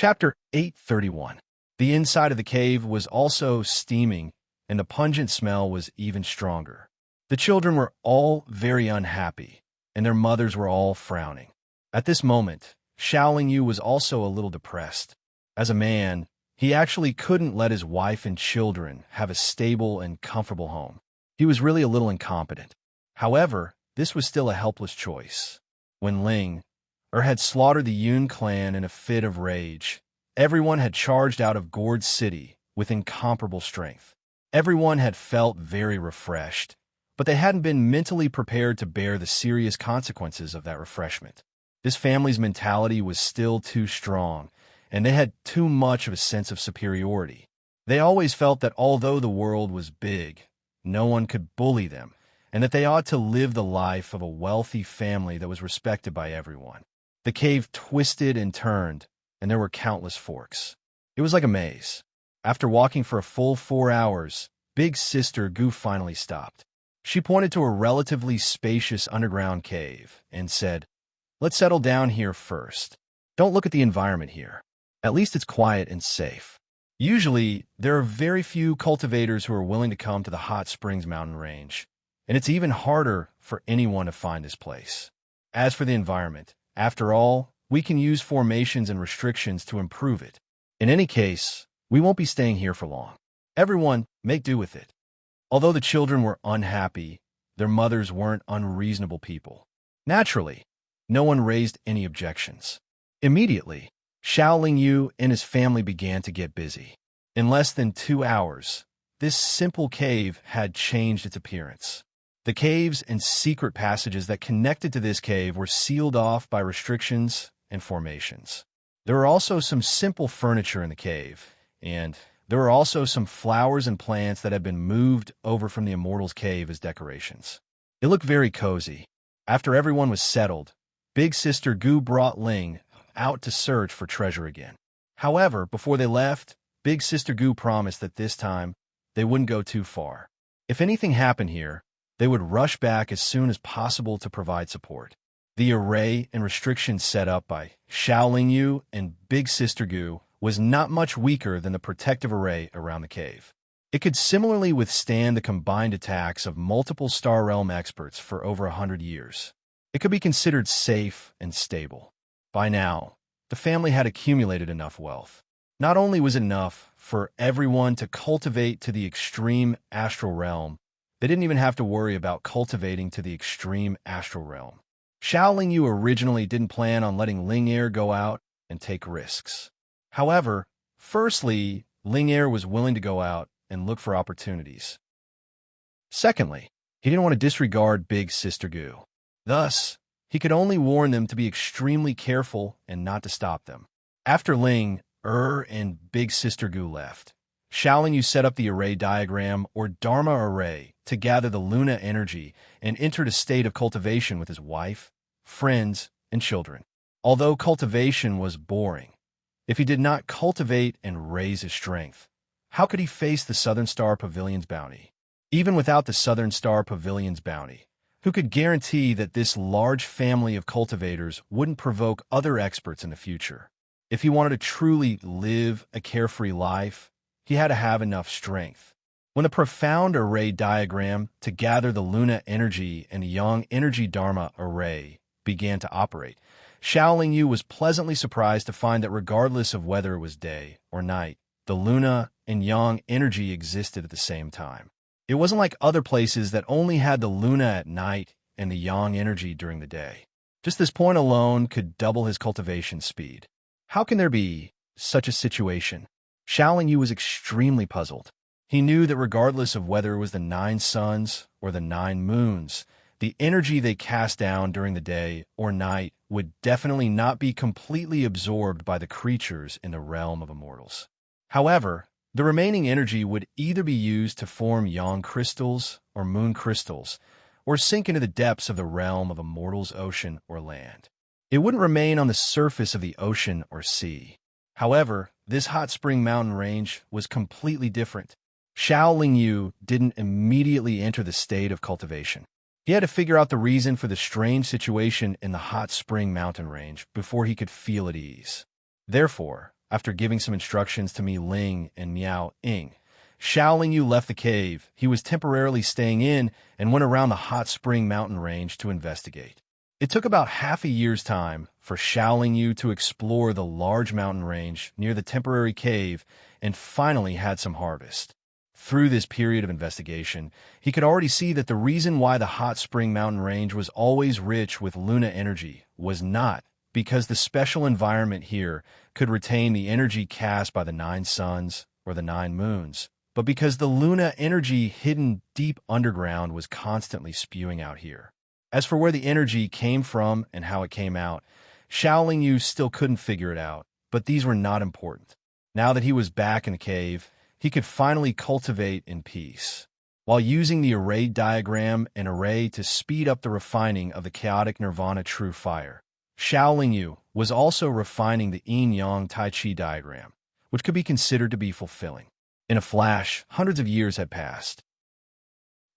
Chapter 831. The inside of the cave was also steaming, and the pungent smell was even stronger. The children were all very unhappy, and their mothers were all frowning. At this moment, Xiaoling Yu was also a little depressed. As a man, he actually couldn't let his wife and children have a stable and comfortable home. He was really a little incompetent. However, this was still a helpless choice. When Ling had slaughtered the Yun clan in a fit of rage, everyone had charged out of Gourd City with incomparable strength. Everyone had felt very refreshed, but they hadn't been mentally prepared to bear the serious consequences of that refreshment. This family's mentality was still too strong, and they had too much of a sense of superiority. They always felt that although the world was big, no one could bully them, and that they ought to live the life of a wealthy family that was respected by everyone. The cave twisted and turned, and there were countless forks. It was like a maze. After walking for a full 4 hours, Big Sister Gu finally stopped. She pointed to a relatively spacious underground cave and said, "Let's settle down here first. Don't look at the environment here. At least it's quiet and safe." Usually, there are very few cultivators who are willing to come to the Hot Springs mountain range, and it's even harder for anyone to find this place. As for the environment, after all, we can use formations and restrictions to improve it. In any case, we won't be staying here for long. Everyone, make do with it. Although the children were unhappy, their mothers weren't unreasonable people. Naturally, no one raised any objections. Immediately, Xiaoling Yu and his family began to get busy. In less than 2 hours, this simple cave had changed its appearance. The caves and secret passages that connected to this cave were sealed off by restrictions and formations. There were also some simple furniture in the cave, and there were also some flowers and plants that had been moved over from the Immortals' Cave as decorations. It looked very cozy. After everyone was settled, Big Sister Gu brought Ling out to search for treasure again. However, before they left, Big Sister Gu promised that this time they wouldn't go too far. If anything happened here, they would rush back as soon as possible to provide support. The array and restrictions set up by Xiaoling Yu and Big Sister Gu was not much weaker than the protective array around the cave. It could similarly withstand the combined attacks of multiple Star Realm experts for over 100 years. It could be considered safe and stable. By now, the family had accumulated enough wealth. Not only was it enough for everyone to cultivate to the extreme astral realm, they didn't even have to worry about cultivating to the extreme astral realm. Xiaoling Yu originally didn't plan on letting Ling go out and take risks. However, firstly, Ling was willing to go out and look for opportunities. Secondly, he didn't want to disregard Big Sister Gu. Thus, he could only warn them to be extremely careful and not to stop them. After Ling, and Big Sister Gu left, Xiaoling Yu set up the array diagram or Dharma array to gather the Luna energy and entered a state of cultivation with his wife, friends, and children. Although cultivation was boring, if he did not cultivate and raise his strength, how could he face the Southern Star Pavilion's bounty? Even without the Southern Star Pavilion's bounty, who could guarantee that this large family of cultivators wouldn't provoke other experts in the future? If he wanted to truly live a carefree life, he had to have enough strength. When the profound array diagram to gather the Luna energy and the Yang energy Dharma array began to operate, Xiaoling Yu was pleasantly surprised to find that regardless of whether it was day or night, the Luna and Yang energy existed at the same time. It wasn't like other places that only had the Luna at night and the Yang energy during the day. Just this point alone could double his cultivation speed. How can there be such a situation? Xiaoling Yu was extremely puzzled. He knew that regardless of whether it was the 9 suns or the 9 moons, the energy they cast down during the day or night would definitely not be completely absorbed by the creatures in the realm of immortals. However, the remaining energy would either be used to form Yang crystals or moon crystals, or sink into the depths of the realm of immortals' ocean or land. It wouldn't remain on the surface of the ocean or sea. However, this hot spring mountain range was completely different. Xiaoling Yu didn't immediately enter the state of cultivation. He had to figure out the reason for the strange situation in the hot spring mountain range before he could feel at ease. Therefore, after giving some instructions to Mi Ling and Miao Ing. Xiao Yu left the cave. He was temporarily staying in and went around the hot spring mountain range to investigate. It took about half a year's time for Xiao Yu to explore the large mountain range near the temporary cave and finally had some harvest. Through this period of investigation, he could already see that the reason why the hot spring mountain range was always rich with Luna energy was not because the special environment here could retain the energy cast by the 9 suns or the 9 moons, but because the Luna energy hidden deep underground was constantly spewing out here. As for where the energy came from and how it came out, Xiao Yu still couldn't figure it out, but these were not important. Now that he was back in the cave, he could finally cultivate in peace. While using the array diagram and array to speed up the refining of the chaotic nirvana true fire, Xiao Yu was also refining the yin-yang tai chi diagram, which could be considered to be fulfilling. In a flash, hundreds of years had passed.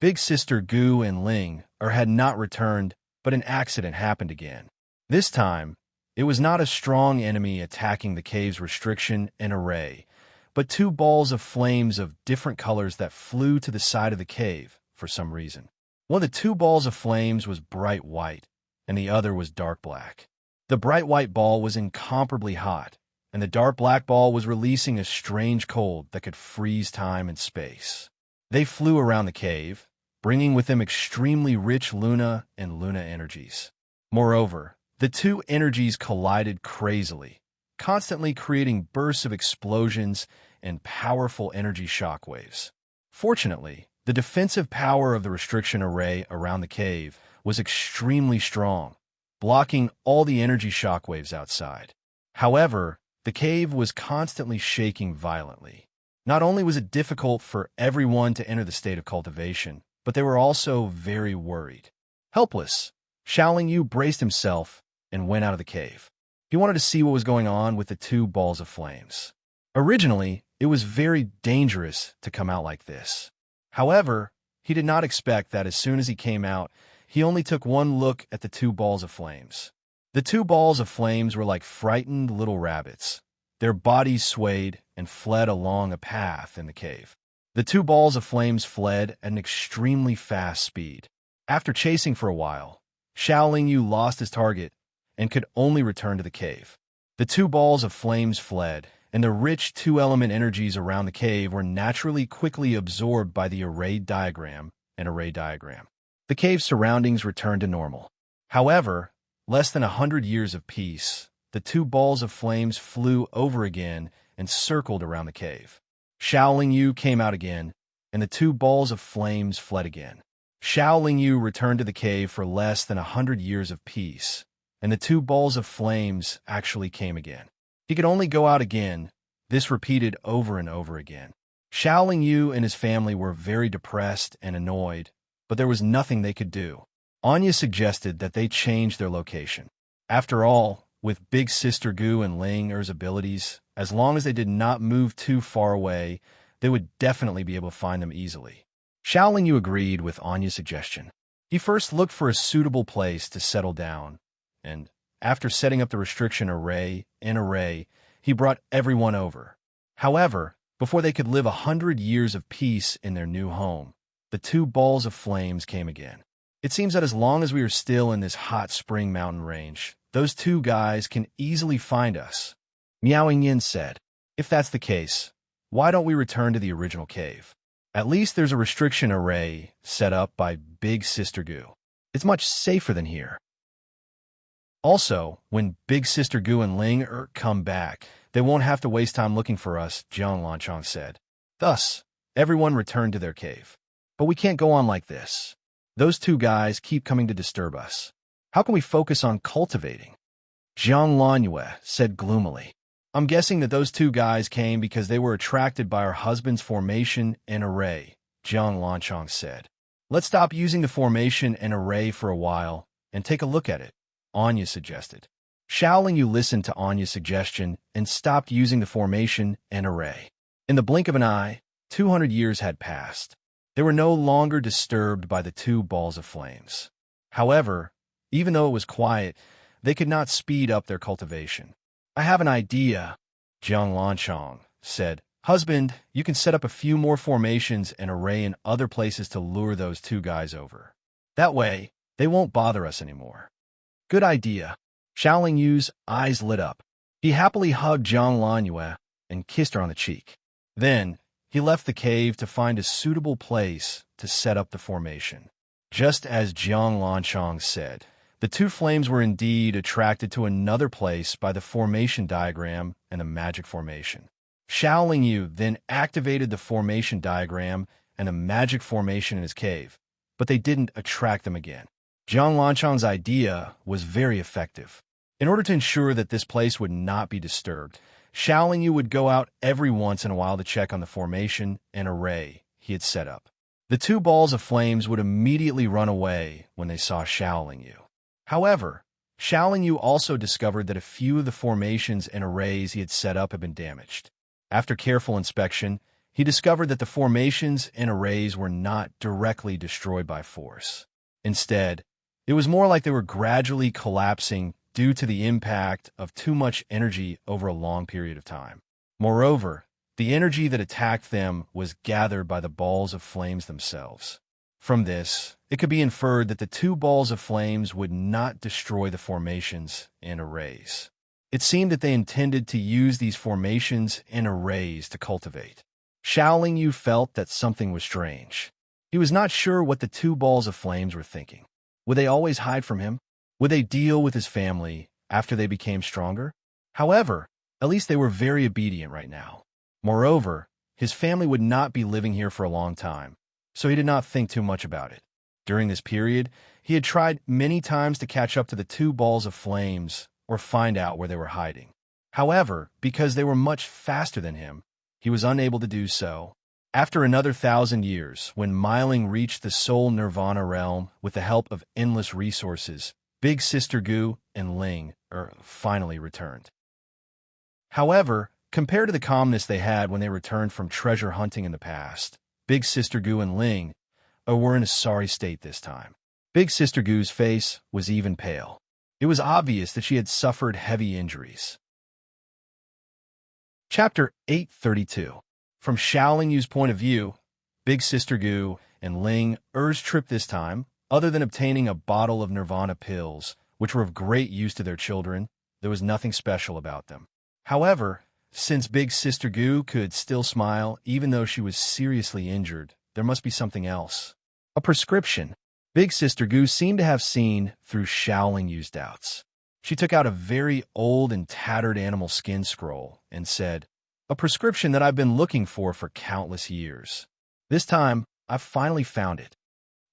Big Sister Gu and Ling had not returned, but an accident happened again. This time, it was not a strong enemy attacking the cave's restriction and array, but 2 balls of flames of different colors that flew to the side of the cave for some reason. One of the 2 balls of flames was bright white, and the other was dark black. The bright white ball was incomparably hot, and the dark black ball was releasing a strange cold that could freeze time and space. They flew around the cave, bringing with them extremely rich Luna and Luna energies. Moreover, the 2 energies collided crazily, constantly creating bursts of explosions and powerful energy shockwaves. Fortunately, the defensive power of the restriction array around the cave was extremely strong, blocking all the energy shockwaves outside. However, the cave was constantly shaking violently. Not only was it difficult for everyone to enter the state of cultivation, but they were also very worried. Helpless, Xiao Yu braced himself and went out of the cave. He wanted to see what was going on with the 2 balls of flames. Originally, it was very dangerous to come out like this. However, he did not expect that as soon as he came out, he only took one look at the 2 balls of flames. The 2 balls of flames were like frightened little rabbits. Their bodies swayed and fled along a path in the cave. The 2 balls of flames fled at an extremely fast speed. After chasing for a while, Xiao Yu lost his target and could only return to the cave. The 2 balls of flames fled, and the rich 2-element energies around the cave were naturally quickly absorbed by the array diagram and array diagram. The cave's surroundings returned to normal. However, less than 100 years of peace, the 2 balls of flames flew over again and circled around the cave. Xiao Yu came out again, and the 2 balls of flames fled again. Xiao Yu returned to the cave for less than 100 years of peace, and the 2 balls of flames actually came again. He could only go out again, this repeated over and over again. Xiao Yu and his family were very depressed and annoyed, but there was nothing they could do. Anya suggested that they change their location. After all, with Big Sister Gu and Ling's abilities, as long as they did not move too far away, they would definitely be able to find them easily. Xiao Yu agreed with Anya's suggestion. He first looked for a suitable place to settle down, and after setting up the restriction array, he brought everyone over. However, before they could live 100 years of peace in their new home, the 2 balls of flames came again. It seems that as long as we are still in this hot spring mountain range, those 2 guys can easily find us. Miao Yin said, if that's the case, why don't we return to the original cave? At least there's a restriction array set up by Big Sister Gu. It's much safer than here. Also, when Big Sister Gu and Ling come back, they won't have to waste time looking for us, Jiang Lanchong said. Thus, everyone returned to their cave. But we can't go on like this. Those 2 guys keep coming to disturb us. How can we focus on cultivating? Jiang Lanyue said gloomily. I'm guessing that those 2 guys came because they were attracted by our husband's formation and array, Jiang Lanchong said. Let's stop using the formation and array for a while and take a look at it, Anya suggested. Xiao Yu listened to Anya's suggestion and stopped using the formation and array. In the blink of an eye, 200 years had passed. They were no longer disturbed by the 2 balls of flames. However, even though it was quiet, they could not speed up their cultivation. I have an idea, Jiang Lanchong said, "Husband, you can set up a few more formations and array in other places to lure those two guys over. That way, they won't bother us anymore." "Good idea." Xiaoling Yu's eyes lit up. He happily hugged Zhang Lanyue and kissed her on the cheek. Then, he left the cave to find a suitable place to set up the formation. Just as Jiang Lanchong said, the two flames were indeed attracted to another place by the formation diagram and the magic formation. Xiaoling Yu then activated the formation diagram and the magic formation in his cave, but they didn't attract them again. Jiang Lanchong's idea was very effective. In order to ensure that this place would not be disturbed, Xiaoling Yu would go out every once in a while to check on the formation and array he had set up. The two balls of flames would immediately run away when they saw Xiaoling Yu. However, Xiaoling Yu also discovered that a few of the formations and arrays he had set up had been damaged. After careful inspection, he discovered that the formations and arrays were not directly destroyed by force. Instead, it was more like they were gradually collapsing due to the impact of too much energy over a long period of time. Moreover, the energy that attacked them was gathered by the balls of flames themselves. From this, it could be inferred that the two balls of flames would not destroy the formations and arrays. It seemed that they intended to use these formations and arrays to cultivate. Xiaoling Yu felt that something was strange. He was not sure what the two balls of flames were thinking. Would they always hide from him? Would they deal with his family after they became stronger? However, at least they were very obedient right now. Moreover, his family would not be living here for a long time, so he did not think too much about it. During this period, he had tried many times to catch up to the two balls of flames or find out where they were hiding. However, because they were much faster than him, he was unable to do so. After another 1,000 years, when Myling reached the soul nirvana realm with the help of endless resources, Big Sister Gu and Ling finally returned. However, compared to the calmness they had when they returned from treasure hunting in the past, Big Sister Gu and Ling were in a sorry state this time. Big Sister Gu's face was even pale. It was obvious that she had suffered heavy injuries. Chapter 832. From Xiaoling Yu's point of view, Big Sister Gu and Ling Er's trip this time, other than obtaining a bottle of nirvana pills, which were of great use to their children, there was nothing special about them. However, since Big Sister Gu could still smile even though she was seriously injured, there must be something else. A prescription. Big Sister Gu seemed to have seen through Xiaoling Yu's doubts. She took out a very old and tattered animal skin scroll and said, "A prescription that I've been looking for countless years. This time, I've finally found it."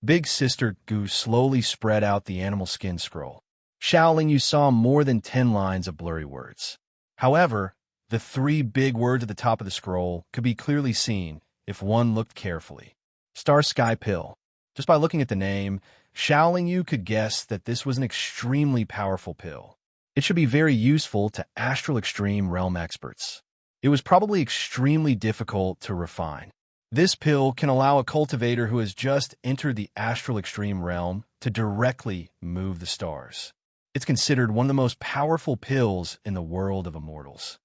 Big Sister Gu slowly spread out the animal skin scroll. Xiaoling Yu saw more than 10 lines of blurry words. However, the 3 big words at the top of the scroll could be clearly seen if one looked carefully. Star Sky Pill. Just by looking at the name, Xiaoling Yu could guess that this was an extremely powerful pill. It should be very useful to Astral Extreme Realm experts. It was probably extremely difficult to refine. This pill can allow a cultivator who has just entered the Astral Extreme Realm to directly move the stars. It's considered one of the most powerful pills in the world of immortals.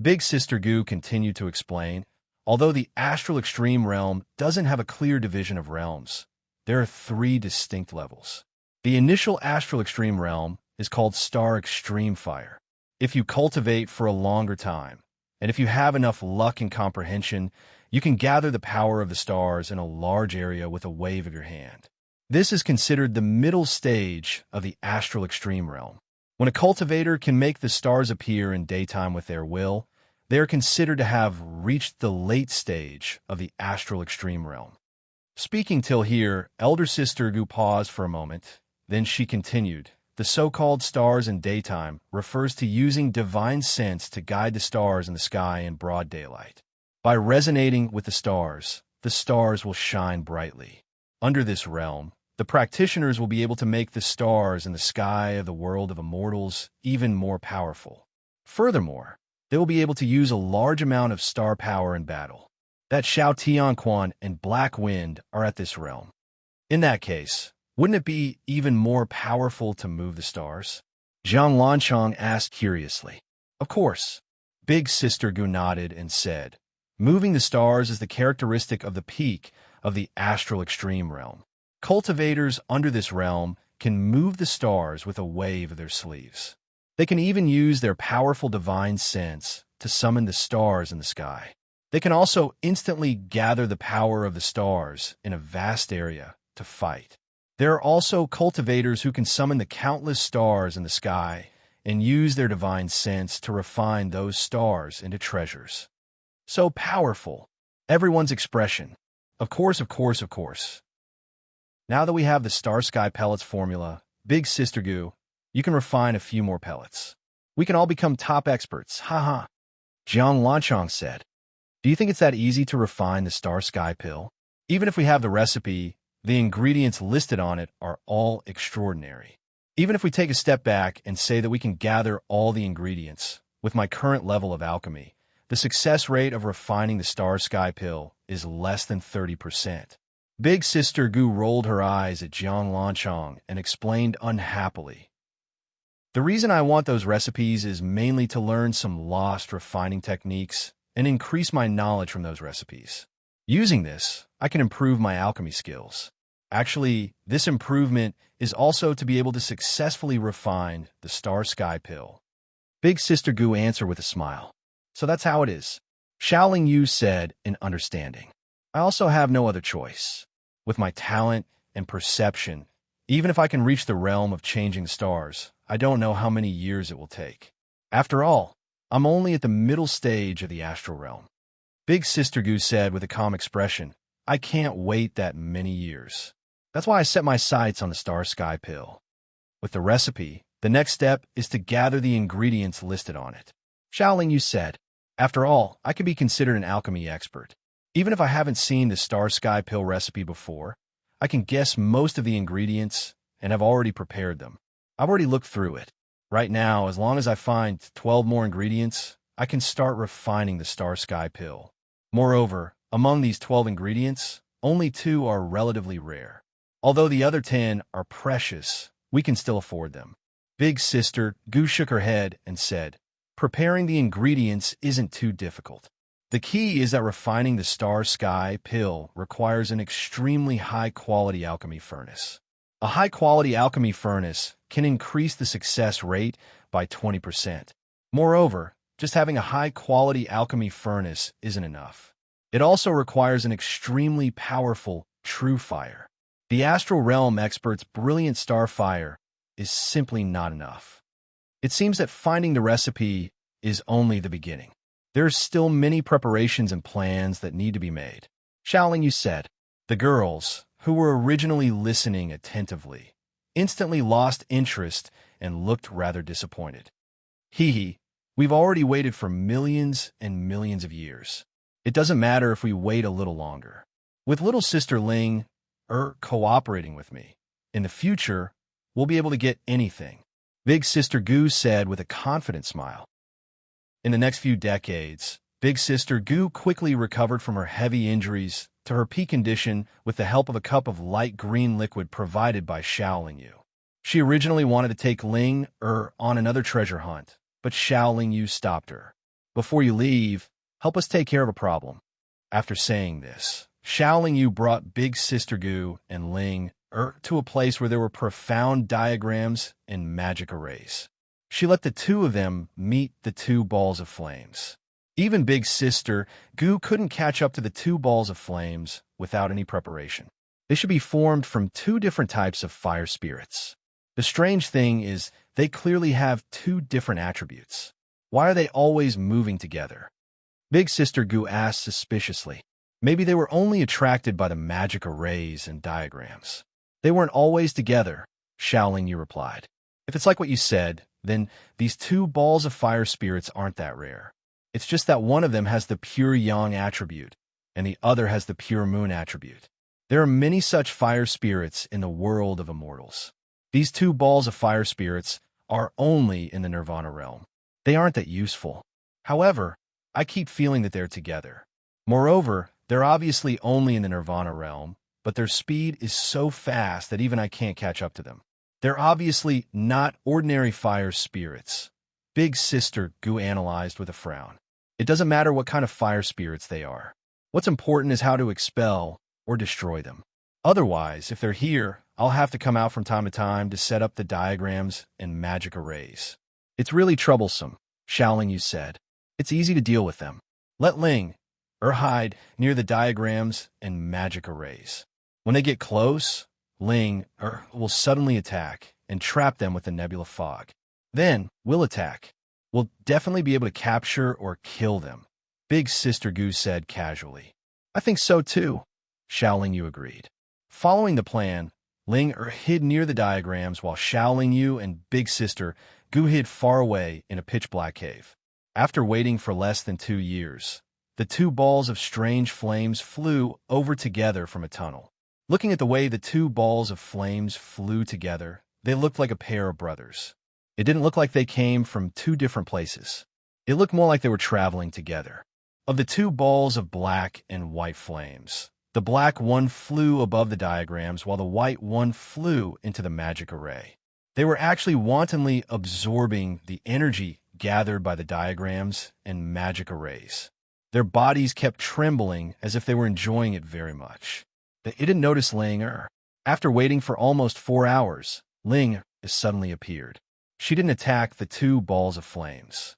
Big Sister Gu continued to explain, although the Astral Extreme Realm doesn't have a clear division of realms, there are 3 distinct levels. The initial Astral Extreme Realm is called Star Extreme Fire. If you cultivate for a longer time, and if you have enough luck and comprehension, you can gather the power of the stars in a large area with a wave of your hand. This is considered the middle stage of the Astral Extreme Realm. When a cultivator can make the stars appear in daytime with their will, they are considered to have reached the late stage of the Astral Extreme Realm. Speaking till here, Elder Sister Gu paused for a moment. Then she continued, "The so-called stars in daytime refers to using divine sense to guide the stars in the sky in broad daylight. By resonating with the stars will shine brightly. Under this realm, the practitioners will be able to make the stars in the sky of the world of immortals even more powerful. Furthermore, they will be able to use a large amount of star power in battle. That Xiao Tianquan and Black Wind are at this realm. In that case, wouldn't it be even more powerful to move the stars?" Jiang Lanchong asked curiously. "Of course." Big Sister Gu nodded and said, moving the stars is the characteristic of the peak of the astral extreme realm. Cultivators under this realm can move the stars with a wave of their sleeves. They can even use their powerful divine sense to summon the stars in the sky. They can also instantly gather the power of the stars in a vast area to fight. There are also cultivators who can summon the countless stars in the sky and use their divine sense to refine those stars into treasures. So powerful. Everyone's expression. Of course, of course, of course. Now that we have the Star Sky Pellets formula, Big Sister Gu, you can refine a few more pellets. We can all become top experts, haha. Jiang Lanchong said. Do you think it's that easy to refine the Star Sky Pill? Even if we have the recipe, the ingredients listed on it are all extraordinary. Even if we take a step back and say that we can gather all the ingredients, with my current level of alchemy, the success rate of refining the Star Sky Pill is less than 30%. Big Sister Gu rolled her eyes at Jiang Lanchong and explained unhappily. The reason I want those recipes is mainly to learn some lost refining techniques and increase my knowledge from those recipes. Using this, I can improve my alchemy skills. Actually, this improvement is also to be able to successfully refine the Star Sky Pill. Big Sister Gu answered with a smile. So that's how it is. Xiaoling Yu said in understanding. I also have no other choice. With my talent and perception, even if I can reach the realm of changing stars, I don't know how many years it will take. After all, I'm only at the middle stage of the astral realm. Big Sister Gu said with a calm expression, I can't wait that many years. That's why I set my sights on the Star Sky Pill. With the recipe, the next step is to gather the ingredients listed on it. Xiaoling Yu said, after all, I could be considered an alchemy expert. Even if I haven't seen the Star Sky Pill recipe before, I can guess most of the ingredients and have already prepared them. I've already looked through it. Right now, as long as I find 12 more ingredients, I can start refining the Star Sky Pill. Moreover, among these 12 ingredients, only 2 are relatively rare. Although the other 10 are precious, we can still afford them. Big Sister Gu shook her head and said, preparing the ingredients isn't too difficult. The key is that refining the Star Sky Pill requires an extremely high-quality alchemy furnace. A high-quality alchemy furnace can increase the success rate by 20%. Moreover, just having a high-quality alchemy furnace isn't enough. It also requires an extremely powerful true fire. The Astral Realm expert's brilliant star fire is simply not enough. It seems that finding the recipe is only the beginning. There's still many preparations and plans that need to be made. Xiaoling Yu said. The girls, who were originally listening attentively, instantly lost interest and looked rather disappointed. Hee, we've already waited for millions and millions of years. It doesn't matter if we wait a little longer. With little sister Ling, cooperating with me, in the future, we'll be able to get anything. Big Sister Gu said with a confident smile. In the next few decades, Big Sister Gu quickly recovered from her heavy injuries to her peak condition with the help of a cup of light green liquid provided by Xiaoling Yu. She originally wanted to take Ling on another treasure hunt, but Xiaoling Yu stopped her. Before you leave, help us take care of a problem. After saying this, Xiaoling Yu brought Big Sister Gu and Ling to a place where there were profound diagrams and magic arrays. She let the 2 of them meet the 2 balls of flames. Even Big Sister Gu couldn't catch up to the 2 balls of flames without any preparation. They should be formed from 2 different types of fire spirits. The strange thing is they clearly have 2 different attributes. Why are they always moving together? Big Sister Gu asked suspiciously. Maybe they were only attracted by the magic arrays and diagrams. They weren't always together, Xiaoling Yu replied. If it's like what you said, then these 2 balls of fire spirits aren't that rare. It's just that one of them has the pure yang attribute, and the other has the pure moon attribute. There are many such fire spirits in the world of immortals. These 2 balls of fire spirits are only in the Nirvana realm. They aren't that useful. However, I keep feeling that they're together. Moreover, they're obviously only in the Nirvana realm, but their speed is so fast that even I can't catch up to them. They're obviously not ordinary fire spirits. Big Sister Gu analyzed with a frown. It doesn't matter what kind of fire spirits they are. What's important is how to expel or destroy them. Otherwise, if they're here, I'll have to come out from time to time to set up the diagrams and magic arrays. It's really troublesome, Xiaoling Yu said. It's easy to deal with them. Let Ling hide near the diagrams and magic arrays. When they get close, Ling will suddenly attack and trap them with the nebula fog. Then we'll attack. We'll definitely be able to capture or kill them, Big Sister Gu said casually. I think so too, Xiaoling Yu agreed. Following the plan, Ling hid near the diagrams while Xiaoling Yu and Big Sister Gu hid far away in a pitch-black cave. After waiting for less than 2 years, the two balls of strange flames flew over together from a tunnel. Looking at the way the two balls of flames flew together, they looked like a pair of brothers. It didn't look like they came from two different places. It looked more like they were traveling together. Of the two balls of black and white flames, the black one flew above the diagrams while the white one flew into the magic array. They were actually wantonly absorbing the energy gathered by the diagrams and magic arrays. Their bodies kept trembling as if they were enjoying it very much. They didn't notice Ling. After waiting for almost 4 hours, Ling suddenly appeared. She didn't attack the two balls of flames.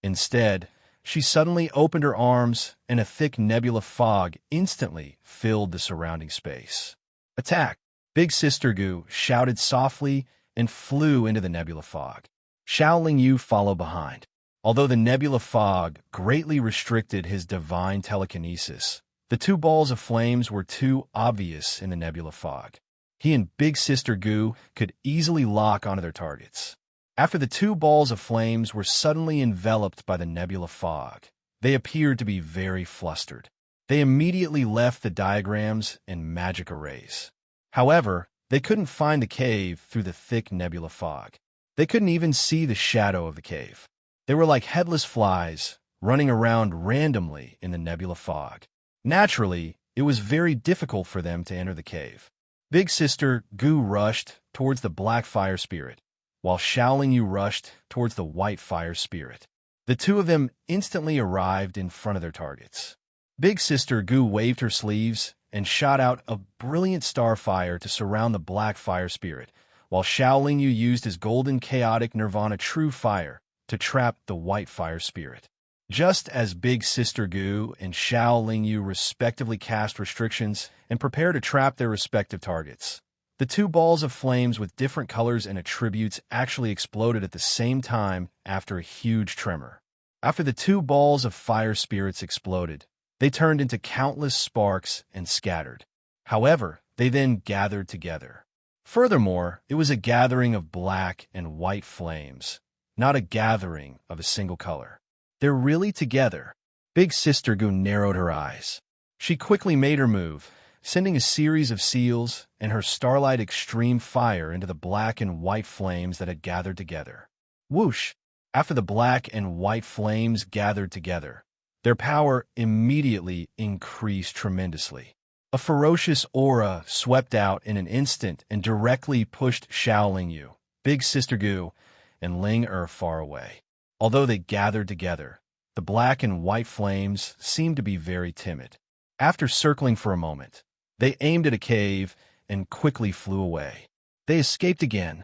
Instead, she suddenly opened her arms and a thick nebula fog instantly filled the surrounding space. Attack! Big Sister Gu shouted softly and flew into the nebula fog. Xiaoling Yu followed behind. Although the nebula fog greatly restricted his divine telekinesis, the two balls of flames were too obvious in the nebula fog. He and Big Sister Gu could easily lock onto their targets. After the two balls of flames were suddenly enveloped by the nebula fog, they appeared to be very flustered. They immediately left the diagrams and magic arrays. However, they couldn't find the cave through the thick nebula fog. They couldn't even see the shadow of the cave. They were like headless flies, running around randomly in the nebula fog. Naturally, it was very difficult for them to enter the cave. Big Sister Gu rushed towards the black fire spirit, while Xiaoling Yu rushed towards the white fire spirit. The two of them instantly arrived in front of their targets. Big Sister Gu waved her sleeves and shot out a brilliant starfire to surround the black fire spirit, while Xiaoling Yu used his golden chaotic nirvana true fire to trap the white fire spirit. Just as Big Sister Gu and Xiaoling Yu respectively cast restrictions and prepared to trap their respective targets, the two balls of flames with different colors and attributes actually exploded at the same time after a huge tremor. After the two balls of fire spirits exploded, they turned into countless sparks and scattered. However, they then gathered together. Furthermore, it was a gathering of black and white flames, not a gathering of a single color. They're really together. Big Sister Gu narrowed her eyes. She quickly made her move, sending a series of seals and her starlight extreme fire into the black and white flames that had gathered together. Whoosh! After the black and white flames gathered together, their power immediately increased tremendously. A ferocious aura swept out in an instant and directly pushed Xiaoling Yu, Big Sister Gu, and Ling far away. Although they gathered together, the black and white flames seemed to be very timid. After circling for a moment, they aimed at a cave and quickly flew away. They escaped again,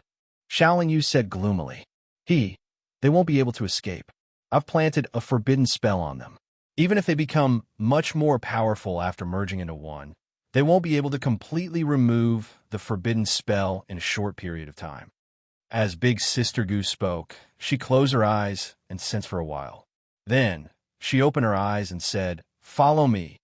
Xiaoling Yu said gloomily. They won't be able to escape. I've planted a forbidden spell on them. Even if they become much more powerful after merging into one, they won't be able to completely remove the forbidden spell in a short period of time. As Big Sister Gu spoke, she closed her eyes and sensed for a while. Then, she opened her eyes and said, "Follow me."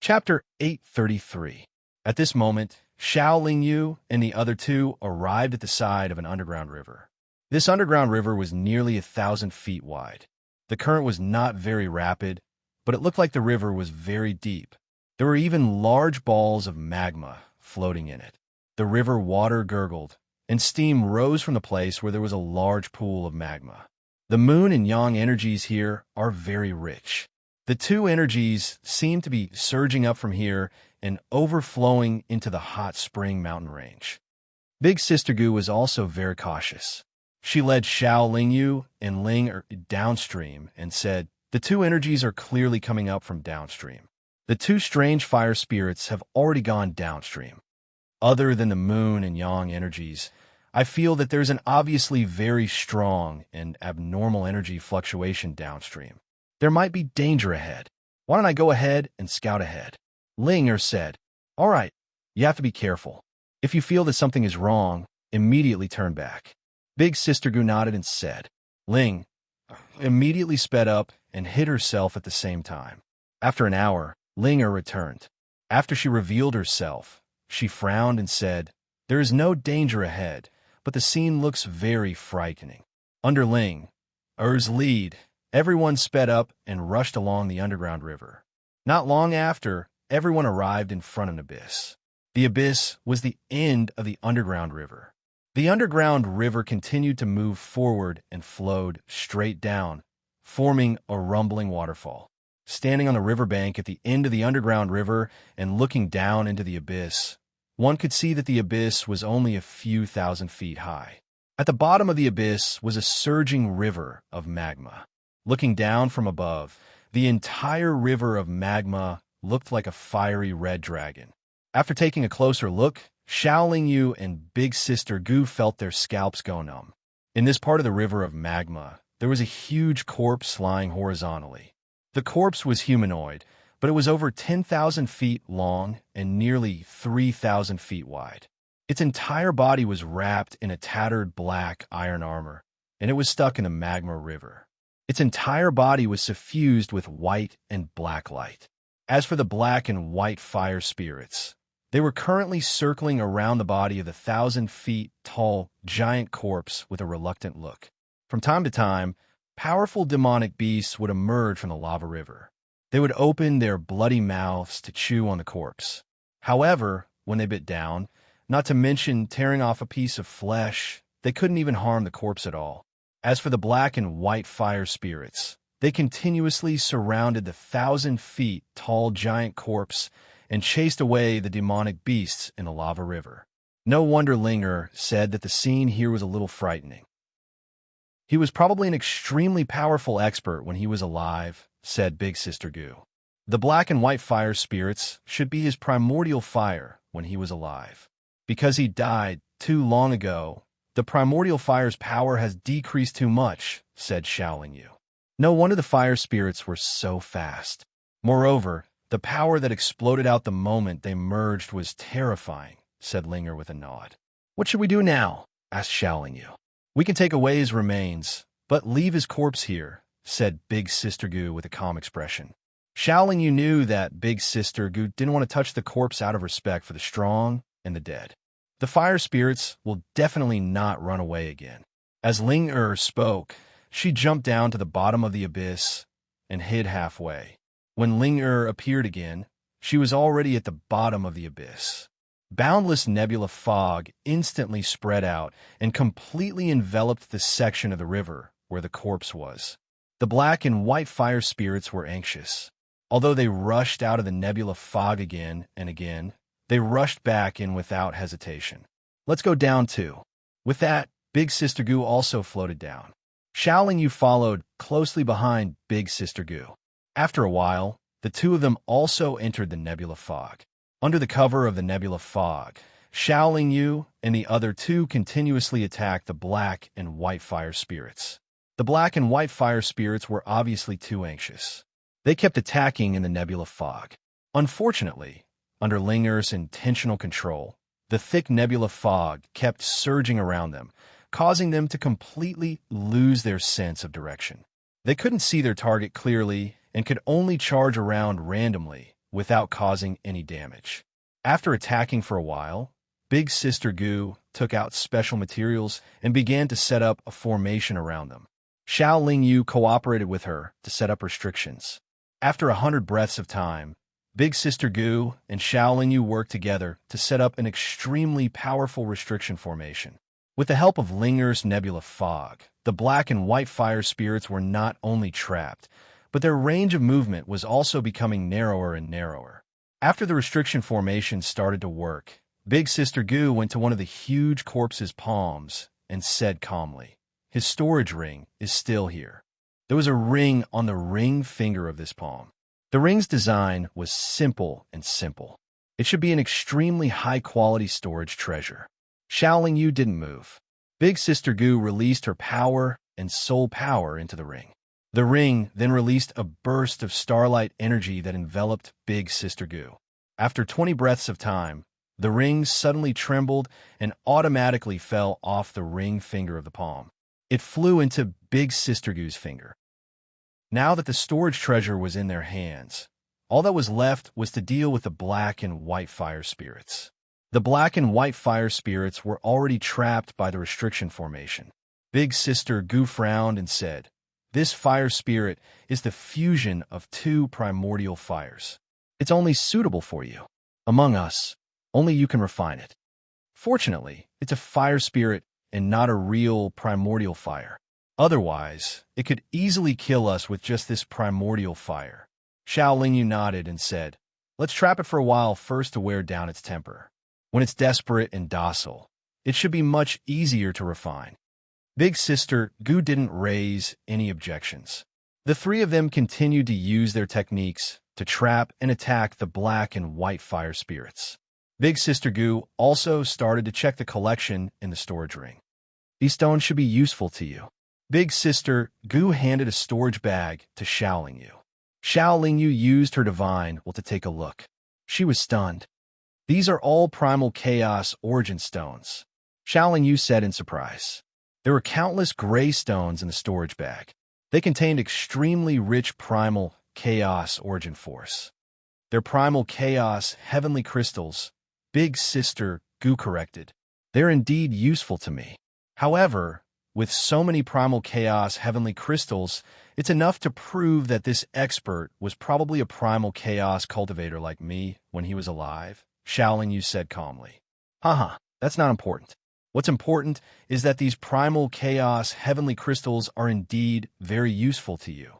Chapter 833. At this moment, Xiaoling Yu and the other two arrived at the side of an underground river. This underground river was nearly 1,000 feet wide. The current was not very rapid, but it looked like the river was very deep. There were even large balls of magma floating in it. The river water gurgled, and steam rose from the place where there was a large pool of magma. The moon and yang energies here are very rich. The two energies seem to be surging up from here and overflowing into the hot spring mountain range. Big Sister Gu was also very cautious. She led Xiao Lingyu and Ling downstream and said, "The two energies are clearly coming up from downstream. The two strange fire spirits have already gone downstream. Other than the moon and yang energies, I feel that there's an obviously very strong and abnormal energy fluctuation downstream. There might be danger ahead. Why don't I go ahead and scout ahead?" Ling said, "All right, you have to be careful. If you feel that something is wrong, immediately turn back." Big Sister Gu nodded and said. Ling immediately sped up and hid herself at the same time. After an hour, Linger returned. After she revealed herself, she frowned and said, "There is no danger ahead, but the scene looks very frightening." Under Linger's lead, everyone sped up and rushed along the underground river. Not long after, everyone arrived in front of an abyss. The abyss was the end of the underground river. The underground river continued to move forward and flowed straight down, forming a rumbling waterfall. Standing on the riverbank at the end of the underground river and looking down into the abyss, one could see that the abyss was only a few thousand feet high. At the bottom of the abyss was a surging river of magma. Looking down from above, the entire river of magma looked like a fiery red dragon. After taking a closer look, Xiao Lingyu and Big Sister Gu felt their scalps go numb. In this part of the river of magma, there was a huge corpse lying horizontally. The corpse was humanoid, but it was over 10,000 feet long and nearly 3,000 feet wide. Its entire body was wrapped in a tattered black iron armor, and it was stuck in the magma river. Its entire body was suffused with white and black light. As for the black and white fire spirits, they were currently circling around the body of the 1,000 feet tall giant corpse with a reluctant look. From time to time, powerful demonic beasts would emerge from the lava river. They would open their bloody mouths to chew on the corpse. However, when they bit down, not to mention tearing off a piece of flesh, they couldn't even harm the corpse at all. As for the black and white fire spirits, they continuously surrounded the 1,000 feet tall giant corpse and chased away the demonic beasts in the lava river. No wonder Linger said that the scene here was a little frightening. "He was probably an extremely powerful expert when he was alive," said Big Sister Gu. "The black and white fire spirits should be his primordial fire when he was alive. Because he died too long ago, the primordial fire's power has decreased too much," said Xiao Lingyu. "No wonder the fire spirits were so fast. Moreover, the power that exploded out the moment they merged was terrifying," said Linger with a nod. "What should we do now?" asked Xiao Lingyu. "We can take away his remains, but leave his corpse here," said Big Sister Gu with a calm expression. Xiao Lingyu knew that Big Sister Gu didn't want to touch the corpse out of respect for the strong and the dead. The fire spirits will definitely not run away again. As Linger spoke, she jumped down to the bottom of the abyss and hid halfway. When Linger appeared again, she was already at the bottom of the abyss. Boundless nebula fog instantly spread out and completely enveloped the section of the river where the corpse was. The black and white fire spirits were anxious. Although they rushed out of the nebula fog again and again, they rushed back in without hesitation. "Let's go down too." With that, Big Sister Gu also floated down. Xiao Lingyu followed closely behind Big Sister Gu. After a while, the two of them also entered the nebula fog. Under the cover of the nebula fog, Xiao Lingyu and the other two continuously attacked the black and white fire spirits. The black and white fire spirits were obviously too anxious. They kept attacking in the nebula fog. Unfortunately, under Linger's intentional control, the thick nebula fog kept surging around them, causing them to completely lose their sense of direction. They couldn't see their target clearly and could only charge around randomly without causing any damage. After attacking for a while, Big Sister Gu took out special materials and began to set up a formation around them. Xiao Lingyu cooperated with her to set up restrictions. After 100 breaths of time, Big Sister Gu and Xiao Lingyu worked together to set up an extremely powerful restriction formation. With the help of Linger's nebula fog, the black and white fire spirits were not only trapped, but their range of movement was also becoming narrower and narrower. After the restriction formation started to work, Big Sister Gu went to one of the huge corpse's palms and said calmly, his storage ring is still here. There was a ring on the ring finger of this palm. The ring's design was simple and simple. It should be an extremely high-quality storage treasure. Xiaoling Yu didn't move. Big Sister Gu released her power and soul power into the ring. The ring then released a burst of starlight energy that enveloped Big Sister Gu. After 20 breaths of time, the ring suddenly trembled and automatically fell off the ring finger of the palm. It flew into Big Sister Gu's finger. Now that the storage treasure was in their hands, all that was left was to deal with the black and white fire spirits. The black and white fire spirits were already trapped by the restriction formation. Big Sister Gu frowned and said, "This fire spirit is the fusion of two primordial fires. It's only suitable for you. Among us, only you can refine it. Fortunately, it's a fire spirit and not a real primordial fire. Otherwise, it could easily kill us with just this primordial fire." Xiaoling Yu nodded and said, "Let's trap it for a while first to wear down its temper. When it's desperate and docile, it should be much easier to refine." Big Sister Gu didn't raise any objections. The three of them continued to use their techniques to trap and attack the black and white fire spirits. Big Sister Gu also started to check the collection in the storage ring. "These stones should be useful to you." Big Sister Gu handed a storage bag to Xiaoling Yu. Xiaoling Yu used her divine will to take a look. She was stunned. "These are all primal chaos origin stones," Xiaoling Yu said in surprise. There were countless gray stones in the storage bag. They contained extremely rich primal chaos origin force. "They're primal chaos heavenly crystals," Big Sister Gu corrected. "They're indeed useful to me. However, with so many primal chaos heavenly crystals, it's enough to prove that this expert was probably a primal chaos cultivator like me when he was alive," Xiaoling Yu said calmly. "Haha, that's not important. What's important is that these primal chaos heavenly crystals are indeed very useful to you."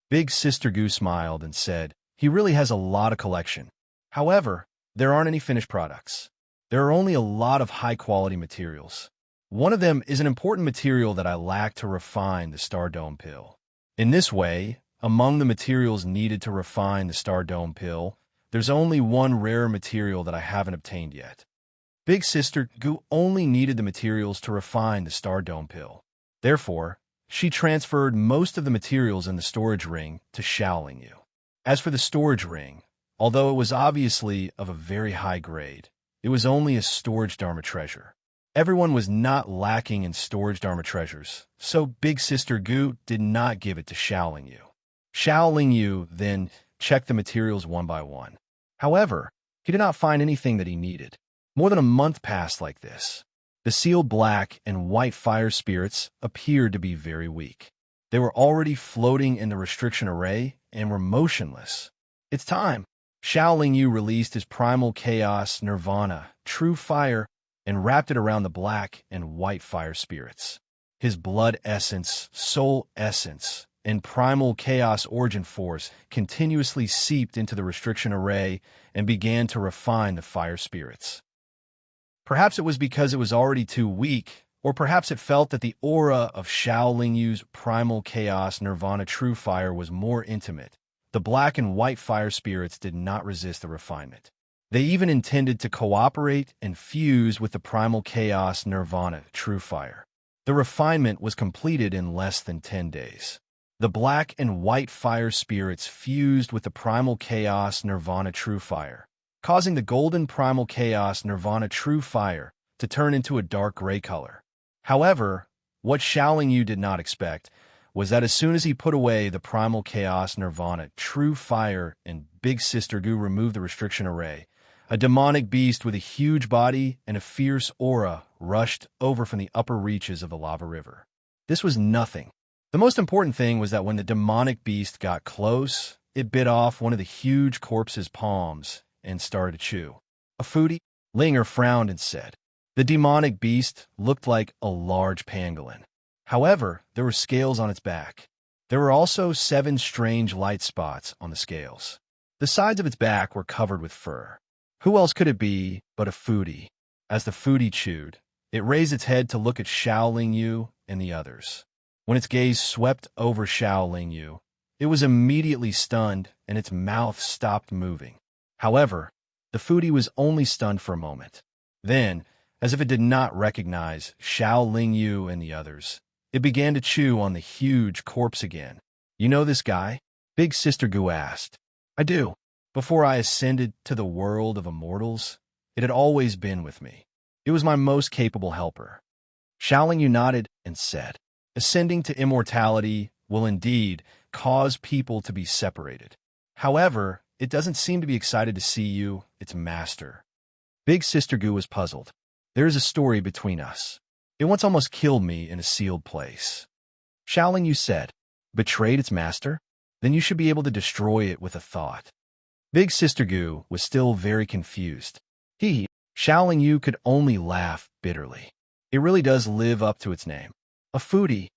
Big Sister Gu smiled and said, "He really has a lot of collection. However, there aren't any finished products. There are only a lot of high-quality materials. One of them is an important material that I lack to refine the Star Dome pill. In this way, among the materials needed to refine the Star Dome pill, there's only one rare material that I haven't obtained yet." Big Sister Gu only needed the materials to refine the Star Dome pill. Therefore, she transferred most of the materials in the storage ring to Xiaoling Yu. As for the storage ring, although it was obviously of a very high grade, it was only a storage Dharma treasure. Everyone was not lacking in storage Dharma treasures, so Big Sister Gu did not give it to Xiaoling Yu. Xiaoling Yu then checked the materials one by one. However, he did not find anything that he needed. More than a month passed like this. The sealed black and white fire spirits appeared to be very weak. They were already floating in the restriction array and were motionless. "It's time." Xiaoling Yu released his primal chaos nirvana, true fire, and wrapped it around the black and white fire spirits. His blood essence, soul essence, and primal chaos origin force continuously seeped into the restriction array and began to refine the fire spirits. Perhaps it was because it was already too weak, or perhaps it felt that the aura of Xiaoling Yu's primal chaos nirvana true fire was more intimate. The black and white fire spirits did not resist the refinement. They even intended to cooperate and fuse with the primal chaos nirvana true fire. The refinement was completed in less than 10 days. The black and white fire spirits fused with the primal chaos nirvana true fire, causing the golden primal chaos nirvana true fire to turn into a dark gray color. However, what Xiaoling Yu did not expect was that as soon as he put away the primal chaos nirvana true fire and Big Sister Gu removed the restriction array, a demonic beast with a huge body and a fierce aura rushed over from the upper reaches of the lava river. This was nothing. The most important thing was that when the demonic beast got close, it bit off one of the huge corpse's palms and started to chew. "A foodie?" Linger frowned and said. The demonic beast looked like a large pangolin. However, there were scales on its back. There were also 7 strange light spots on the scales. The sides of its back were covered with fur. Who else could it be but a foodie? As the foodie chewed, it raised its head to look at Xiaoling Yu and the others. When its gaze swept over Xiao Lingyu, it was immediately stunned and its mouth stopped moving. However, the foodie was only stunned for a moment. Then, as if it did not recognize Xiao Lingyu and the others, it began to chew on the huge corpse again. "You know this guy?" Big Sister Gu asked. "I do. Before I ascended to the world of immortals, it had always been with me. It was my most capable helper." Xiao Lingyu nodded and said, "Ascending to immortality will indeed cause people to be separated. However, it doesn't seem to be excited to see you, its master." Big Sister Gu was puzzled. "There is a story between us. It once almost killed me in a sealed place." Xiao Lingyu said, "Betrayed its master? Then you should be able to destroy it with a thought." Big Sister Gu was still very confused. Xiao Lingyu could only laugh bitterly. "It really does live up to its name. A foodie."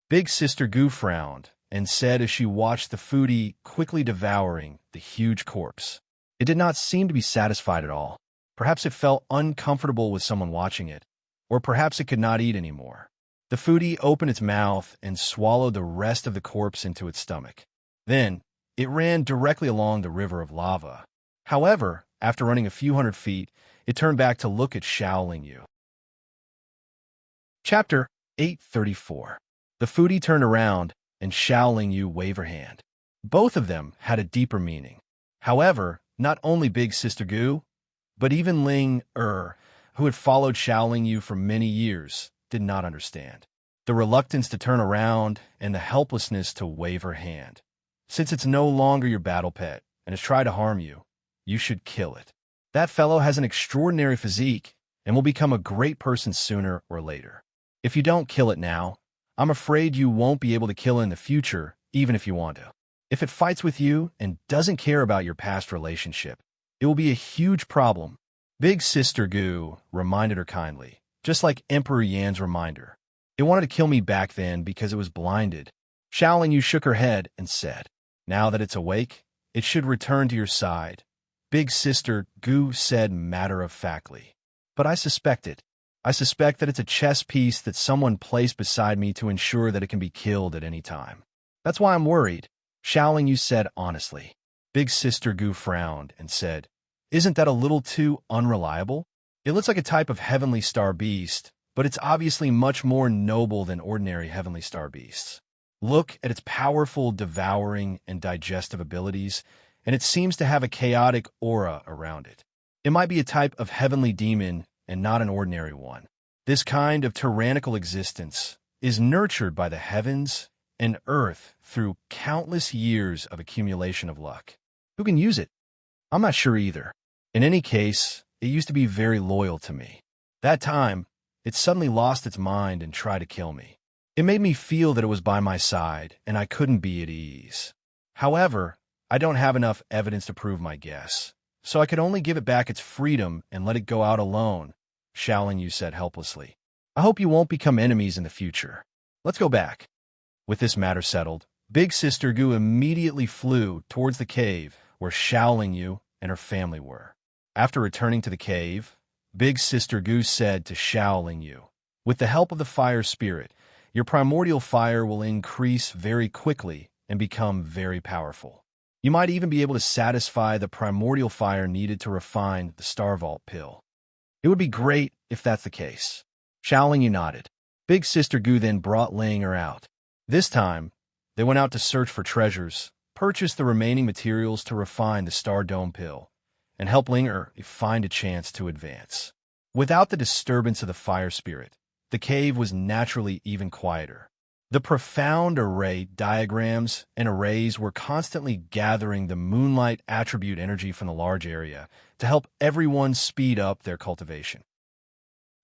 Big Sister Gu frowned and said as she watched the foodie quickly devouring the huge corpse. It did not seem to be satisfied at all. Perhaps it felt uncomfortable with someone watching it, or perhaps it could not eat anymore. The foodie opened its mouth and swallowed the rest of the corpse into its stomach. Then, it ran directly along the river of lava. However, after running a few hundred feet, it turned back to look at Xiao Lingyu. Chapter 834. The foodie turned around, and Xiao Lingyu waved her hand. Both of them had a deeper meaning. However, not only Big Sister Gu, but even Ling who had followed Xiao Lingyu for many years, did not understand. The reluctance to turn around and the helplessness to wave her hand. Since it's no longer your battle pet and has tried to harm you, you should kill it. That fellow has an extraordinary physique and will become a great person sooner or later. If you don't kill it now, I'm afraid you won't be able to kill it in the future, even if you want to. If it fights with you and doesn't care about your past relationship, it will be a huge problem." Big Sister Gu reminded her kindly, just like Emperor Yan's reminder. "It wanted to kill me back then because it was blinded." Xiao Lingyu shook her head and said, "Now that it's awake, it should return to your side." Big Sister Gu said matter-of-factly, "But I suspect it. I suspect that it's a chess piece that someone placed beside me to ensure that it can be killed at any time. That's why I'm worried," Xiao Lingyu said honestly. Big Sister Gu frowned and said, "Isn't that a little too unreliable? It looks like a type of heavenly star beast, but it's obviously much more noble than ordinary heavenly star beasts. Look at its powerful devouring and digestive abilities, and it seems to have a chaotic aura around it. It might be a type of heavenly demon and not an ordinary one. This kind of tyrannical existence is nurtured by the heavens and earth through countless years of accumulation of luck. Who can use it? I'm not sure either. In any case, it used to be very loyal to me. That time, it suddenly lost its mind and tried to kill me. It made me feel that it was by my side and I couldn't be at ease. However, I don't have enough evidence to prove my guess, so I could only give it back its freedom and let it go out alone," Xiao Lingyu said helplessly. "I hope you won't become enemies in the future. Let's go back." With this matter settled, Big Sister Gu immediately flew towards the cave where Xiao Lingyu and her family were. After returning to the cave, Big Sister Gu said to Xiao Lingyu, "With the help of the fire spirit, your primordial fire will increase very quickly and become very powerful. You might even be able to satisfy the primordial fire needed to refine the Star Vault pill. It would be great if that's the case." Xiao Lingyu nodded. Big Sister Gu then brought Linger out. This time, they went out to search for treasures, purchased the remaining materials to refine the Star Dome pill, and help Linger find a chance to advance. Without the disturbance of the fire spirit, the cave was naturally even quieter. The profound array diagrams and arrays were constantly gathering the moonlight attribute energy from the large area to help everyone speed up their cultivation.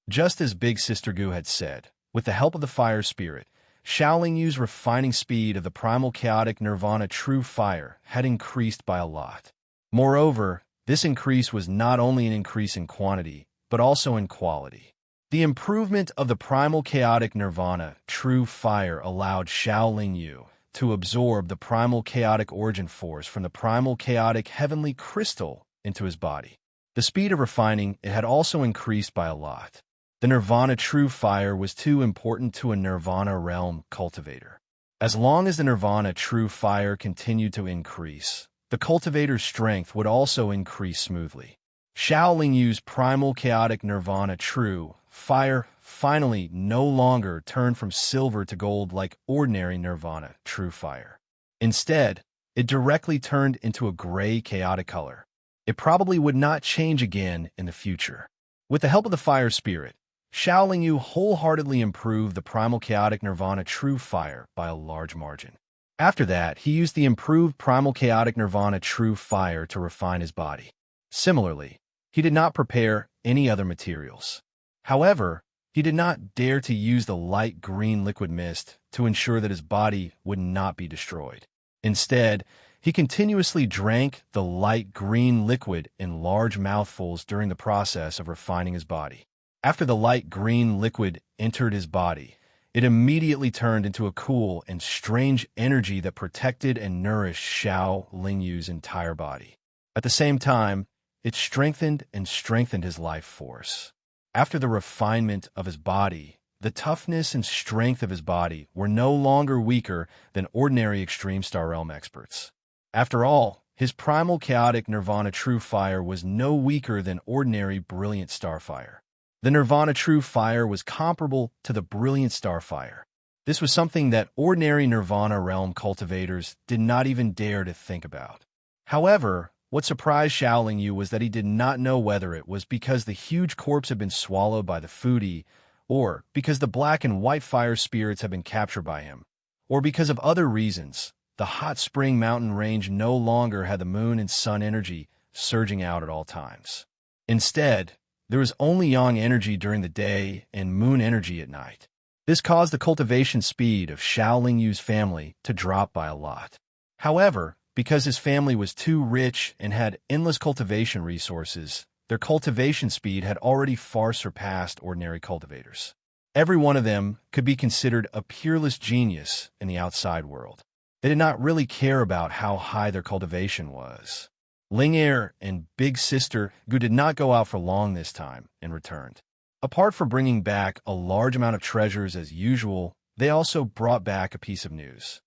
Just as Big Sister Gu had said, with the help of the fire spirit, Xiao Lingyu's refining speed of the primal chaotic nirvana true fire had increased by a lot. Moreover, this increase was not only an increase in quantity, but also in quality. The improvement of the primal chaotic nirvana true fire allowed Xiao Lingyu to absorb the primal chaotic origin force from the primal chaotic heavenly crystal into his body. The speed of refining it had also increased by a lot. The Nirvana true fire was too important to a Nirvana realm cultivator. As long as the Nirvana true fire continued to increase, the cultivator's strength would also increase smoothly. Shaolin Yu's primal chaotic Nirvana true fire finally no longer turned from silver to gold like ordinary Nirvana true fire. Instead, it directly turned into a gray chaotic color. It probably would not change again in the future. With the help of the fire spirit, Shaolin Yu wholeheartedly improved the primal chaotic Nirvana true fire by a large margin. After that, he used the improved primal chaotic Nirvana true fire to refine his body. Similarly, he did not prepare any other materials. However, he did not dare to use the light green liquid mist to ensure that his body would not be destroyed. Instead, he continuously drank the light green liquid in large mouthfuls during the process of refining his body. After the light green liquid entered his body, it immediately turned into a cool and strange energy that protected and nourished Shaolin Yu's entire body. At the same time, it strengthened his life force. After the refinement of his body, the toughness and strength of his body were no longer weaker than ordinary extreme star realm experts. After all, his primal chaotic Nirvana true fire was no weaker than ordinary brilliant starfire. The Nirvana true fire was comparable to the brilliant starfire. This was something that ordinary Nirvana realm cultivators did not even dare to think about. However, what surprised Shaolin Yu was that he did not know whether it was because the huge corpse had been swallowed by the foodie, or because the black and white fire spirits had been captured by him, or because of other reasons. The hot spring mountain range no longer had the moon and sun energy surging out at all times. Instead, there was only yang energy during the day and moon energy at night. This caused the cultivation speed of Shaolin Yu's family to drop by a lot. However, because his family was too rich and had endless cultivation resources, their cultivation speed had already far surpassed ordinary cultivators. Every one of them could be considered a peerless genius in the outside world. They did not really care about how high their cultivation was. Ling'er and Big Sister Gu did not go out for long this time and returned. Apart from bringing back a large amount of treasures as usual, they also brought back a piece of news.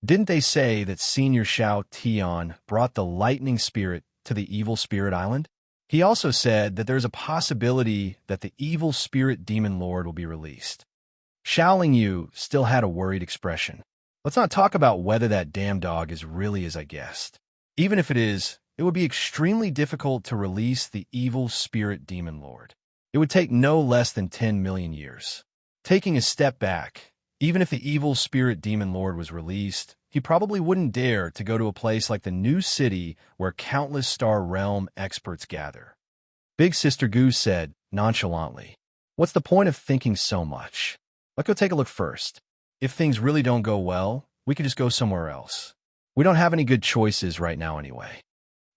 Didn't they say that Senior Shao Tian brought the lightning spirit to the evil spirit island? He also said that there's a possibility that the evil spirit demon lord will be released. Shaolin Yu still had a worried expression. Let's not talk about whether that damn dog is really as I guessed. Even if it is, it would be extremely difficult to release the evil spirit demon lord. It would take no less than 10 million years. Taking a step back, even if the evil spirit demon lord was released, he probably wouldn't dare to go to a place like the new city where countless star realm experts gather. Big Sister Gu said nonchalantly, "What's the point of thinking so much? Let's go take a look first. If things really don't go well, we could just go somewhere else. We don't have any good choices right now anyway."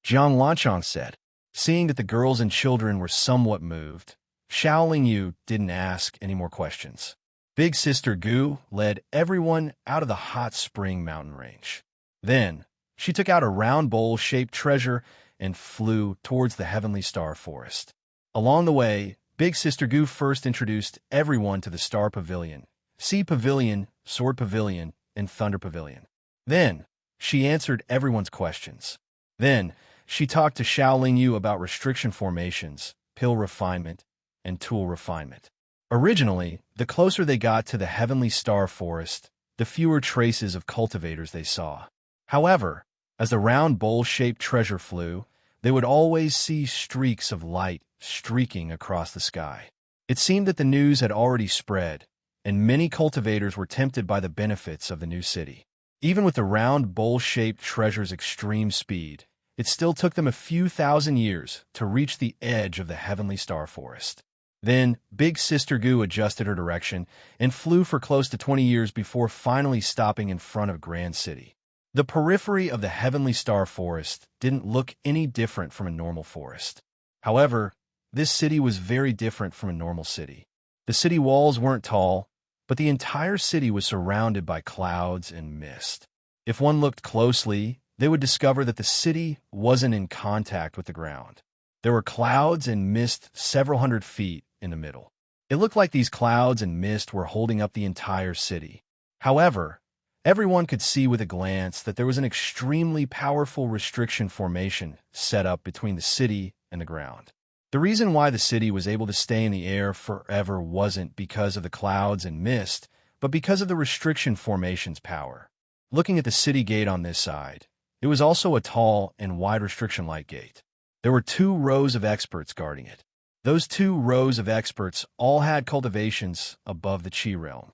Jiang Lanchang said. Seeing that the girls and children were somewhat moved, Shaolin Yu didn't ask any more questions. Big Sister Gu led everyone out of the hot spring mountain range. Then, she took out a round bowl-shaped treasure and flew towards the heavenly star forest. Along the way, Big Sister Gu first introduced everyone to the Star Pavilion, Sea Pavilion, Sword Pavilion, and Thunder Pavilion. Then, she answered everyone's questions. Then, she talked to Shaolin Yu about restriction formations, pill refinement, and tool refinement. Originally, the closer they got to the heavenly star forest, the fewer traces of cultivators they saw. However, as the round bowl-shaped treasure flew, they would always see streaks of light streaking across the sky. It seemed that the news had already spread, and many cultivators were tempted by the benefits of the new city. Even with the round bowl-shaped treasure's extreme speed, it still took them a few thousand years to reach the edge of the heavenly star forest. Then, Big Sister Gu adjusted her direction and flew for close to 20 years before finally stopping in front of Grand City. The periphery of the heavenly star forest didn't look any different from a normal forest. However, this city was very different from a normal city. The city walls weren't tall, but the entire city was surrounded by clouds and mist. If one looked closely, they would discover that the city wasn't in contact with the ground. There were clouds and mist several hundred feet in the middle. It looked like these clouds and mist were holding up the entire city. However, everyone could see with a glance that there was an extremely powerful restriction formation set up between the city and the ground. The reason why the city was able to stay in the air forever wasn't because of the clouds and mist, but because of the restriction formation's power. Looking at the city gate on this side, it was also a tall and wide restriction light gate. There were 2 rows of experts guarding it. Those 2 rows of experts all had cultivations above the chi realm.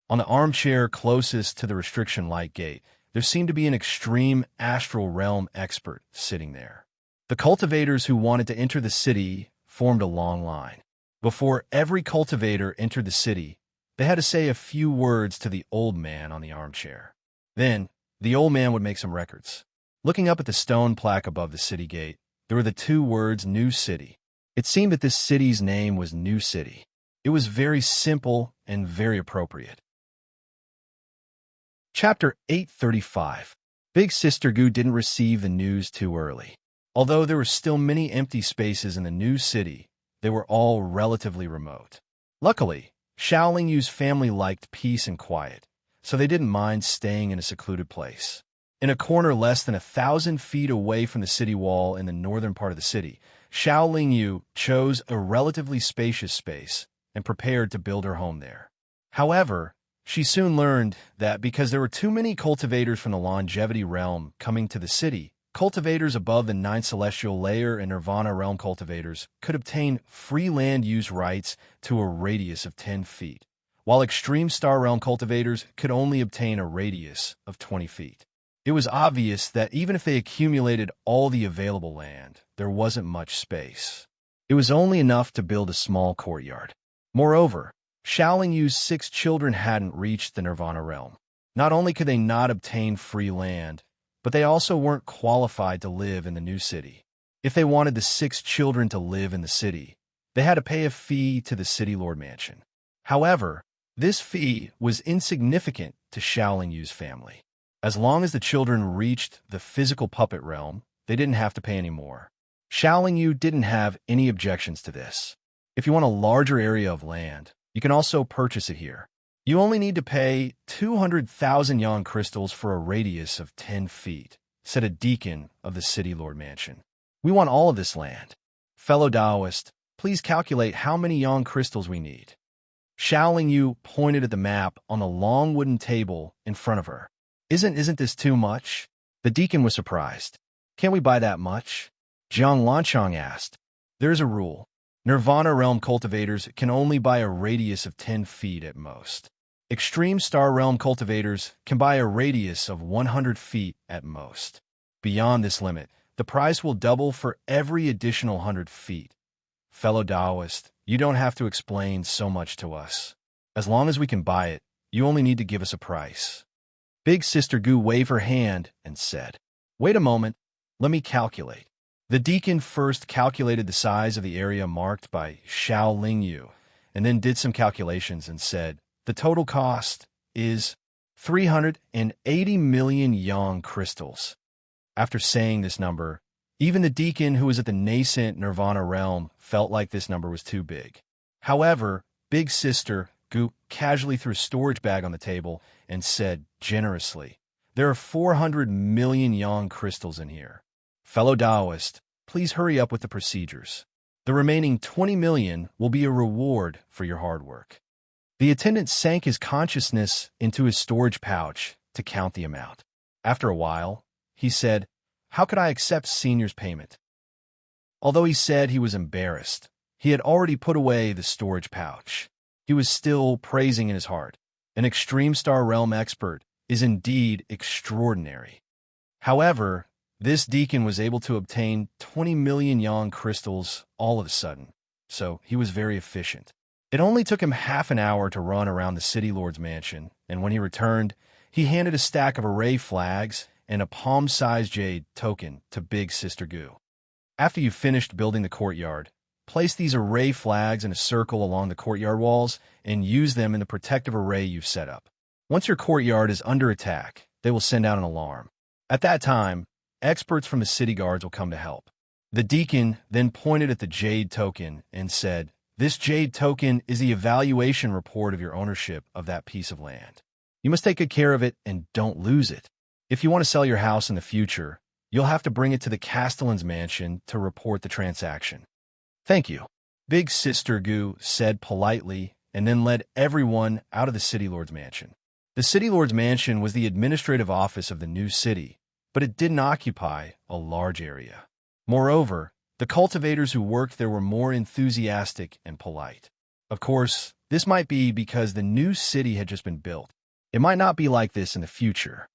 On the armchair closest to the restriction light gate, there seemed to be an extreme astral realm expert sitting there. The cultivators who wanted to enter the city formed a long line. Before every cultivator entered the city, they had to say a few words to the old man on the armchair. Then, the old man would make some records. Looking up at the stone plaque above the city gate, there were the 2 words New City. It seemed that this city's name was New City. It was very simple and very appropriate. Chapter 835. Big Sister Gu didn't receive the news too early. Although there were still many empty spaces in the new city, they were all relatively remote. Luckily, Xiao Lingyu's family liked peace and quiet, so they didn't mind staying in a secluded place. In a corner less than 1,000 feet away from the city wall in the northern part of the city, Xiao Lingyu chose a relatively spacious space and prepared to build her home there. However, she soon learned that because there were too many cultivators from the longevity realm coming to the city, cultivators above the 9th celestial layer and nirvana realm cultivators could obtain free land use rights to a radius of 10 feet, while extreme star realm cultivators could only obtain a radius of 20 feet. It was obvious that even if they accumulated all the available land, there wasn't much space. It was only enough to build a small courtyard. Moreover, Xiao Lingyu's 6 children hadn't reached the nirvana realm. Not only could they not obtain free land, but they also weren't qualified to live in the new city. If they wanted the 6 children to live in the city, they had to pay a fee to the city lord mansion. However, this fee was insignificant to Xiao Lingyu's family. As long as the children reached the physical puppet realm, they didn't have to pay any more. Xiao Lingyu didn't have any objections to this. If you want a larger area of land, you can also purchase it here. You only need to pay 200,000 yang crystals for a radius of 10 feet, said a deacon of the city lord mansion. We want all of this land. Fellow Taoist, please calculate how many yang crystals we need. Xiao Lingyu pointed at the map on the long wooden table in front of her. Isn't this too much? The deacon was surprised. Can't we buy that much? Jiang Lanchang asked. There's a rule. Nirvana realm cultivators can only buy a radius of 10 feet at most. Extreme star realm cultivators can buy a radius of 100 feet at most. Beyond this limit, the price will double for every additional 100 feet. Fellow Taoist, you don't have to explain so much to us. As long as we can buy it, you only need to give us a price. Big Sister Gu waved her hand and said, Wait a moment, let me calculate. The deacon first calculated the size of the area marked by Xiao Lingyu, and then did some calculations and said, the total cost is 380 million yang crystals. After saying this number, even the deacon who was at the nascent nirvana realm felt like this number was too big. However, Big Sister Gu casually threw a storage bag on the table and said generously, There are 400 million yang crystals in here. Fellow Taoist, please hurry up with the procedures. The remaining 20 million will be a reward for your hard work. The attendant sank his consciousness into his storage pouch to count the amount. After a while, he said, How could I accept senior's payment? Although he said he was embarrassed, he had already put away the storage pouch. He was still praising in his heart. An extreme star realm expert is indeed extraordinary. However, this deacon was able to obtain 20 million yang crystals all of a sudden, so he was very efficient. It only took him half an hour to run around the city lord's mansion, and when he returned, he handed a stack of array flags and a palm-sized jade token to Big Sister Gu. After you've finished building the courtyard, place these array flags in a circle along the courtyard walls and use them in the protective array you've set up. Once your courtyard is under attack, they will send out an alarm. At that time, experts from the city guards will come to help. The deacon then pointed at the jade token and said, "This jade token is the evaluation report of your ownership of that piece of land. You must take good care of it and don't lose it. If you want to sell your house in the future, you'll have to bring it to the castellan's mansion to report the transaction." "Thank you," Big Sister Goo said politely, and then led everyone out of the city lord's mansion. The city lord's mansion was the administrative office of the new city, but it didn't occupy a large area. Moreover, the cultivators who worked there were more enthusiastic and polite. Of course, this might be because the new city had just been built. It might not be like this in the future.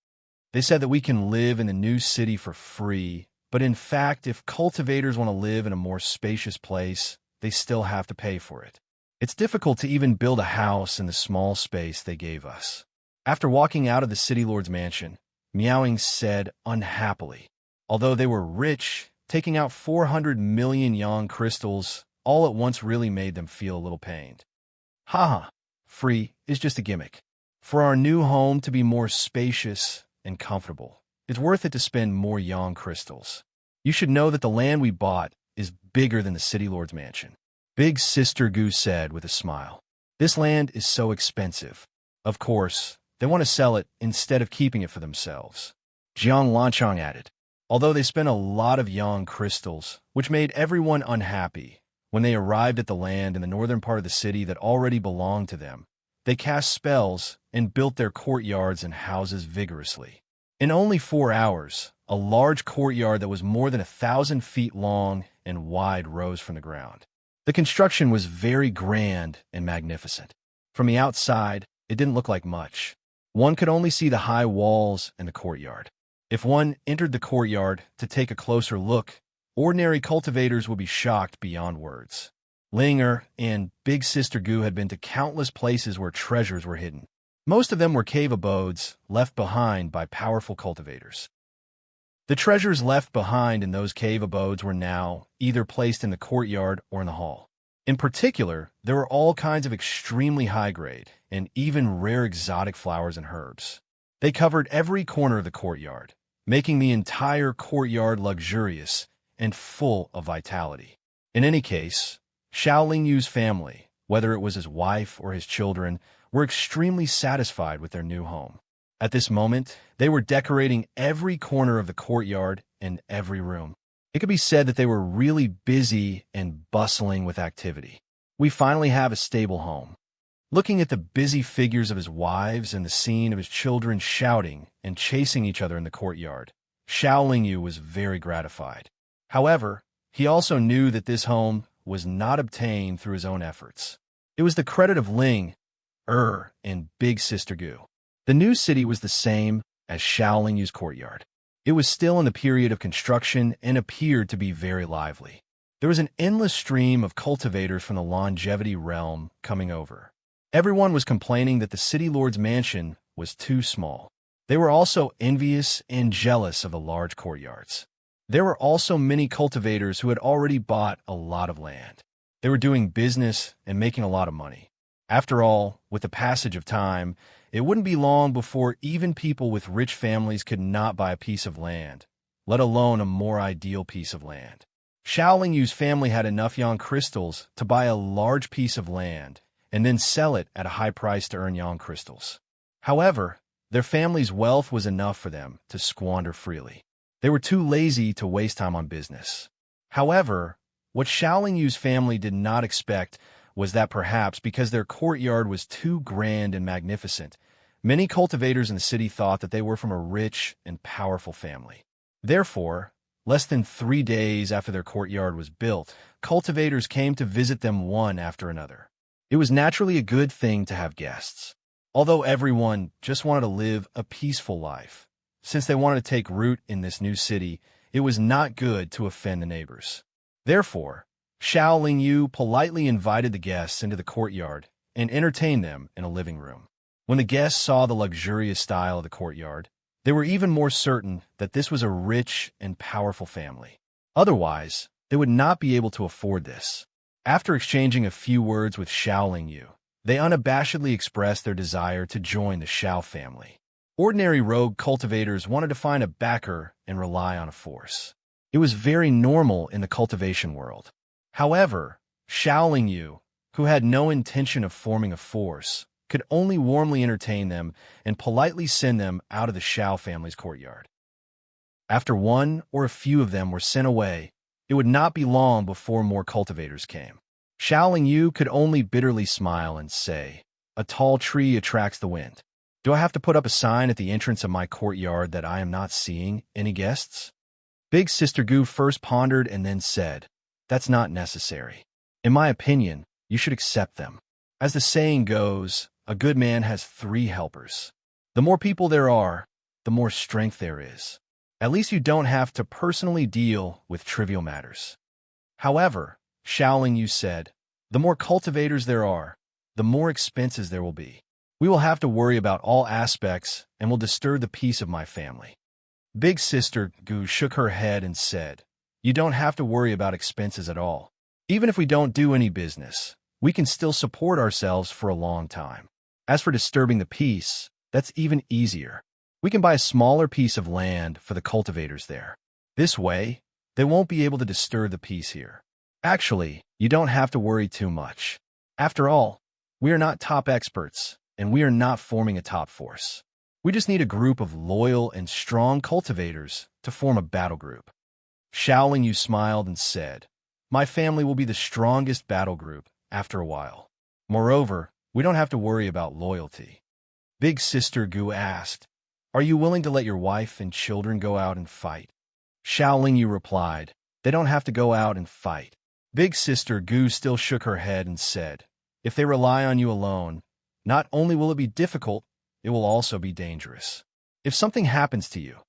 They said that we can live in the new city for free, but in fact, if cultivators want to live in a more spacious place, they still have to pay for it. It's difficult to even build a house in the small space they gave us. After walking out of the city lord's mansion, Meowing said unhappily, although they were rich, taking out 400 million yang crystals all at once really made them feel a little pained. Haha, free is just a gimmick. For our new home to be more spacious and comfortable, it's worth it to spend more yang crystals. You should know that the land we bought is bigger than the city lord's mansion. Big Sister Goose said with a smile. This land is so expensive. Of course, they want to sell it instead of keeping it for themselves. Jiang Lanchang added. Although they spent a lot of yang crystals, which made everyone unhappy, when they arrived at the land in the northern part of the city that already belonged to them, they cast spells and built their courtyards and houses vigorously. In only 4 hours, a large courtyard that was more than 1,000 feet long and wide rose from the ground. The construction was very grand and magnificent. From the outside, it didn't look like much. One could only see the high walls and the courtyard. If one entered the courtyard to take a closer look, ordinary cultivators would be shocked beyond words. Linger and Big Sister Goo had been to countless places where treasures were hidden. Most of them were cave abodes left behind by powerful cultivators. The treasures left behind in those cave abodes were now either placed in the courtyard or in the hall. In particular, there were all kinds of extremely high-grade and even rare exotic flowers and herbs. They covered every corner of the courtyard, making the entire courtyard luxurious and full of vitality. In any case, Xiao Lingyu's family, whether it was his wife or his children, were extremely satisfied with their new home. At this moment, they were decorating every corner of the courtyard and every room. It could be said that they were really busy and bustling with activity. We finally have a stable home. Looking at the busy figures of his wives and the scene of his children shouting and chasing each other in the courtyard, Xiao Lingyu was very gratified. However, he also knew that this home was not obtained through his own efforts. It was the credit of Ling, and Big Sister Goo. The new city was the same as Xiao Lingyu's courtyard. It was still in the period of construction and appeared to be very lively. There was an endless stream of cultivators from the longevity realm coming over. Everyone was complaining that the city lord's mansion was too small. They were also envious and jealous of the large courtyards. There were also many cultivators who had already bought a lot of land. They were doing business and making a lot of money. After all, with the passage of time, it wouldn't be long before even people with rich families could not buy a piece of land, let alone a more ideal piece of land. Xiao Lingyu's family had enough yang crystals to buy a large piece of land and then sell it at a high price to earn yang crystals. However, their family's wealth was enough for them to squander freely. They were too lazy to waste time on business. However, what Xiao Lingyu's family did not expect was that perhaps because their courtyard was too grand and magnificent, many cultivators in the city thought that they were from a rich and powerful family. Therefore, less than 3 days after their courtyard was built, cultivators came to visit them one after another. It was naturally a good thing to have guests. Although everyone just wanted to live a peaceful life, since they wanted to take root in this new city, it was not good to offend the neighbors. Therefore, Xiao Lingyu politely invited the guests into the courtyard and entertained them in a living room. When the guests saw the luxurious style of the courtyard, they were even more certain that this was a rich and powerful family. Otherwise, they would not be able to afford this. After exchanging a few words with Xiao Lingyu, they unabashedly expressed their desire to join the Xiao family. Ordinary rogue cultivators wanted to find a backer and rely on a force. It was very normal in the cultivation world. However, Shaoling Yu, who had no intention of forming a force, could only warmly entertain them and politely send them out of the Shao family's courtyard. After one or a few of them were sent away, it would not be long before more cultivators came. Shaoling Yu could only bitterly smile and say, "A tall tree attracts the wind. Do I have to put up a sign at the entrance of my courtyard that I am not seeing any guests?" Big Sister Gu first pondered and then said, "That's not necessary. In my opinion, you should accept them. As the saying goes, a good man has 3 helpers. The more people there are, the more strength there is. At least you don't have to personally deal with trivial matters." However, Shaoling Yu said, "The more cultivators there are, the more expenses there will be. We will have to worry about all aspects and will disturb the peace of my family." Big Sister Gu shook her head and said, "You don't have to worry about expenses at all. Even if we don't do any business, we can still support ourselves for a long time. As for disturbing the peace, that's even easier. We can buy a smaller piece of land for the cultivators there. This way, they won't be able to disturb the peace here. Actually, you don't have to worry too much. After all, we are not top experts, and we are not forming a top force. We just need a group of loyal and strong cultivators to form a battle group." Shaoling Yu smiled and said, "My family will be the strongest battle group after a while. Moreover, we don't have to worry about loyalty." Big Sister Gu asked, "Are you willing to let your wife and children go out and fight?" Shaoling Yu replied, "They don't have to go out and fight." Big Sister Gu still shook her head and said, "If they rely on you alone, not only will it be difficult, it will also be dangerous. If something happens to you,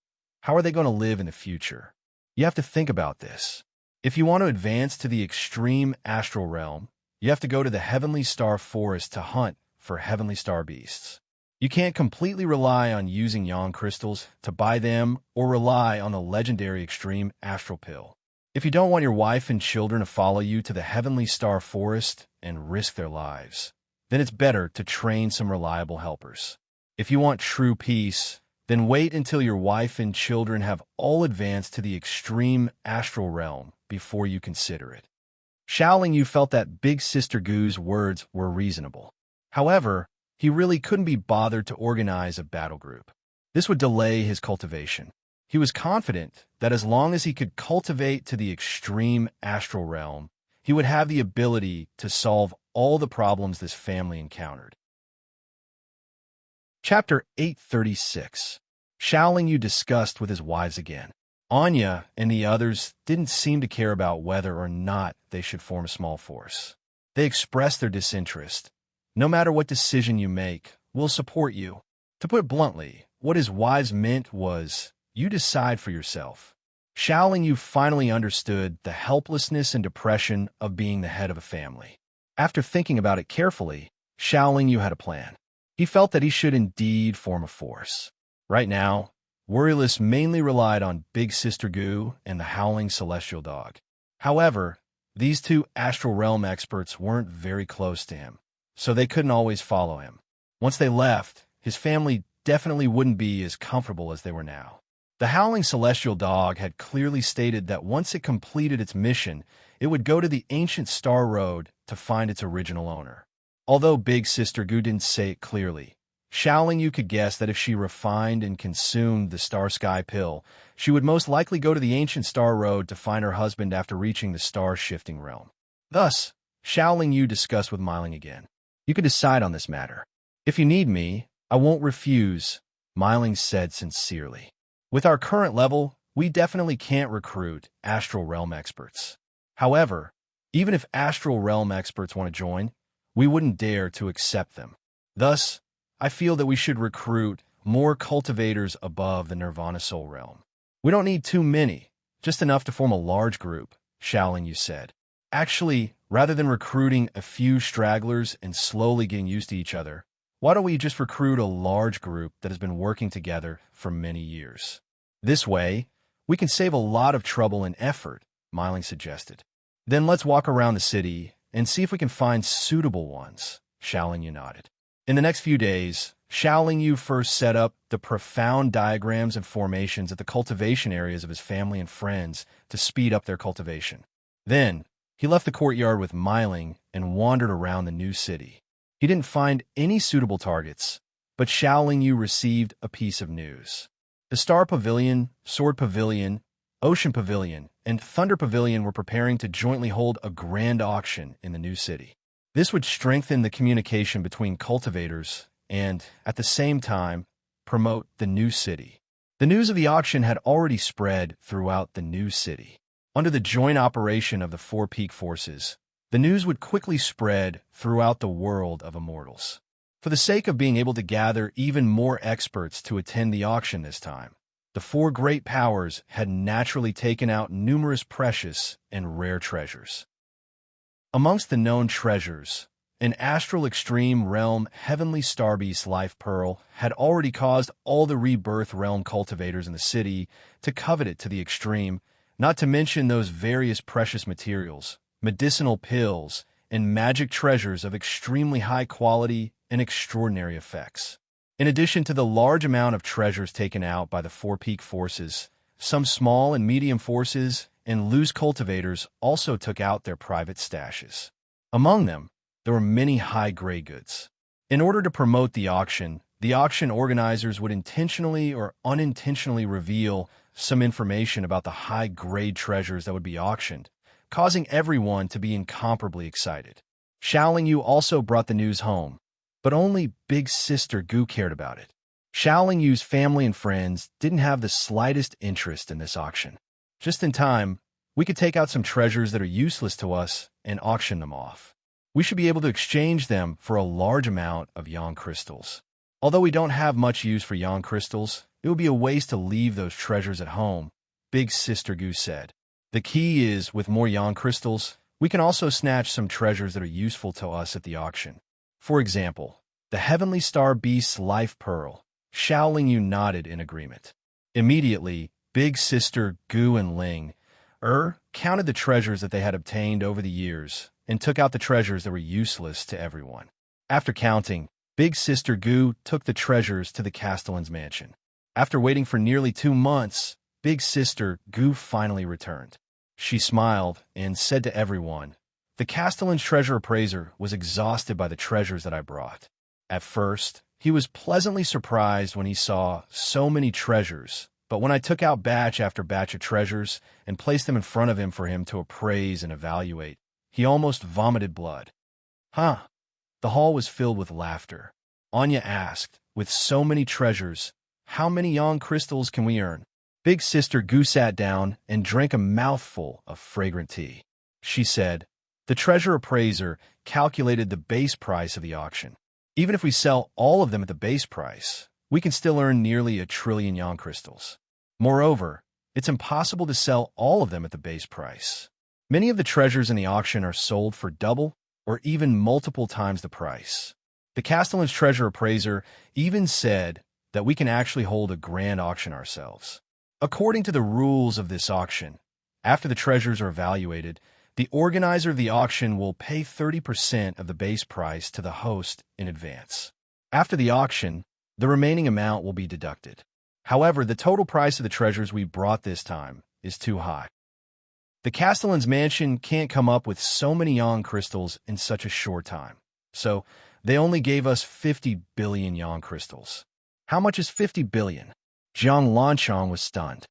how are they going to live in the future? You have to think about this. If you want to advance to the extreme astral realm, you have to go to the heavenly star forest to hunt for heavenly star beasts. You can't completely rely on using yang crystals to buy them or rely on the legendary extreme astral pill. If you don't want your wife and children to follow you to the heavenly star forest and risk their lives, then it's better to train some reliable helpers. If you want true peace, then wait until your wife and children have all advanced to the extreme astral realm before you consider it." Shaoling Yu felt that Big Sister Gu's words were reasonable. However, he really couldn't be bothered to organize a battle group. This would delay his cultivation. He was confident that as long as he could cultivate to the extreme astral realm, he would have the ability to solve all the problems this family encountered. Chapter 836. Shaoling Yu discussed with his wives again. Anya and the others didn't seem to care about whether or not they should form a small force. They expressed their disinterest. "No matter what decision you make, we'll support you." To put it bluntly, what his wives meant was, you decide for yourself. Shaoling Yu finally understood the helplessness and depression of being the head of a family. After thinking about it carefully, Shaoling Yu had a plan. He felt that he should indeed form a force. Right now, Worryless mainly relied on Big Sister Gu and the Howling Celestial Dog. However, these 2 astral realm experts weren't very close to him, so they couldn't always follow him. Once they left, his family definitely wouldn't be as comfortable as they were now. The Howling Celestial Dog had clearly stated that once it completed its mission, it would go to the ancient Star Road to find its original owner. Although Big Sister Gu didn't say it clearly, Shaoling Yu could guess that if she refined and consumed the Star Sky pill, she would most likely go to the ancient Star Road to find her husband after reaching the star-shifting realm. Thus, Shaoling Yu discussed with Myling again. "You can decide on this matter. If you need me, I won't refuse," Myling said sincerely. "With our current level, we definitely can't recruit astral realm experts. However, even if astral realm experts want to join, we wouldn't dare to accept them. Thus, I feel that we should recruit more cultivators above the Nirvana Soul realm. We don't need too many, just enough to form a large group," Shaoling Yu said. "Actually, rather than recruiting a few stragglers and slowly getting used to each other, why don't we just recruit a large group that has been working together for many years? This way, we can save a lot of trouble and effort," Myling suggested. "Then let's walk around the city and see if we can find suitable ones," Shaoling Yu nodded. In the next few days, Xiao Yu first set up the profound diagrams and formations at the cultivation areas of his family and friends to speed up their cultivation. Then, he left the courtyard with Miling and wandered around the new city. He didn't find any suitable targets, but Xiao Yu received a piece of news. The Star Pavilion, Sword Pavilion, Ocean Pavilion, and Thunder Pavilion were preparing to jointly hold a grand auction in the new city. This would strengthen the communication between cultivators and, at the same time, promote the new city. The news of the auction had already spread throughout the new city. Under the joint operation of the Four Peak Forces, the news would quickly spread throughout the world of immortals. For the sake of being able to gather even more experts to attend the auction this time, the four great powers had naturally taken out numerous precious and rare treasures. Amongst the known treasures, an astral extreme realm heavenly starbeast life pearl had already caused all the rebirth realm cultivators in the city to covet it to the extreme, not to mention those various precious materials, medicinal pills, and magic treasures of extremely high quality and extraordinary effects. In addition to the large amount of treasures taken out by the Four Peak Forces, some small and medium forces and loose cultivators also took out their private stashes. Among them, there were many high-grade goods. In order to promote the auction organizers would intentionally or unintentionally reveal some information about the high-grade treasures that would be auctioned, causing everyone to be incomparably excited. Xiao Yu also brought the news home, but only Big Sister Gu cared about it. Xiao Yu's family and friends didn't have the slightest interest in this auction. Just in time, we could take out some treasures that are useless to us and auction them off. We should be able to exchange them for a large amount of yang crystals. Although we don't have much use for yang crystals, it would be a waste to leave those treasures at home, Big Sister Gu said. The key is, with more yang crystals, we can also snatch some treasures that are useful to us at the auction. For example, the Heavenly Star Beast's Life Pearl. Xiao Yu nodded in agreement. Immediately, Big Sister Gu and Ling counted the treasures that they had obtained over the years and took out the treasures that were useless to everyone. After counting, Big Sister Gu took the treasures to the Castellan's mansion. After waiting for nearly 2 months, Big Sister Gu finally returned. She smiled and said to everyone, "The Castellan's treasure appraiser was exhausted by the treasures that I brought. At first, he was pleasantly surprised when he saw so many treasures, but when I took out batch after batch of treasures and placed them in front of him for him to appraise and evaluate, he almost vomited blood." Huh? The hall was filled with laughter. Anya asked, "With so many treasures, how many yang crystals can we earn?" Big Sister Gu sat down and drank a mouthful of fragrant tea. She said, "The treasure appraiser calculated the base price of the auction. Even if we sell all of them at the base price, we can still earn nearly 1 trillion yang crystals. Moreover, it's impossible to sell all of them at the base price. Many of the treasures in the auction are sold for double or even multiple times the price. The Castellan's treasure appraiser even said that we can actually hold a grand auction ourselves. According to the rules of this auction, after the treasures are evaluated, the organizer of the auction will pay 30% of the base price to the host in advance. After the auction, the remaining amount will be deducted. However, the total price of the treasures we brought this time is too high. The Castellan's mansion can't come up with so many yang crystals in such a short time, so they only gave us 50 billion yang crystals." "How much is 50 billion? Zhang Lanchong was stunned.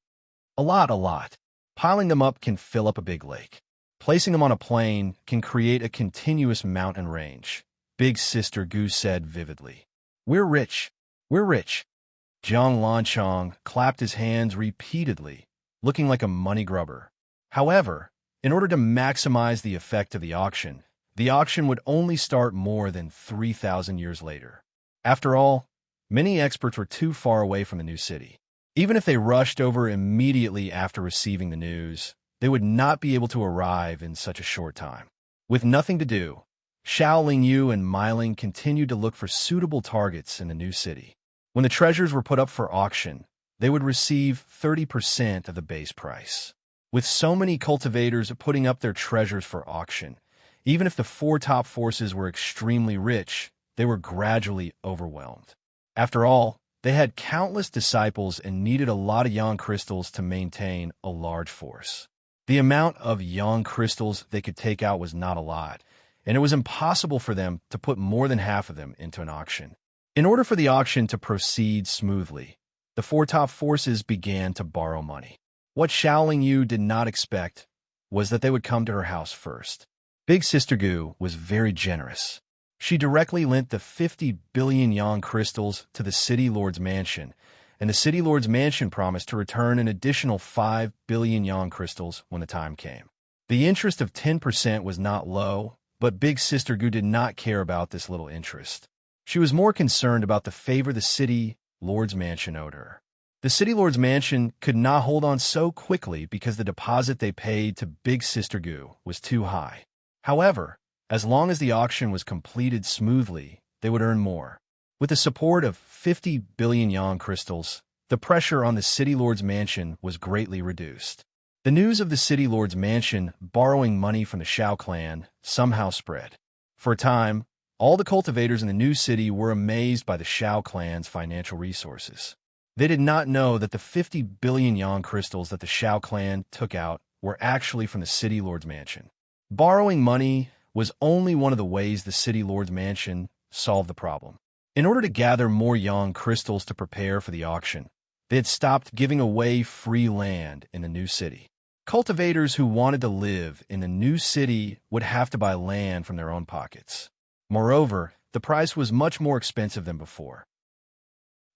A lot. Piling them up can fill up a big lake. Placing them on a plane can create a continuous mountain range," Big Sister Gu said vividly. We're rich. Zhang Lanchong clapped his hands repeatedly, looking like a money grubber. However, in order to maximize the effect of the auction would only start more than 3,000 years later. After all, many experts were too far away from the new city. Even if they rushed over immediately after receiving the news, they would not be able to arrive in such a short time. With nothing to do, Xiao Yu and Miling continued to look for suitable targets in the new city. When the treasures were put up for auction, they would receive 30% of the base price. With so many cultivators putting up their treasures for auction, even if the 4 top forces were extremely rich, they were gradually overwhelmed. After all, they had countless disciples and needed a lot of yang crystals to maintain a large force. The amount of yang crystals they could take out was not a lot, and it was impossible for them to put more than half of them into an auction. In order for the auction to proceed smoothly, the four top forces began to borrow money. What Xiaoling Yu did not expect was that they would come to her house first. Big Sister Gu was very generous. She directly lent the 50 billion yang crystals to the City Lord's mansion, and the City Lord's mansion promised to return an additional 5 billion yang crystals when the time came. The interest of 10% was not low, but Big Sister Gu did not care about this little interest. She was more concerned about the favor the City Lord's mansion owed her. The City Lord's mansion could not hold on so quickly because the deposit they paid to Big Sister Gu was too high. However, as long as the auction was completed smoothly, they would earn more. With the support of 50 billion yang crystals, the pressure on the City Lord's mansion was greatly reduced. The news of the City Lord's mansion borrowing money from the Shao clan somehow spread. For a time, all the cultivators in the new city were amazed by the Shao clan's financial resources. They did not know that the 50 billion yang crystals that the Shao clan took out were actually from the City Lord's mansion. Borrowing money was only one of the ways the City Lord's mansion solved the problem. In order to gather more yang crystals to prepare for the auction, they had stopped giving away free land in the new city. Cultivators who wanted to live in the new city would have to buy land from their own pockets. Moreover, the price was much more expensive than before.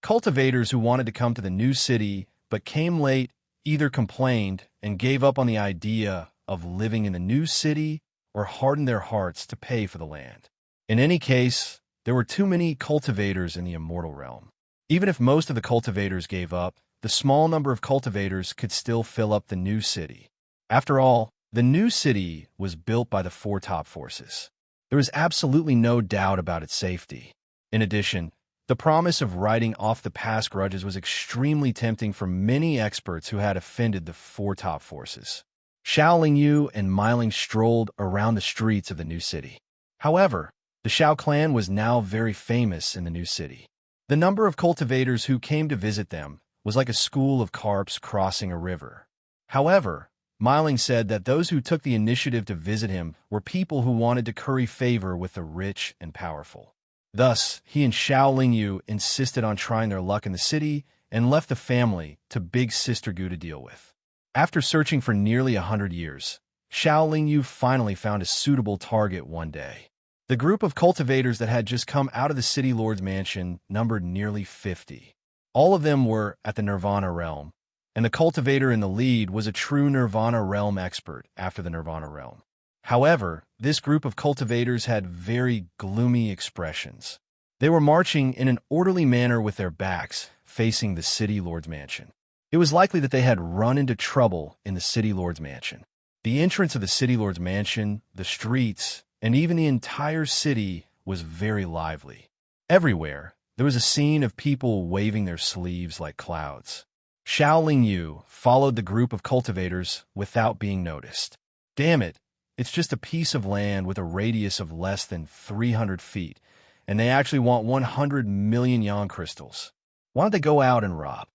Cultivators who wanted to come to the new city but came late either complained and gave up on the idea of living in the new city or hardened their hearts to pay for the land. In any case, there were too many cultivators in the immortal realm. Even if most of the cultivators gave up, the small number of cultivators could still fill up the new city. After all, the new city was built by the four top forces. There was absolutely no doubt about its safety. In addition, the promise of writing off the past grudges was extremely tempting for many experts who had offended the four top forces. Xiaoling Yu and Miling strolled around the streets of the new city. However, the Shao clan was now very famous in the new city. The number of cultivators who came to visit them was like a school of carps crossing a river. However, Miling said that those who took the initiative to visit him were people who wanted to curry favor with the rich and powerful. Thus, he and Xiaoling Yu insisted on trying their luck in the city and left the family to Big Sister Gu to deal with. After searching for nearly 100 years, Xiaoling Yu finally found a suitable target one day. The group of cultivators that had just come out of the City Lord's mansion numbered nearly 50. All of them were at the Nirvana realm, and the cultivator in the lead was a true Nirvana realm expert after the Nirvana realm. However, this group of cultivators had very gloomy expressions. They were marching in an orderly manner with their backs facing the City Lord's mansion. It was likely that they had run into trouble in the City Lord's mansion. The entrance of the City Lord's mansion, the streets, and even the entire city was very lively. Everywhere, there was a scene of people waving their sleeves like clouds. Xiaoling Yu followed the group of cultivators without being noticed. Damn it, it's just a piece of land with a radius of less than 300 feet, and they actually want 100 million yang crystals. Why don't they go out and rob?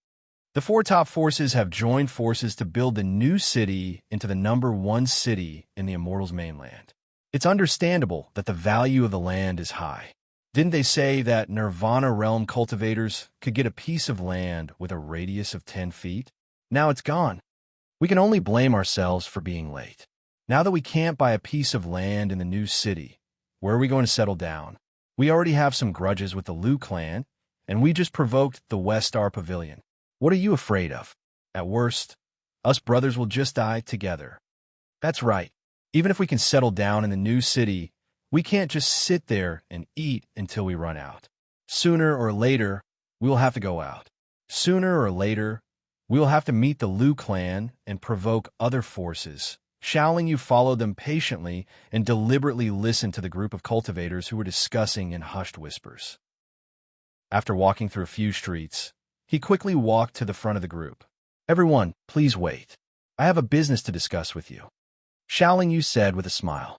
The four top forces have joined forces to build the new city into the #1 city in the Immortals mainland. It's understandable that the value of the land is high. Didn't they say that Nirvana realm cultivators could get a piece of land with a radius of 10 feet? Now it's gone. We can only blame ourselves for being late. Now that we can't buy a piece of land in the new city, where are we going to settle down? We already have some grudges with the Liu clan, and we just provoked the West Star Pavilion. What are you afraid of? At worst, us brothers will just die together. That's right. Even if we can settle down in the new city, we can't just sit there and eat until we run out. Sooner or later, we will have to go out. Sooner or later, we will have to meet the Liu clan and provoke other forces. Xiaoling Yu followed them patiently and deliberately listened to the group of cultivators who were discussing in hushed whispers. After walking through a few streets, he quickly walked to the front of the group. "Everyone, please wait. I have a business to discuss with you," Xiaoling Yu said with a smile.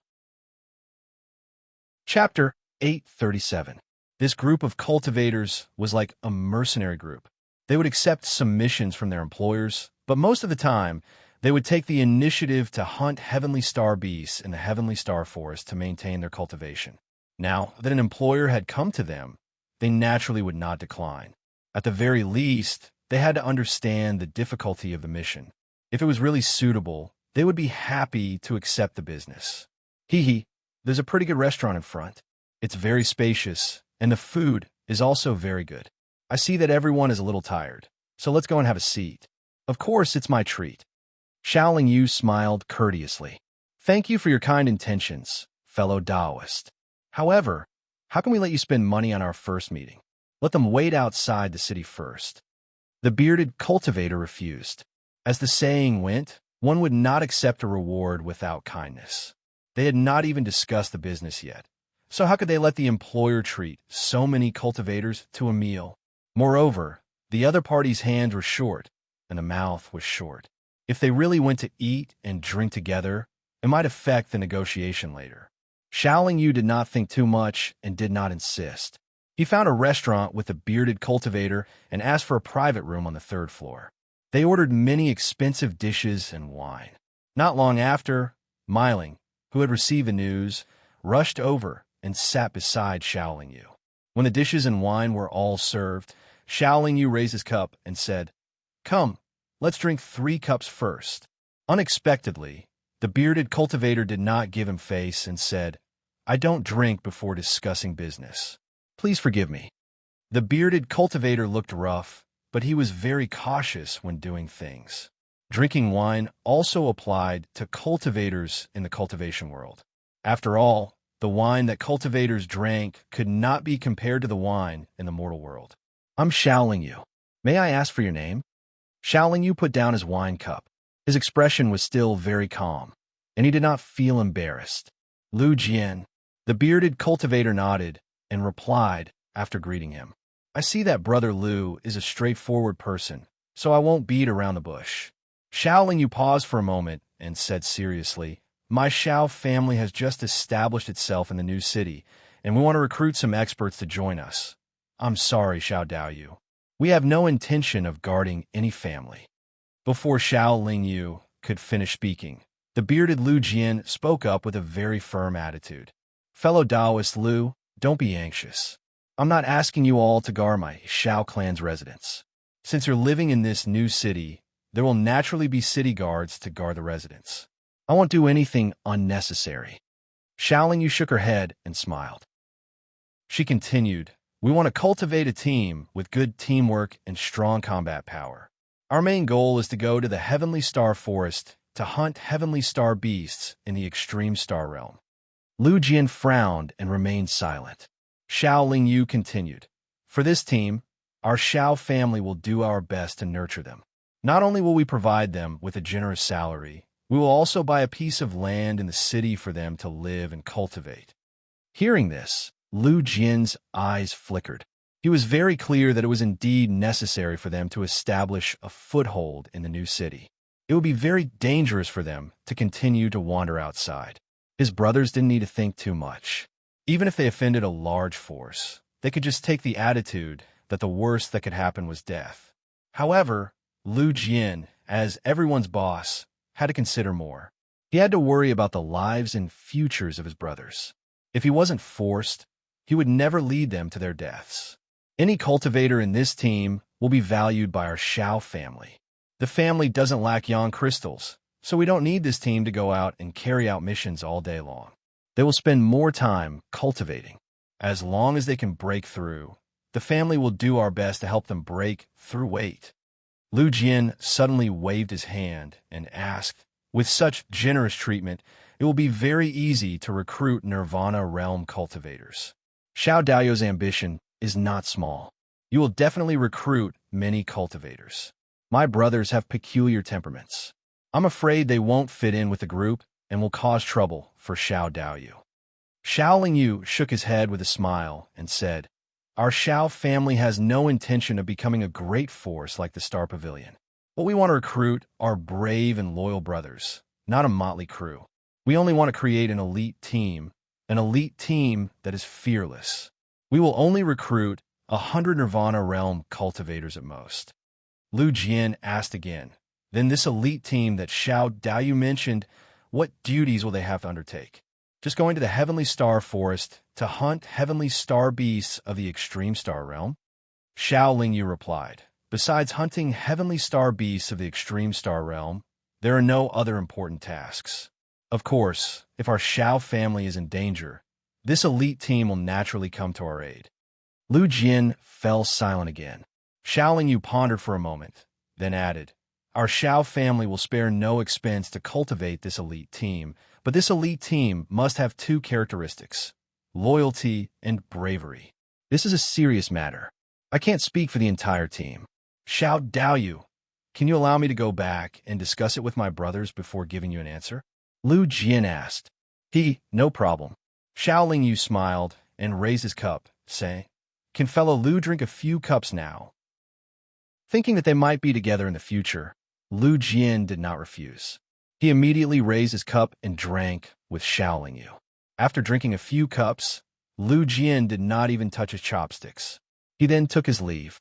Chapter 837. This group of cultivators was like a mercenary group. They would accept submissions from their employers, but most of the time, they would take the initiative to hunt heavenly star beasts in the heavenly star forest to maintain their cultivation. Now that an employer had come to them, they naturally would not decline. At the very least, they had to understand the difficulty of the mission. If it was really suitable, they would be happy to accept the business. Hee, there's a pretty good restaurant in front. It's very spacious, and the food is also very good. I see that everyone is a little tired, so let's go and have a seat. Of course, it's my treat. Xiaoling Yu smiled courteously. Thank you for your kind intentions, fellow Taoist. However, how can we let you spend money on our first meeting? Let them wait outside the city first. The bearded cultivator refused. As the saying went, one would not accept a reward without kindness. They had not even discussed the business yet. So how could they let the employer treat so many cultivators to a meal? Moreover, the other party's hands were short, and the mouth was short. If they really went to eat and drink together, it might affect the negotiation later. Xiaoling Yu did not think too much and did not insist. He found a restaurant with a bearded cultivator and asked for a private room on the third floor. They ordered many expensive dishes and wine. Not long after, Miling, who had received the news, rushed over and sat beside Xiaoling Yu. When the dishes and wine were all served, Xiaoling Yu raised his cup and said, "Come, let's drink 3 cups first." Unexpectedly, the bearded cultivator did not give him face and said, "I don't drink before discussing business. Please forgive me." The bearded cultivator looked rough, but he was very cautious when doing things. Drinking wine also applied to cultivators in the cultivation world. After all, the wine that cultivators drank could not be compared to the wine in the mortal world. "I'm Xiaoling Yu. May I ask for your name?" Xiaoling Yu put down his wine cup. His expression was still very calm, and he did not feel embarrassed. "Lu Jian." The bearded cultivator nodded and replied after greeting him, "I see that Brother Lu is a straightforward person, so I won't beat around the bush." Xiaoling Yu paused for a moment and said seriously, "My Xiao family has just established itself in the new city, and we want to recruit some experts to join us. I'm sorry, Xiao Daoyu. We have no intention of guarding any family." Before Xiaoling Yu could finish speaking, the bearded Lu Jian spoke up with a very firm attitude. "Fellow Taoist Lu, don't be anxious. I'm not asking you all to guard my Xiao clan's residence. Since you're living in this new city, there will naturally be city guards to guard the residents. I won't do anything unnecessary." Xiaoling Yu shook her head and smiled. She continued, "We want to cultivate a team with good teamwork and strong combat power. Our main goal is to go to the Heavenly Star Forest to hunt Heavenly Star beasts in the extreme star realm." Lu Jian frowned and remained silent. Xiaoling Yu continued, "For this team, our Xiao family will do our best to nurture them. Not only will we provide them with a generous salary, we will also buy a piece of land in the city for them to live and cultivate." Hearing this, Lu Jian's eyes flickered. He was very clear that it was indeed necessary for them to establish a foothold in the new city. It would be very dangerous for them to continue to wander outside. His brothers didn't need to think too much. Even if they offended a large force, they could just take the attitude that the worst that could happen was death. However, Lu Jian, as everyone's boss, had to consider more. He had to worry about the lives and futures of his brothers. If he wasn't forced, he would never lead them to their deaths. Any cultivator in this team will be valued by our Xiao family. The family doesn't lack yang crystals, so we don't need this team to go out and carry out missions all day long. They will spend more time cultivating. As long as they can break through, the family will do our best to help them break through weight." Lu Jian suddenly waved his hand and asked, "With such generous treatment, it will be very easy to recruit Nirvana realm cultivators. Xiao Daoyu's ambition is not small. You will definitely recruit many cultivators. My brothers have peculiar temperaments. I'm afraid they won't fit in with the group and will cause trouble for Xiao Daoyu." Xiaoling Yu shook his head with a smile and said, "Our Xiao family has no intention of becoming a great force like the Star Pavilion. What we want to recruit are brave and loyal brothers, not a motley crew. We only want to create an elite team that is fearless. We will only recruit 100 Nirvana Realm cultivators at most. Lu Jian asked again. Then this elite team that Xiao Daoyu mentioned, what duties will they have to undertake? Just going to the Heavenly Star Forest to hunt heavenly star beasts of the extreme star realm? Xiao Lingyu replied. Besides hunting heavenly star beasts of the extreme star realm, there are no other important tasks. Of course, if our Xiao family is in danger, this elite team will naturally come to our aid. Lu Jian fell silent again. Xiao Lingyu pondered for a moment, then added, Our Xiao family will spare no expense to cultivate this elite team, but this elite team must have two characteristics: loyalty and bravery. This is a serious matter. I can't speak for the entire team. Xiao Daoyu, can you allow me to go back and discuss it with my brothers before giving you an answer? Lu Jian asked. No problem. Xiao Lingyu smiled and raised his cup, saying, Can fellow Lu drink a few cups now? Thinking that they might be together in the future, Lu Jian did not refuse. He immediately raised his cup and drank with Xiao Lingyu. After drinking a few cups, Lu Jian did not even touch his chopsticks. He then took his leave.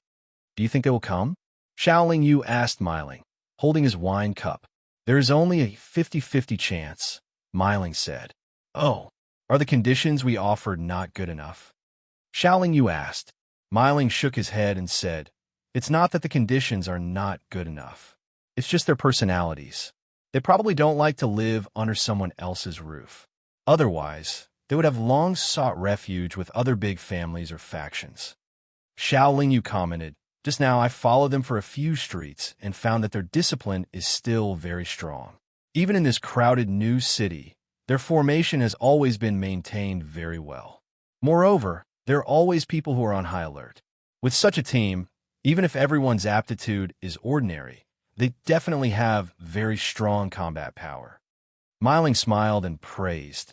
Do you think they will come? Xiao Lingyu asked Miling, holding his wine cup. There is only a 50-50 chance, Miling said. Oh, are the conditions we offered not good enough? Xiao Lingyu asked. Miling shook his head and said, It's not that the conditions are not good enough. It's just their personalities. They probably don't like to live under someone else's roof. Otherwise, they would have long sought refuge with other big families or factions. Xiao Lingyu commented, Just now I followed them for a few streets and found that their discipline is still very strong. Even in this crowded new city, their formation has always been maintained very well. Moreover, there are always people who are on high alert. With such a team, even if everyone's aptitude is ordinary, they definitely have very strong combat power. Miling smiled and praised.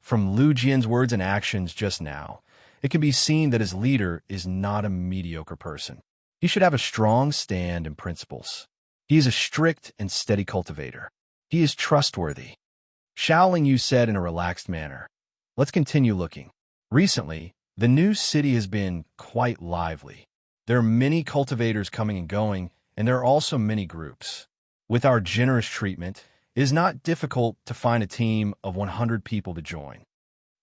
From Lu Jian's words and actions just now, it can be seen that his leader is not a mediocre person. He should have a strong stand and principles. He is a strict and steady cultivator. He is trustworthy. Xiao Lingyu said in a relaxed manner. Let's continue looking. Recently, the new city has been quite lively. There are many cultivators coming and going, and there are also many groups. With our generous treatment, it is not difficult to find a team of 100 people to join.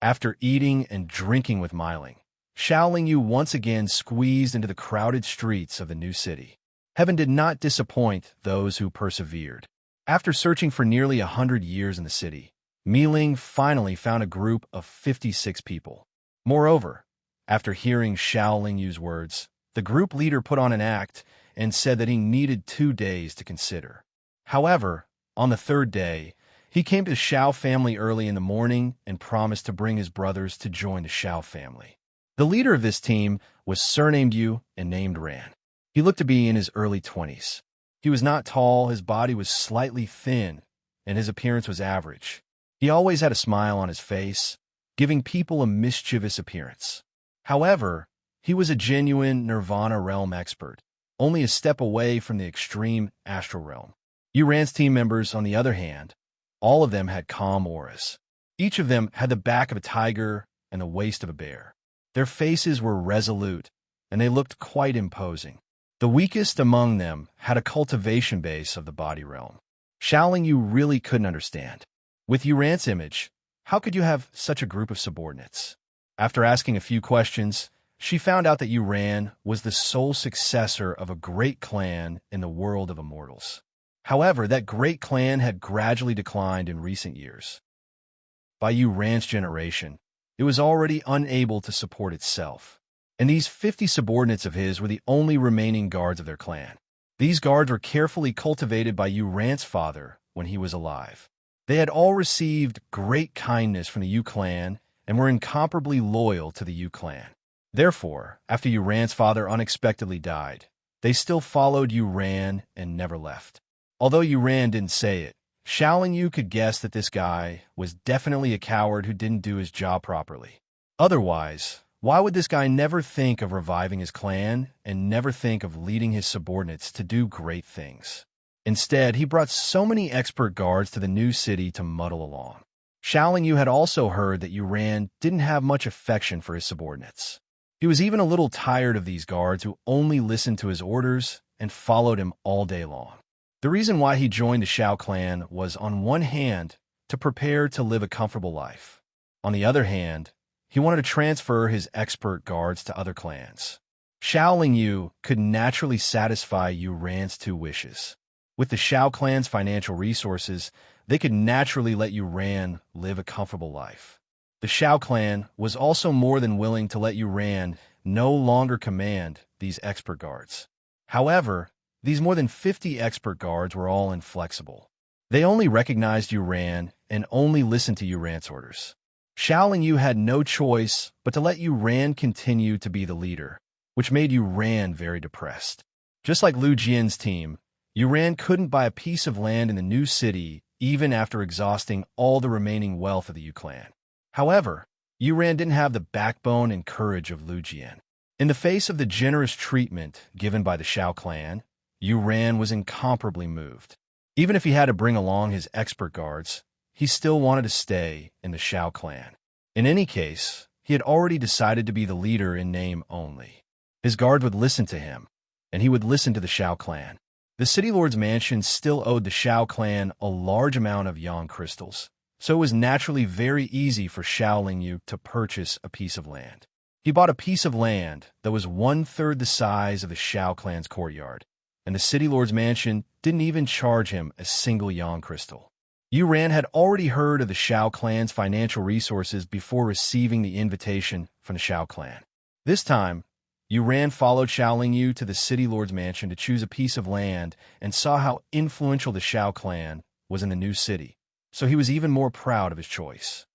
After eating and drinking with Miling, Xiao Lingyu once again squeezed into the crowded streets of the new city. Heaven did not disappoint those who persevered. After searching for nearly 100 years in the city, Miling finally found a group of 56 people. Moreover, after hearing Xiao Lingyu's words, the group leader put on an act and said that he needed 2 days to consider. However, on the third day, he came to the Xiao family early in the morning and promised to bring his brothers to join the Xiao family. The leader of this team was surnamed Yu and named Ran. He looked to be in his early 20s. He was not tall, his body was slightly thin, and his appearance was average. He always had a smile on his face, giving people a mischievous appearance. However, he was a genuine Nirvana realm expert, only a step away from the extreme astral realm. Yu Ran's team members, on the other hand, all of them had calm auras. Each of them had the back of a tiger and the waist of a bear. Their faces were resolute, and they looked quite imposing. The weakest among them had a cultivation base of the body realm. Xiao Lingyu really couldn't understand. With Yu Ran's image, how could you have such a group of subordinates? After asking a few questions, she found out that Yu Ran was the sole successor of a great clan in the world of immortals. However, that great clan had gradually declined in recent years. By Yu Ran's generation, it was already unable to support itself, and these 50 subordinates of his were the only remaining guards of their clan. These guards were carefully cultivated by Yu Ran's father when he was alive. They had all received great kindness from the Yu clan and were incomparably loyal to the Yu clan. Therefore, after Yu Ran's father unexpectedly died, they still followed Yu Ran and never left. Although Yu Ran didn't say it, Xiao Lingyu could guess that this guy was definitely a coward who didn't do his job properly. Otherwise, why would this guy never think of reviving his clan and never think of leading his subordinates to do great things? Instead, he brought so many expert guards to the new city to muddle along. Xiao Yu had also heard that Yu Ran didn't have much affection for his subordinates. He was even a little tired of these guards who only listened to his orders and followed him all day long. The reason why he joined the Xiao clan was, on one hand, to prepare to live a comfortable life. On the other hand, he wanted to transfer his expert guards to other clans. Xiao Yu could naturally satisfy Yu Ran's two wishes. With the Xiao clan's financial resources, they could naturally let Yu Ran live a comfortable life. The Xiao clan was also more than willing to let Yu Ran no longer command these expert guards. However, these more than 50 expert guards were all inflexible. They only recognized Yu Ran and only listened to Yu Ran's orders. Xiao Yu had no choice but to let Yu Ran continue to be the leader, which made Yu Ran very depressed. Just like Lu Jian's team, Yu Ran couldn't buy a piece of land in the new city even after exhausting all the remaining wealth of the Yu clan. However, Yu Ran didn't have the backbone and courage of Lu Jian. In the face of the generous treatment given by the Xiao clan, Yu Ran was incomparably moved. Even if he had to bring along his expert guards, he still wanted to stay in the Xiao clan. In any case, he had already decided to be the leader in name only. His guard would listen to him, and he would listen to the Xiao clan. The City Lord's mansion still owed the Xiao clan a large amount of yang crystals, so it was naturally very easy for Xiao Yu to purchase a piece of land. He bought a piece of land that was 1/3 the size of the Xiao clan's courtyard, and the City Lord's mansion didn't even charge him a single yang crystal. Yu Ran had already heard of the Xiao clan's financial resources before receiving the invitation from the Xiao clan. This time, Yu Ran followed Xiao Yu to the City Lord's mansion to choose a piece of land and saw how influential the Xiao clan was in the new city, so he was even more proud of his choice.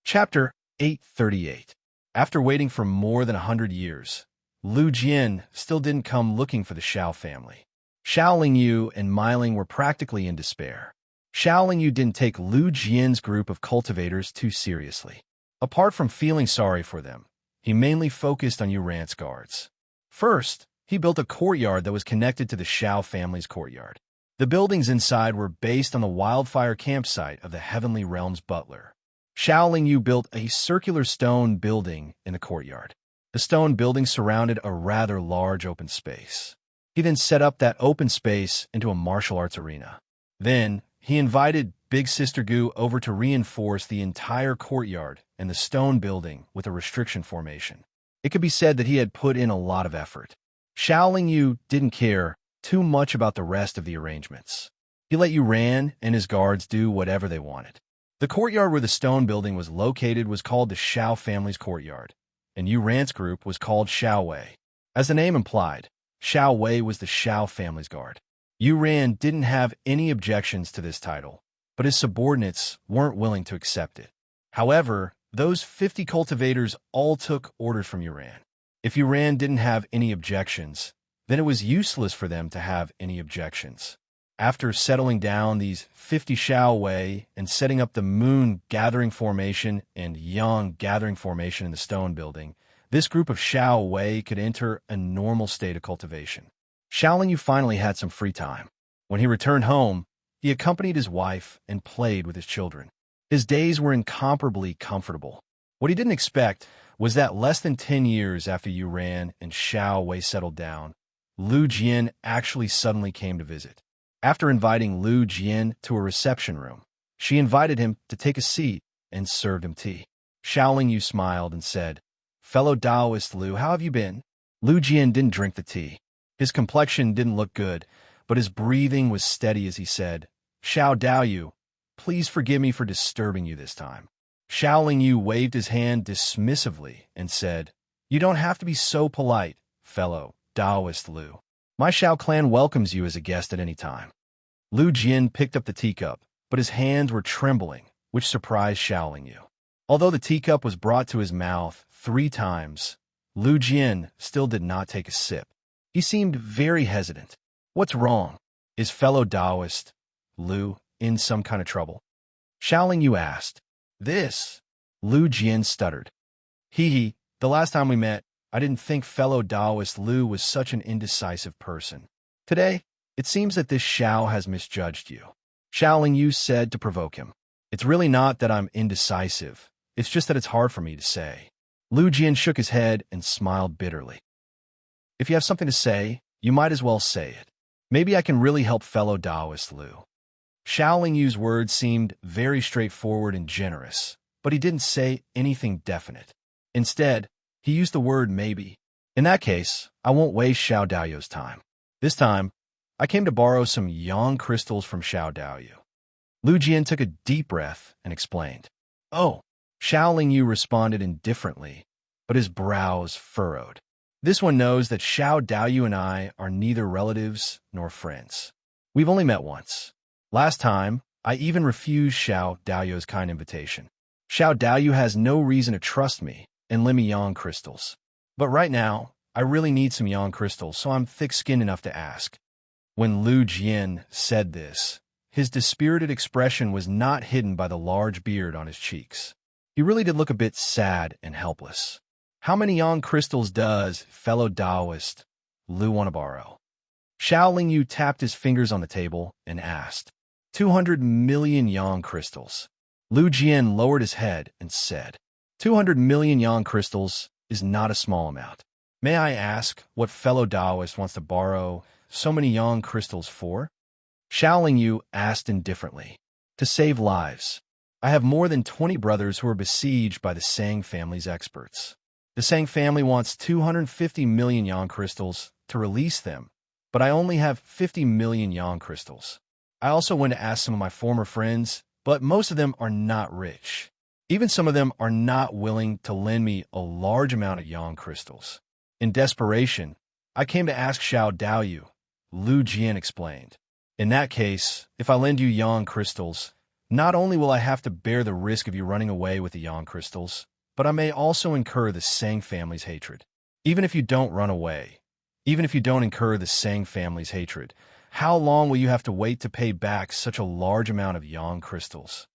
Chapter 838. After waiting for more than 100 years, Lu Jian still didn't come looking for the Xiao family. Xiao Yu and Meiling were practically in despair. Xiao Yu didn't take Lu Jian's group of cultivators too seriously. Apart from feeling sorry for them, he mainly focused on Yu Ran's guards. First, he built a courtyard that was connected to the Xiao family's courtyard. The buildings inside were based on the wildfire campsite of the Heavenly Realm's butler. Xiao Yu built a circular stone building in the courtyard. The stone building surrounded a rather large open space. He then set up that open space into a martial arts arena. Then, he invited Big Sister Gu over to reinforce the entire courtyard and the stone building with a restriction formation. It could be said that he had put in a lot of effort. Xiao Yu didn't care too much about the rest of the arrangements. He let Yu Ran and his guards do whatever they wanted. The courtyard where the stone building was located was called the Xiao family's courtyard, and Yu Ran's group was called Xiao Wei. As the name implied, Xiao Wei was the Xiao family's guard. Yu Ran didn't have any objections to this title, but his subordinates weren't willing to accept it. However, those 50 cultivators all took orders from Yu Ran. If Yu Ran didn't have any objections, then it was useless for them to have any objections. After settling down these 50 Xiao Wei and setting up the Moon Gathering Formation and Yang Gathering Formation in the stone building, this group of Xiao Wei could enter a normal state of cultivation. Xiao Yu finally had some free time. When he returned home, he accompanied his wife and played with his children. His days were incomparably comfortable. What he didn't expect was that less than 10 years after Yu Ran and Xiao Wei settled down, Lu Jian actually suddenly came to visit. After inviting Lu Jian to a reception room, she invited him to take a seat and served him tea. Xiao Yu smiled and said, "Fellow Taoist Lu, how have you been?" Lu Jian didn't drink the tea. His complexion didn't look good, but his breathing was steady as he said, "Xiao Daoyu, please forgive me for disturbing you this time." Xiao Yu waved his hand dismissively and said, "You don't have to be so polite, fellow Taoist Lu. My Xiao clan welcomes you as a guest at any time." Lu Jian picked up the teacup, but his hands were trembling, which surprised Xiao Yu. Although the teacup was brought to his mouth 3 times, Lu Jian still did not take a sip. He seemed very hesitant. "What's wrong? Is fellow Taoist Lu in some kind of trouble?" Xiao Yu asked. "This," Lu Jian stuttered. "Hee, the last time we met, I didn't think fellow Taoist Lu was such an indecisive person. Today, it seems that this Xiao has misjudged you." Xiaoling Yu said to provoke him. It's really not that I'm indecisive. It's just that it's hard for me to say. Lu Jian shook his head and smiled bitterly. If you have something to say, you might as well say it. Maybe I can really help fellow Taoist Lu. Xiaoling Yu's words seemed very straightforward and generous, but he didn't say anything definite. Instead, he used the word maybe. In that case, I won't waste Xiao Daoyu's time. This time, I came to borrow some yang crystals from Xiao Daoyu. Lu Jian took a deep breath and explained. Oh, Xiaoling Yu responded indifferently, but his brows furrowed. This one knows that Xiao Daoyu and I are neither relatives nor friends. We've only met once. Last time, I even refused Xiao Daoyu's kind invitation. Xiao Daoyu has no reason to trust me and lend me yang crystals. But right now, I really need some yang crystals, so I'm thick-skinned enough to ask. When Lu Jian said this, his dispirited expression was not hidden by the large beard on his cheeks. He really did look a bit sad and helpless. How many yang crystals does fellow Taoist Lu want to borrow? Xiaoling Yu tapped his fingers on the table and asked. 200 million yang crystals. Lu Jian lowered his head and said, 200 million yang crystals is not a small amount. May I ask what fellow Taoist wants to borrow so many yang crystals for? Xiaoling Yu asked indifferently. To save lives. I have more than 20 brothers who are besieged by the Sang family's experts. The Sang family wants 250 million yang crystals to release them, but I only have 50 million yang crystals. I also went to ask some of my former friends, but most of them are not rich. Even some of them are not willing to lend me a large amount of yang crystals. In desperation, I came to ask Xiao Daoyu, Lu Jian explained. In that case, if I lend you yang crystals, not only will I have to bear the risk of you running away with the yang crystals, but I may also incur the Sang family's hatred. Even if you don't run away, even if you don't incur the Sang family's hatred, how long will you have to wait to pay back such a large amount of yang crystals?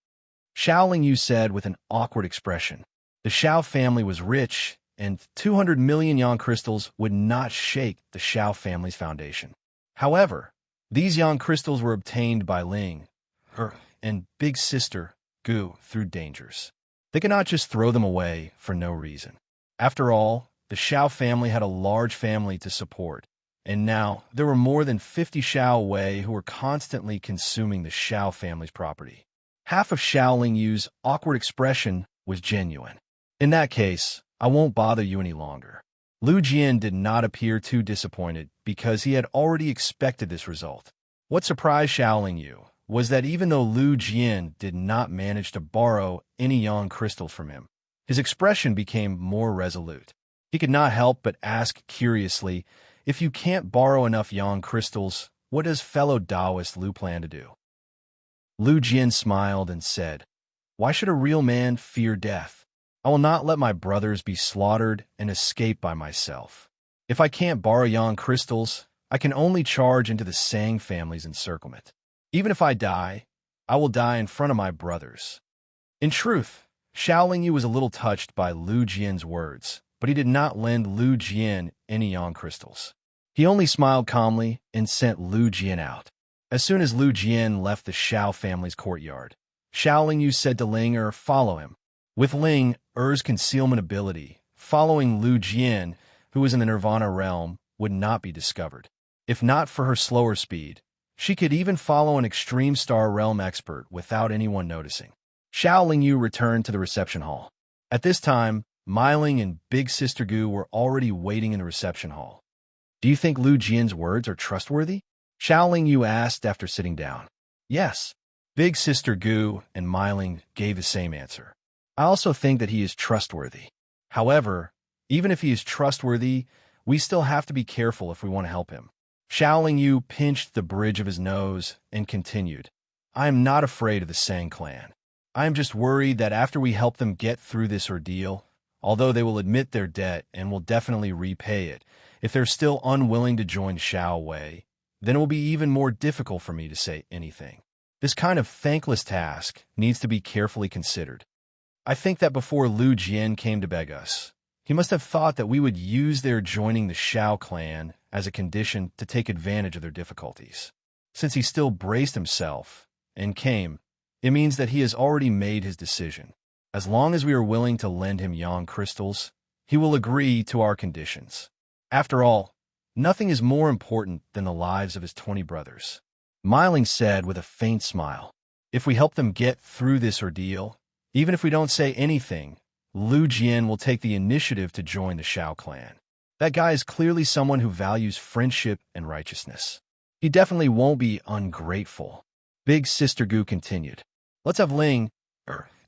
Xiaoling Yu said with an awkward expression. The Xiao family was rich, and 200 million yang crystals would not shake the Xiao family's foundation. However, these yang crystals were obtained by Ling, her, and big sister, Gu, through dangers. They could not just throw them away for no reason. After all, the Xiao family had a large family to support, and now there were more than 50 Xiao Wei who were constantly consuming the Xiao family's property. Half of Xiaoling Yu's awkward expression was genuine. In that case, I won't bother you any longer. Lu Jian did not appear too disappointed because he had already expected this result. What surprised Xiaoling Yu was that even though Lu Jian did not manage to borrow any yang crystals from him, his expression became more resolute. He could not help but ask curiously, if you can't borrow enough yang crystals, what does fellow Taoist Lu plan to do? Lu Jian smiled and said, why should a real man fear death? I will not let my brothers be slaughtered and escape by myself. If I can't borrow yang crystals, I can only charge into the Sang family's encirclement. Even if I die, I will die in front of my brothers. In truth, Xiaoling Yu was a little touched by Lu Jian's words, but he did not lend Lu Jian any yang crystals. He only smiled calmly and sent Lu Jian out. As soon as Lu Jian left the Xiao family's courtyard, Xiaoling Yu said to Ling follow him. With Ling concealment ability, following Lu Jian, who was in the Nirvana realm, would not be discovered. If not for her slower speed, she could even follow an extreme star realm expert without anyone noticing. Xiaoling Yu returned to the reception hall. At this time, Miling and Big Sister Gu were already waiting in the reception hall. Do you think Lu Jian's words are trustworthy? Xiaoling Yu asked after sitting down. Yes. Big Sister Gu and Miling gave the same answer. I also think that he is trustworthy. However, even if he is trustworthy, we still have to be careful if we want to help him. Xiaoling Yu pinched the bridge of his nose and continued, I am not afraid of the Sang clan. I am just worried that after we help them get through this ordeal, although they will admit their debt and will definitely repay it, if they're still unwilling to join Xiao Wei, then it will be even more difficult for me to say anything. This kind of thankless task needs to be carefully considered. I think that before Lu Jian came to beg us, he must have thought that we would use their joining the Xiao clan as a condition to take advantage of their difficulties. Since he still braced himself, and came, it means that he has already made his decision. As long as we are willing to lend him yang crystals, he will agree to our conditions. After all, nothing is more important than the lives of his 20 brothers. Miling said with a faint smile, if we help them get through this ordeal, even if we don't say anything, Lu Jian will take the initiative to join the Shao clan. That guy is clearly someone who values friendship and righteousness. He definitely won't be ungrateful. Big Sister Gu continued. Let's have Ling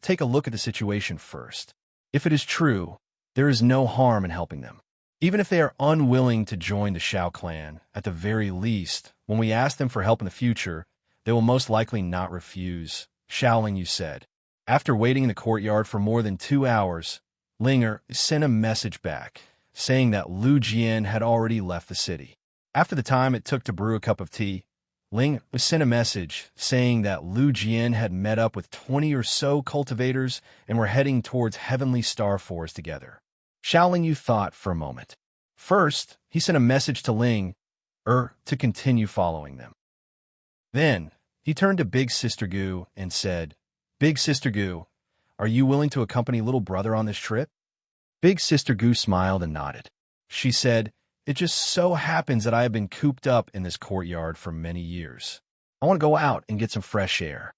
take a look at the situation first. If it is true, there is no harm in helping them. Even if they are unwilling to join the Shao clan, at the very least, when we ask them for help in the future, they will most likely not refuse, Xiaoling said. After waiting in the courtyard for more than 2 hours, Linger sent a message back, saying that Lu Jian had already left the city. After the time it took to brew a cup of tea, Ling sent a message saying that Lu Jian had met up with 20 or so cultivators and were heading towards Heavenly Star Forest together. Xiaoling thought for a moment. First, he sent a message to Ling to continue following them. Then, he turned to Big Sister Gu and said, Big Sister Gu, are you willing to accompany little brother on this trip? Big Sister Gu smiled and nodded. She said, it just so happens that I have been cooped up in this courtyard for many years. I want to go out and get some fresh air.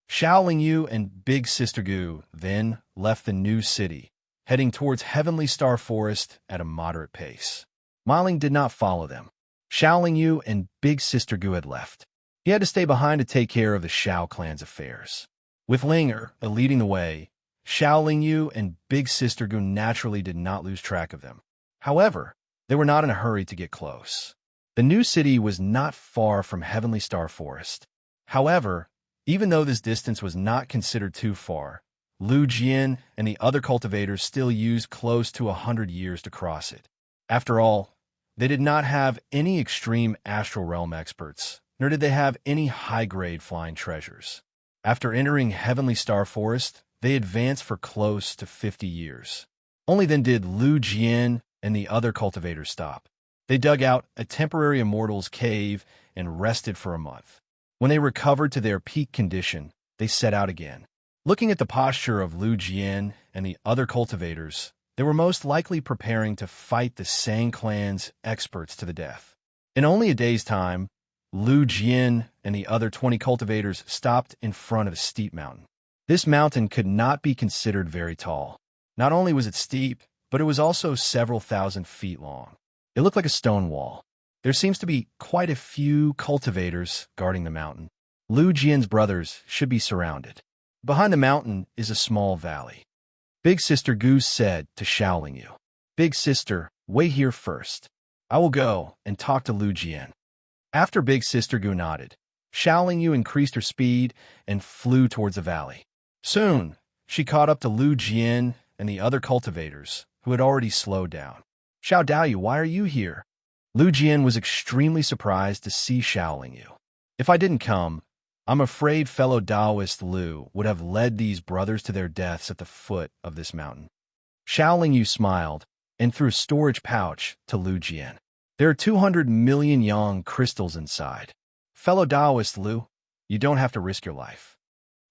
Xiaoling Yu and Big Sister Gu then left the new city, heading towards Heavenly Star Forest at a moderate pace. Miling did not follow them. Xiaoling Yu and Big Sister Gu had left. He had to stay behind to take care of the Shao clan's affairs. With Linger leading the way, Xiaoling Yu and Big Sister Gu naturally did not lose track of them. However, they were not in a hurry to get close. The new city was not far from Heavenly Star Forest. However, even though this distance was not considered too far, Lu Jian and the other cultivators still used close to 100 years to cross it. After all, they did not have any extreme astral realm experts, nor did they have any high-grade flying treasures. After entering Heavenly Star Forest, they advanced for close to 50 years. Only then did Lu Jian and the other cultivators stop. They dug out a temporary immortal's cave and rested for a month. When they recovered to their peak condition, they set out again. Looking at the posture of Lu Jian and the other cultivators, they were most likely preparing to fight the Sang clan's experts to the death. In only a day's time, Lu Jian and the other 20 cultivators stopped in front of a steep mountain. This mountain could not be considered very tall. Not only was it steep, but it was also several thousand feet long. It looked like a stone wall. There seems to be quite a few cultivators guarding the mountain. Lu Jian's brothers should be surrounded. Behind the mountain is a small valley. Big Sister Gu said to Xiaoling Yu, Big Sister, wait here first. I will go and talk to Lu Jian. After Big Sister Gu nodded, Xiaoling Yu increased her speed and flew towards the valley. Soon, she caught up to Lu Jian and the other cultivators, who had already slowed down. Xiao Daoyu, why are you here? Lu Jian was extremely surprised to see Xiaoling Yu. If I didn't come, I'm afraid fellow Taoist Lu would have led these brothers to their deaths at the foot of this mountain. Xiaoling Yu smiled and threw a storage pouch to Lu Jian. There are 200 million yang crystals inside. Fellow Taoist Lu, you don't have to risk your life.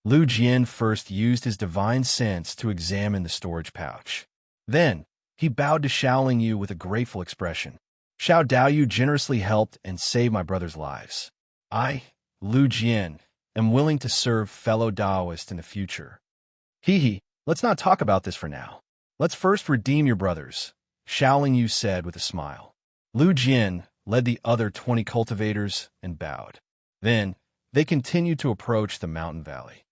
Lu Jian first used his divine sense to examine the storage pouch. Then, he bowed to Xiaoling Yu with a grateful expression. Xiao Daoyu generously helped and saved my brothers' lives. I, Lu Jian, am willing to serve fellow Taoists in the future. Let's not talk about this for now. Let's first redeem your brothers, Xiaoling Yu said with a smile. Lu Jian led the other 20 cultivators and bowed. Then, they continued to approach the mountain valley.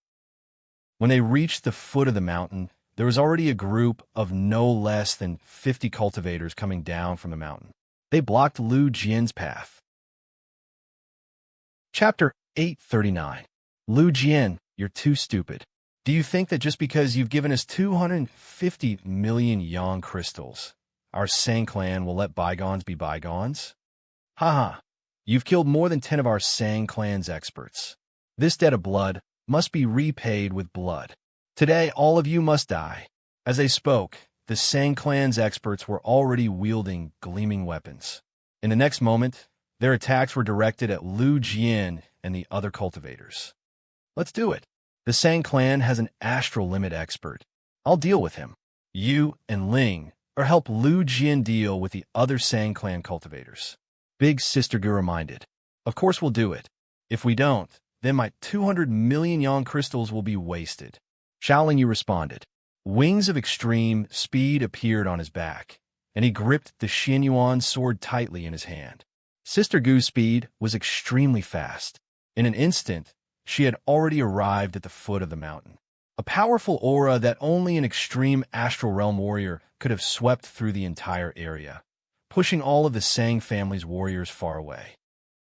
When they reached the foot of the mountain, there was already a group of no less than 50 cultivators coming down from the mountain. They blocked Lu Jian's path. Chapter 839. Lu Jian, you're too stupid. Do you think that just because you've given us 250 million yang crystals, our Sang clan will let bygones be bygones? Haha, you've killed more than 10 of our Sang clan's experts. This debt of blood must be repaid with blood. Today, all of you must die. As they spoke, the Sang clan's experts were already wielding gleaming weapons. In the next moment, their attacks were directed at Lu Jian and the other cultivators. Let's do it. The Sang clan has an astral limit expert. I'll deal with him. You and Ling or help Lu Jian deal with the other Sang clan cultivators. Big Sister Gu reminded. Of course we'll do it. If we don't, then my 200 million yang crystals will be wasted. Xiao Yu responded. Wings of extreme speed appeared on his back, and he gripped the Xianyuan sword tightly in his hand. Sister Gu's speed was extremely fast. In an instant, she had already arrived at the foot of the mountain. A powerful aura that only an extreme astral realm warrior could have swept through the entire area, pushing all of the Sang family's warriors far away.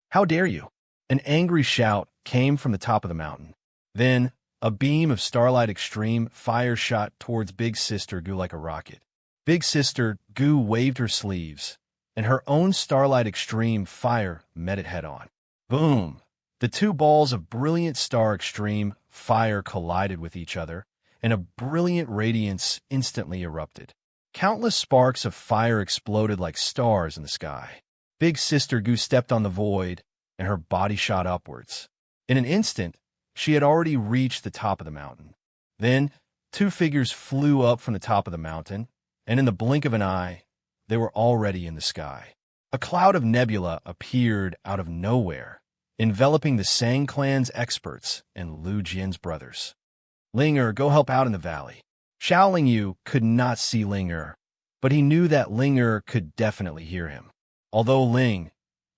How dare you? An angry shout came from the top of the mountain. Then, a beam of starlight extreme fire shot towards Big Sister Gu like a rocket. Big Sister Gu waved her sleeves, and her own starlight extreme fire met it head-on. Boom! The two balls of brilliant star extreme fire collided with each other, and a brilliant radiance instantly erupted. Countless sparks of fire exploded like stars in the sky. Big Sister Gu stepped on the void, and her body shot upwards. In an instant, she had already reached the top of the mountain. Then, two figures flew up from the top of the mountain, and in the blink of an eye, they were already in the sky. A cloud of nebula appeared out of nowhere, enveloping the Sang clan's experts and Lu Jian's brothers. Ling go help out in the valley. Xiao Yu could not see Ling but he knew that Ling could definitely hear him. Although Ling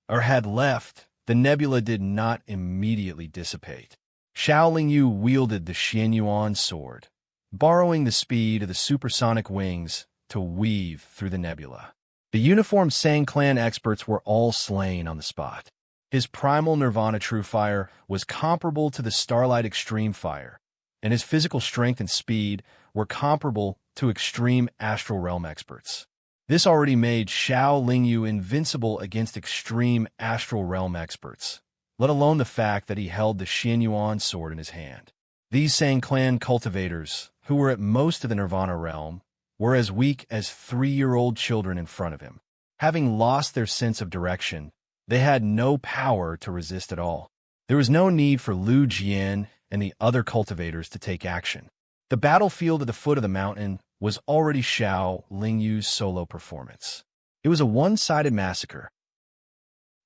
had left, the nebula did not immediately dissipate. Xiao Yu wielded the Xianyuan sword, borrowing the speed of the supersonic wings to weave through the nebula. The uniformed Sang clan experts were all slain on the spot. His primal Nirvana True Fire was comparable to the Starlight Extreme Fire, and his physical strength and speed were comparable to extreme Astral Realm experts. This already made Xiao Yu invincible against extreme Astral Realm experts, let alone the fact that he held the Xianyuan sword in his hand. These Sang clan cultivators, who were at most of the Nirvana realm, were as weak as 3-year-old children in front of him. Having lost their sense of direction, they had no power to resist at all. There was no need for Lu Jian and the other cultivators to take action. The battlefield at the foot of the mountain was already Xiao Yu's solo performance. It was a one-sided massacre.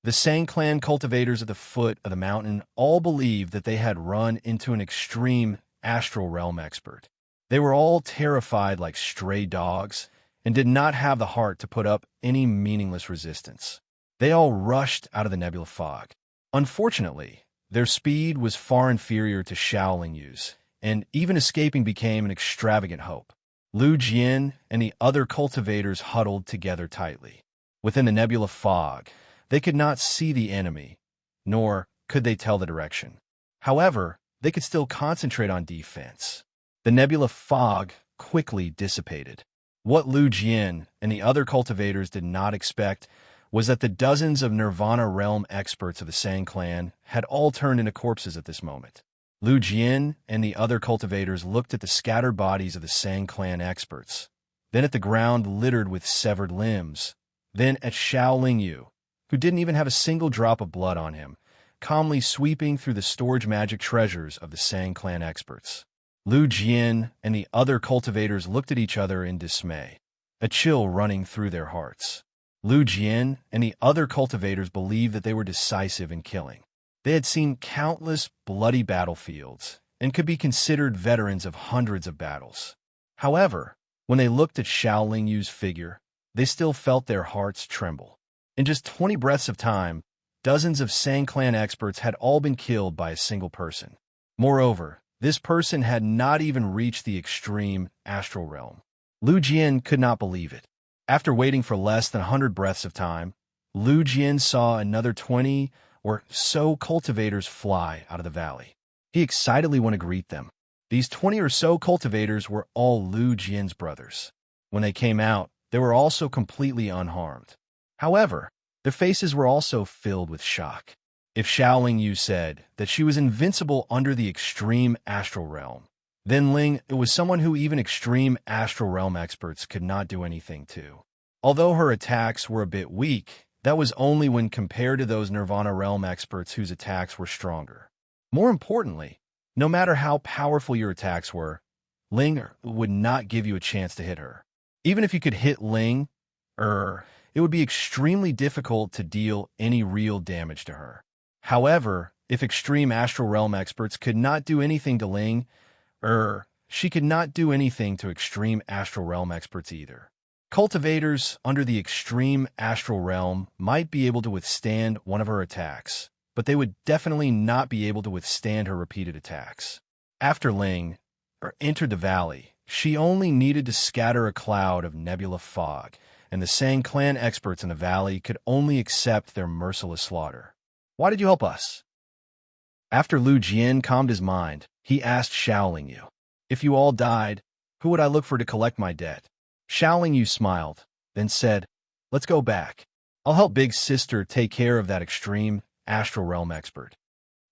The Sang clan cultivators at the foot of the mountain all believed that they had run into an extreme astral realm expert. They were all terrified like stray dogs and did not have the heart to put up any meaningless resistance. They all rushed out of the nebula fog. Unfortunately, their speed was far inferior to Xiao Yu's, and even escaping became an extravagant hope. Lu Jian and the other cultivators huddled together tightly. Within the nebula fog, they could not see the enemy, nor could they tell the direction. However, they could still concentrate on defense. The nebula fog quickly dissipated. What Lu Jian and the other cultivators did not expect was that the dozens of Nirvana realm experts of the Sang clan had all turned into corpses at this moment. Lu Jian and the other cultivators looked at the scattered bodies of the Sang clan experts, then at the ground littered with severed limbs, then at Xiao Yu, who didn't even have a single drop of blood on him, calmly sweeping through the storage magic treasures of the Sang clan experts. Lu Jian and the other cultivators looked at each other in dismay, a chill running through their hearts. Lu Jian and the other cultivators believed that they were decisive in killing. They had seen countless bloody battlefields and could be considered veterans of hundreds of battles. However, when they looked at Xiao Yu's figure, they still felt their hearts tremble. In just 20 breaths of time, dozens of Sang clan experts had all been killed by a single person. Moreover, this person had not even reached the extreme astral realm. Lu Jian could not believe it. After waiting for less than 100 breaths of time, Lu Jian saw another 20 or so cultivators fly out of the valley. He excitedly went to greet them. These 20 or so cultivators were all Lu Jian's brothers. When they came out, they were also completely unharmed. However, their faces were also filled with shock. If Xiao Yu said that she was invincible under the extreme astral realm, then Ling was someone who even extreme astral realm experts could not do anything to. Although her attacks were a bit weak, that was only when compared to those Nirvana realm experts whose attacks were stronger. More importantly, No matter how powerful your attacks were, Ling would not give you a chance to hit her. Even if you could hit Ling, it would be extremely difficult to deal any real damage to her. However, if extreme astral realm experts could not do anything to Ling, she could not do anything to extreme astral realm experts either. Cultivators under the extreme astral realm might be able to withstand one of her attacks, but they would definitely not be able to withstand her repeated attacks. After Ling entered the valley, she only needed to scatter a cloud of nebula fog, and the Sang clan experts in the valley could only accept their merciless slaughter. Why did you help us? After Lu Jian calmed his mind, he asked Xiaoling Yu, if you all died, who would I look for to collect my debt? Xiaoling Yu smiled, then said, let's go back. I'll help Big Sister take care of that extreme astral realm expert.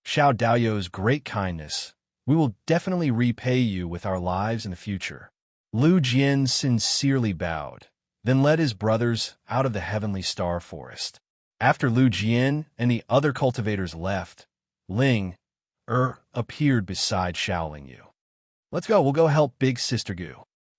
Xiao Daoyou's great kindness. We will definitely repay you with our lives in the future. Lu Jian sincerely bowed, then led his brothers out of the heavenly star forest. After Lu Jian and the other cultivators left, Ling appeared beside Xiaoling Yu. Let's go, we'll go help Big Sister Gu.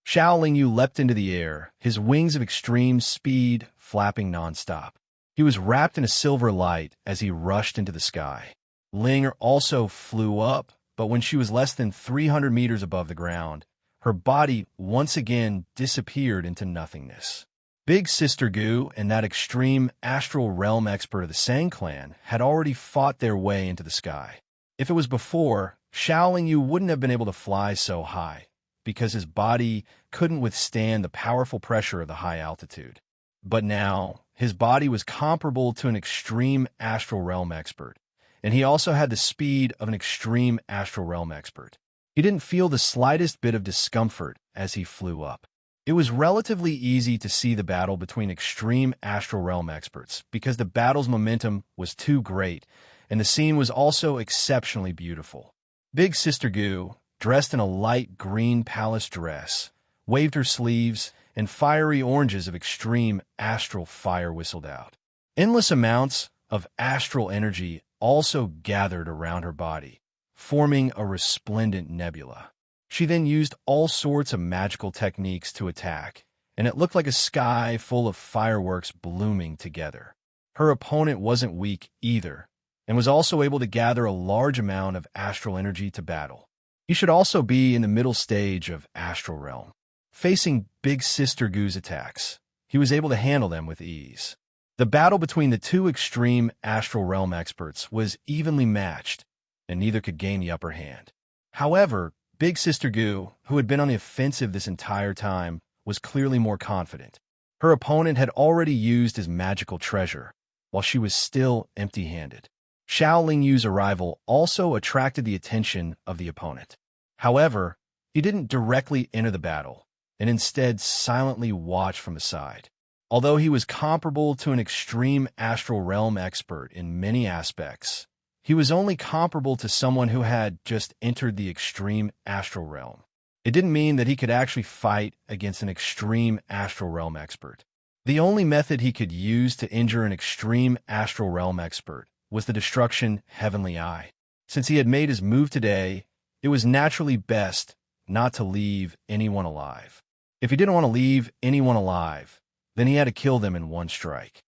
Xiaoling Yu leapt into the air, his wings of extreme speed flapping nonstop. He was wrapped in a silver light as he rushed into the sky. Ling also flew up, but when she was less than 300 meters above the ground, her body once again disappeared into nothingness. Big Sister Gu and that extreme astral realm expert of the Sang clan had already fought their way into the sky. If it was before, Xiaoling Yu wouldn't have been able to fly so high, because his body couldn't withstand the powerful pressure of the high altitude. But now, his body was comparable to an extreme astral realm expert, and he also had the speed of an extreme astral realm expert. He didn't feel the slightest bit of discomfort as he flew up. It was relatively easy to see the battle between extreme astral realm experts because the battle's momentum was too great, and the scene was also exceptionally beautiful. Big Sister Gu, dressed in a light green palace dress, waved her sleeves, and fiery oranges of extreme astral fire whistled out. Endless amounts of astral energy also gathered around her body, forming a resplendent nebula. She then used all sorts of magical techniques to attack, and it looked like a sky full of fireworks blooming together. Her opponent wasn't weak either, and was also able to gather a large amount of astral energy to battle. He should also be in the middle stage of Astral Realm. Facing Big Sister Gu's attacks, he was able to handle them with ease. The battle between the two extreme Astral Realm experts was evenly matched, and neither could gain the upper hand. However, Big Sister Gu, who had been on the offensive this entire time, was clearly more confident. Her opponent had already used his magical treasure, while she was still empty-handed. Xiaoling Yu's arrival also attracted the attention of the opponent. However, he didn't directly enter the battle, and instead silently watched from the side. Although he was comparable to an extreme astral realm expert in many aspects, he was only comparable to someone who had just entered the extreme astral realm. It didn't mean that he could actually fight against an extreme astral realm expert. The only method he could use to injure an extreme astral realm expert was the destruction Heavenly Eye. Since he had made his move today, it was naturally best not to leave anyone alive. If he didn't want to leave anyone alive, then he had to kill them in one strike.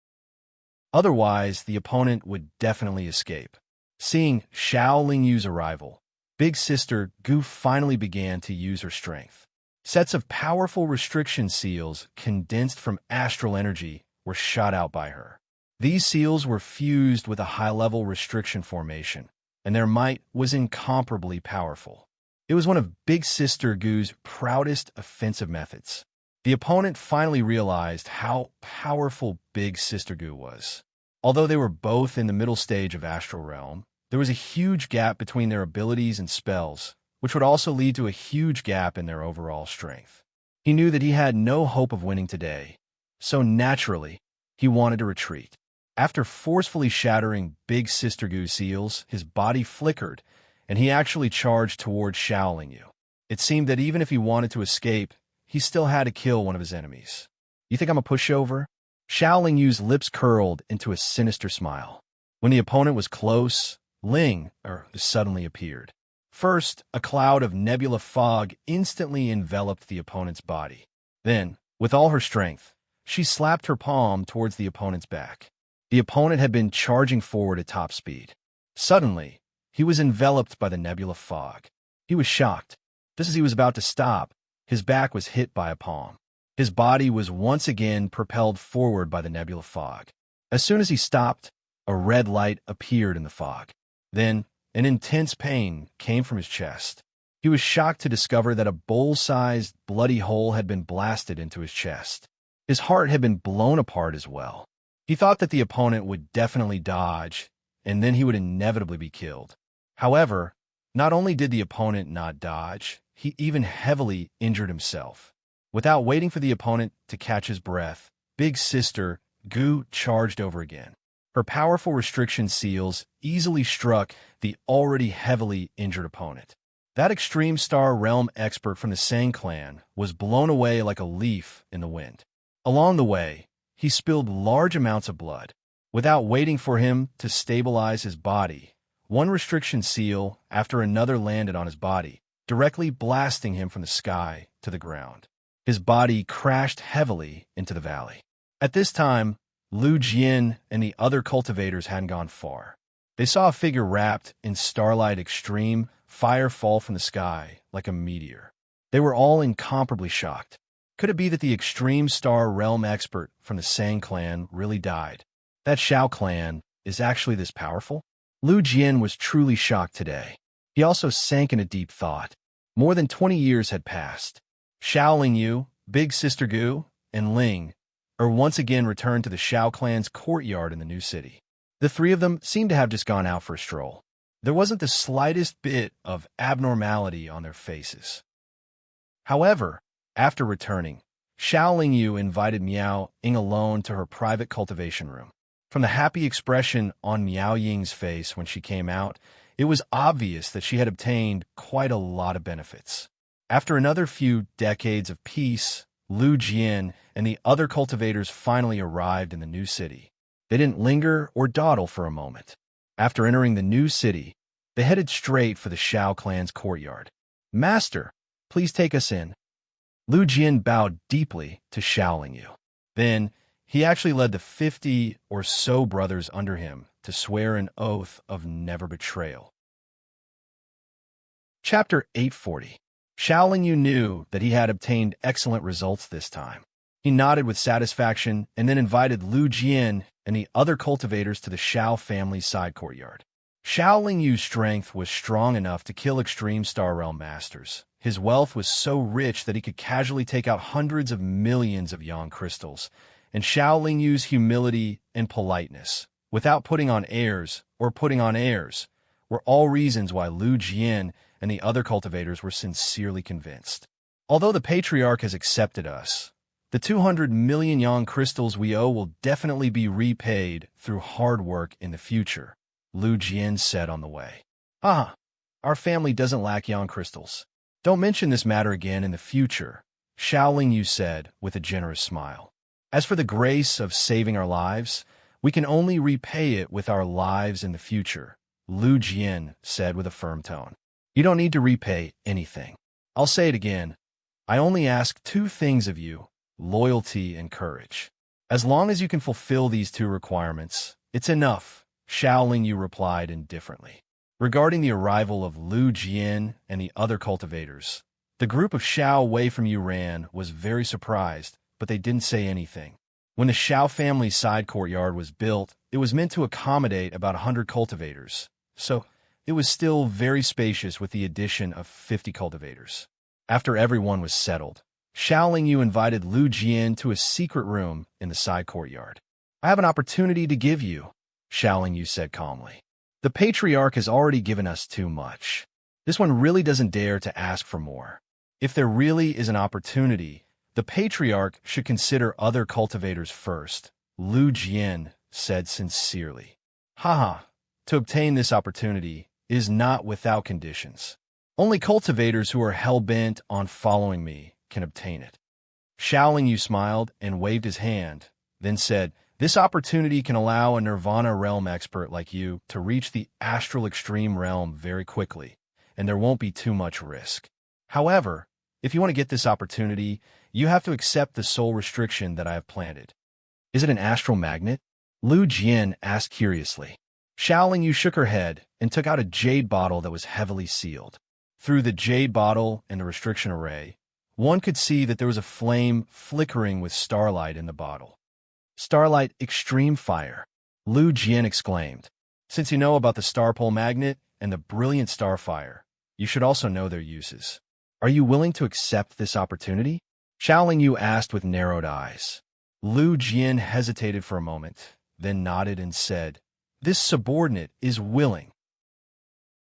Otherwise, the opponent would definitely escape. Seeing Xiaoling Yu's arrival, Big Sister Gu finally began to use her strength. Sets of powerful restriction seals condensed from astral energy were shot out by her. These seals were fused with a high-level restriction formation, and their might was incomparably powerful. It was one of Big Sister Gu's proudest offensive methods. The opponent finally realized how powerful Big Sister Gu was. Although they were both in the middle stage of Astral Realm, there was a huge gap between their abilities and spells, which would also lead to a huge gap in their overall strength. He knew that he had no hope of winning today, so naturally, he wanted to retreat. After forcefully shattering Big Sister Gu's seals, his body flickered, and he actually charged towards Xiaoling Yu. It seemed that even if he wanted to escape, he still had to kill one of his enemies. You think I'm a pushover? Xiaoling Yu's lips curled into a sinister smile. When the opponent was close, Ling suddenly appeared. First, a cloud of nebula fog instantly enveloped the opponent's body. Then, with all her strength, she slapped her palm towards the opponent's back. The opponent had been charging forward at top speed. Suddenly, he was enveloped by the nebula fog. He was shocked. Just as he was about to stop, his back was hit by a palm. His body was once again propelled forward by the nebula fog. As soon as he stopped, a red light appeared in the fog. Then, an intense pain came from his chest. He was shocked to discover that a bowl-sized, bloody hole had been blasted into his chest. His heart had been blown apart as well. He thought that the opponent would definitely dodge, and then he would inevitably be killed. However, not only did the opponent not dodge, he even heavily injured himself. Without waiting for the opponent to catch his breath, Big Sister Gu charged over again. Her powerful restriction seals easily struck the already heavily injured opponent. That Extreme Star Realm expert from the Sang clan was blown away like a leaf in the wind. Along the way, he spilled large amounts of blood. Without waiting for him to stabilize his body, one restriction seal after another landed on his body, directly blasting him from the sky to the ground. His body crashed heavily into the valley. At this time, Lu Jian and the other cultivators hadn't gone far. They saw a figure wrapped in starlight extreme fire fall from the sky like a meteor. They were all incomparably shocked. Could it be that the Extreme Star Realm expert from the Sang clan really died? That Shao clan is actually this powerful? Lu Jian was truly shocked today. He also sank in a deep thought. More than 20 years had passed. Shao Lingyu, Big Sister Gu, and Ling are once again returned to the Shao clan's courtyard in the new city. The three of them seemed to have just gone out for a stroll. There wasn't the slightest bit of abnormality on their faces. However, after returning, Shao Lingyu invited Miao Ying alone to her private cultivation room. From the happy expression on Miao Ying's face when she came out, it was obvious that she had obtained quite a lot of benefits. After another few decades of peace, Lu Jian and the other cultivators finally arrived in the new city. They didn't linger or dawdle for a moment. After entering the new city, they headed straight for the Shao clan's courtyard. "Master, please take us in." Lu Jian bowed deeply to Shao Lingyu. Then, he actually led the 50 or so brothers under him to swear an oath of never betrayal. Chapter 840. Shao Lingyu knew that he had obtained excellent results this time. He nodded with satisfaction and then invited Lu Jian and the other cultivators to the Shao family's side courtyard. Shao Lingyu's strength was strong enough to kill Extreme Star Realm masters. His wealth was so rich that he could casually take out hundreds of millions of yang crystals. And Shao Lingyu's humility and politeness, without putting on airs, were all reasons why Lu Jian and the other cultivators were sincerely convinced. Although the Patriarch has accepted us, the 200 million yang crystals we owe will definitely be repaid through hard work in the future, Lu Jian said on the way. Our family doesn't lack yang crystals. Don't mention this matter again in the future, Shao Lingyu said with a generous smile. As for the grace of saving our lives, we can only repay it with our lives in the future, Lu Jian said with a firm tone. You don't need to repay anything. I'll say it again. I only ask two things of you, loyalty and courage. As long as you can fulfill these two requirements, it's enough, Shao Lingyu replied indifferently. Regarding the arrival of Lu Jian and the other cultivators, the group of Shao Wei from Yuran was very surprised, but they didn't say anything. When the Shao family's side courtyard was built, it was meant to accommodate about 100 cultivators, so it was still very spacious with the addition of 50 cultivators. After everyone was settled, Shao Lingyu invited Lu Jian to a secret room in the side courtyard. I have an opportunity to give you, Shao Lingyu said calmly. The Patriarch has already given us too much. This one really doesn't dare to ask for more. If there really is an opportunity, the Patriarch should consider other cultivators first, Lu Jian said sincerely. To obtain this opportunity is not without conditions. Only cultivators who are hell-bent on following me can obtain it. Shao Lingyu smiled and waved his hand, then said, This opportunity can allow a Nirvana realm expert like you to reach the astral extreme realm very quickly, and there won't be too much risk. However, if you want to get this opportunity, you have to accept the soul restriction that I have planted. Is it an astral magnet? Lu Jian asked curiously. Xiaoling Yu shook her head and took out a jade bottle that was heavily sealed. Through the jade bottle and the restriction array, one could see that there was a flame flickering with starlight in the bottle. Starlight extreme fire, Lu Jian exclaimed. Since you know about the star pole magnet and the brilliant star fire, you should also know their uses. Are you willing to accept this opportunity? Xiaoling Yu asked with narrowed eyes. Lu Jian hesitated for a moment, then nodded and said, "This subordinate is willing."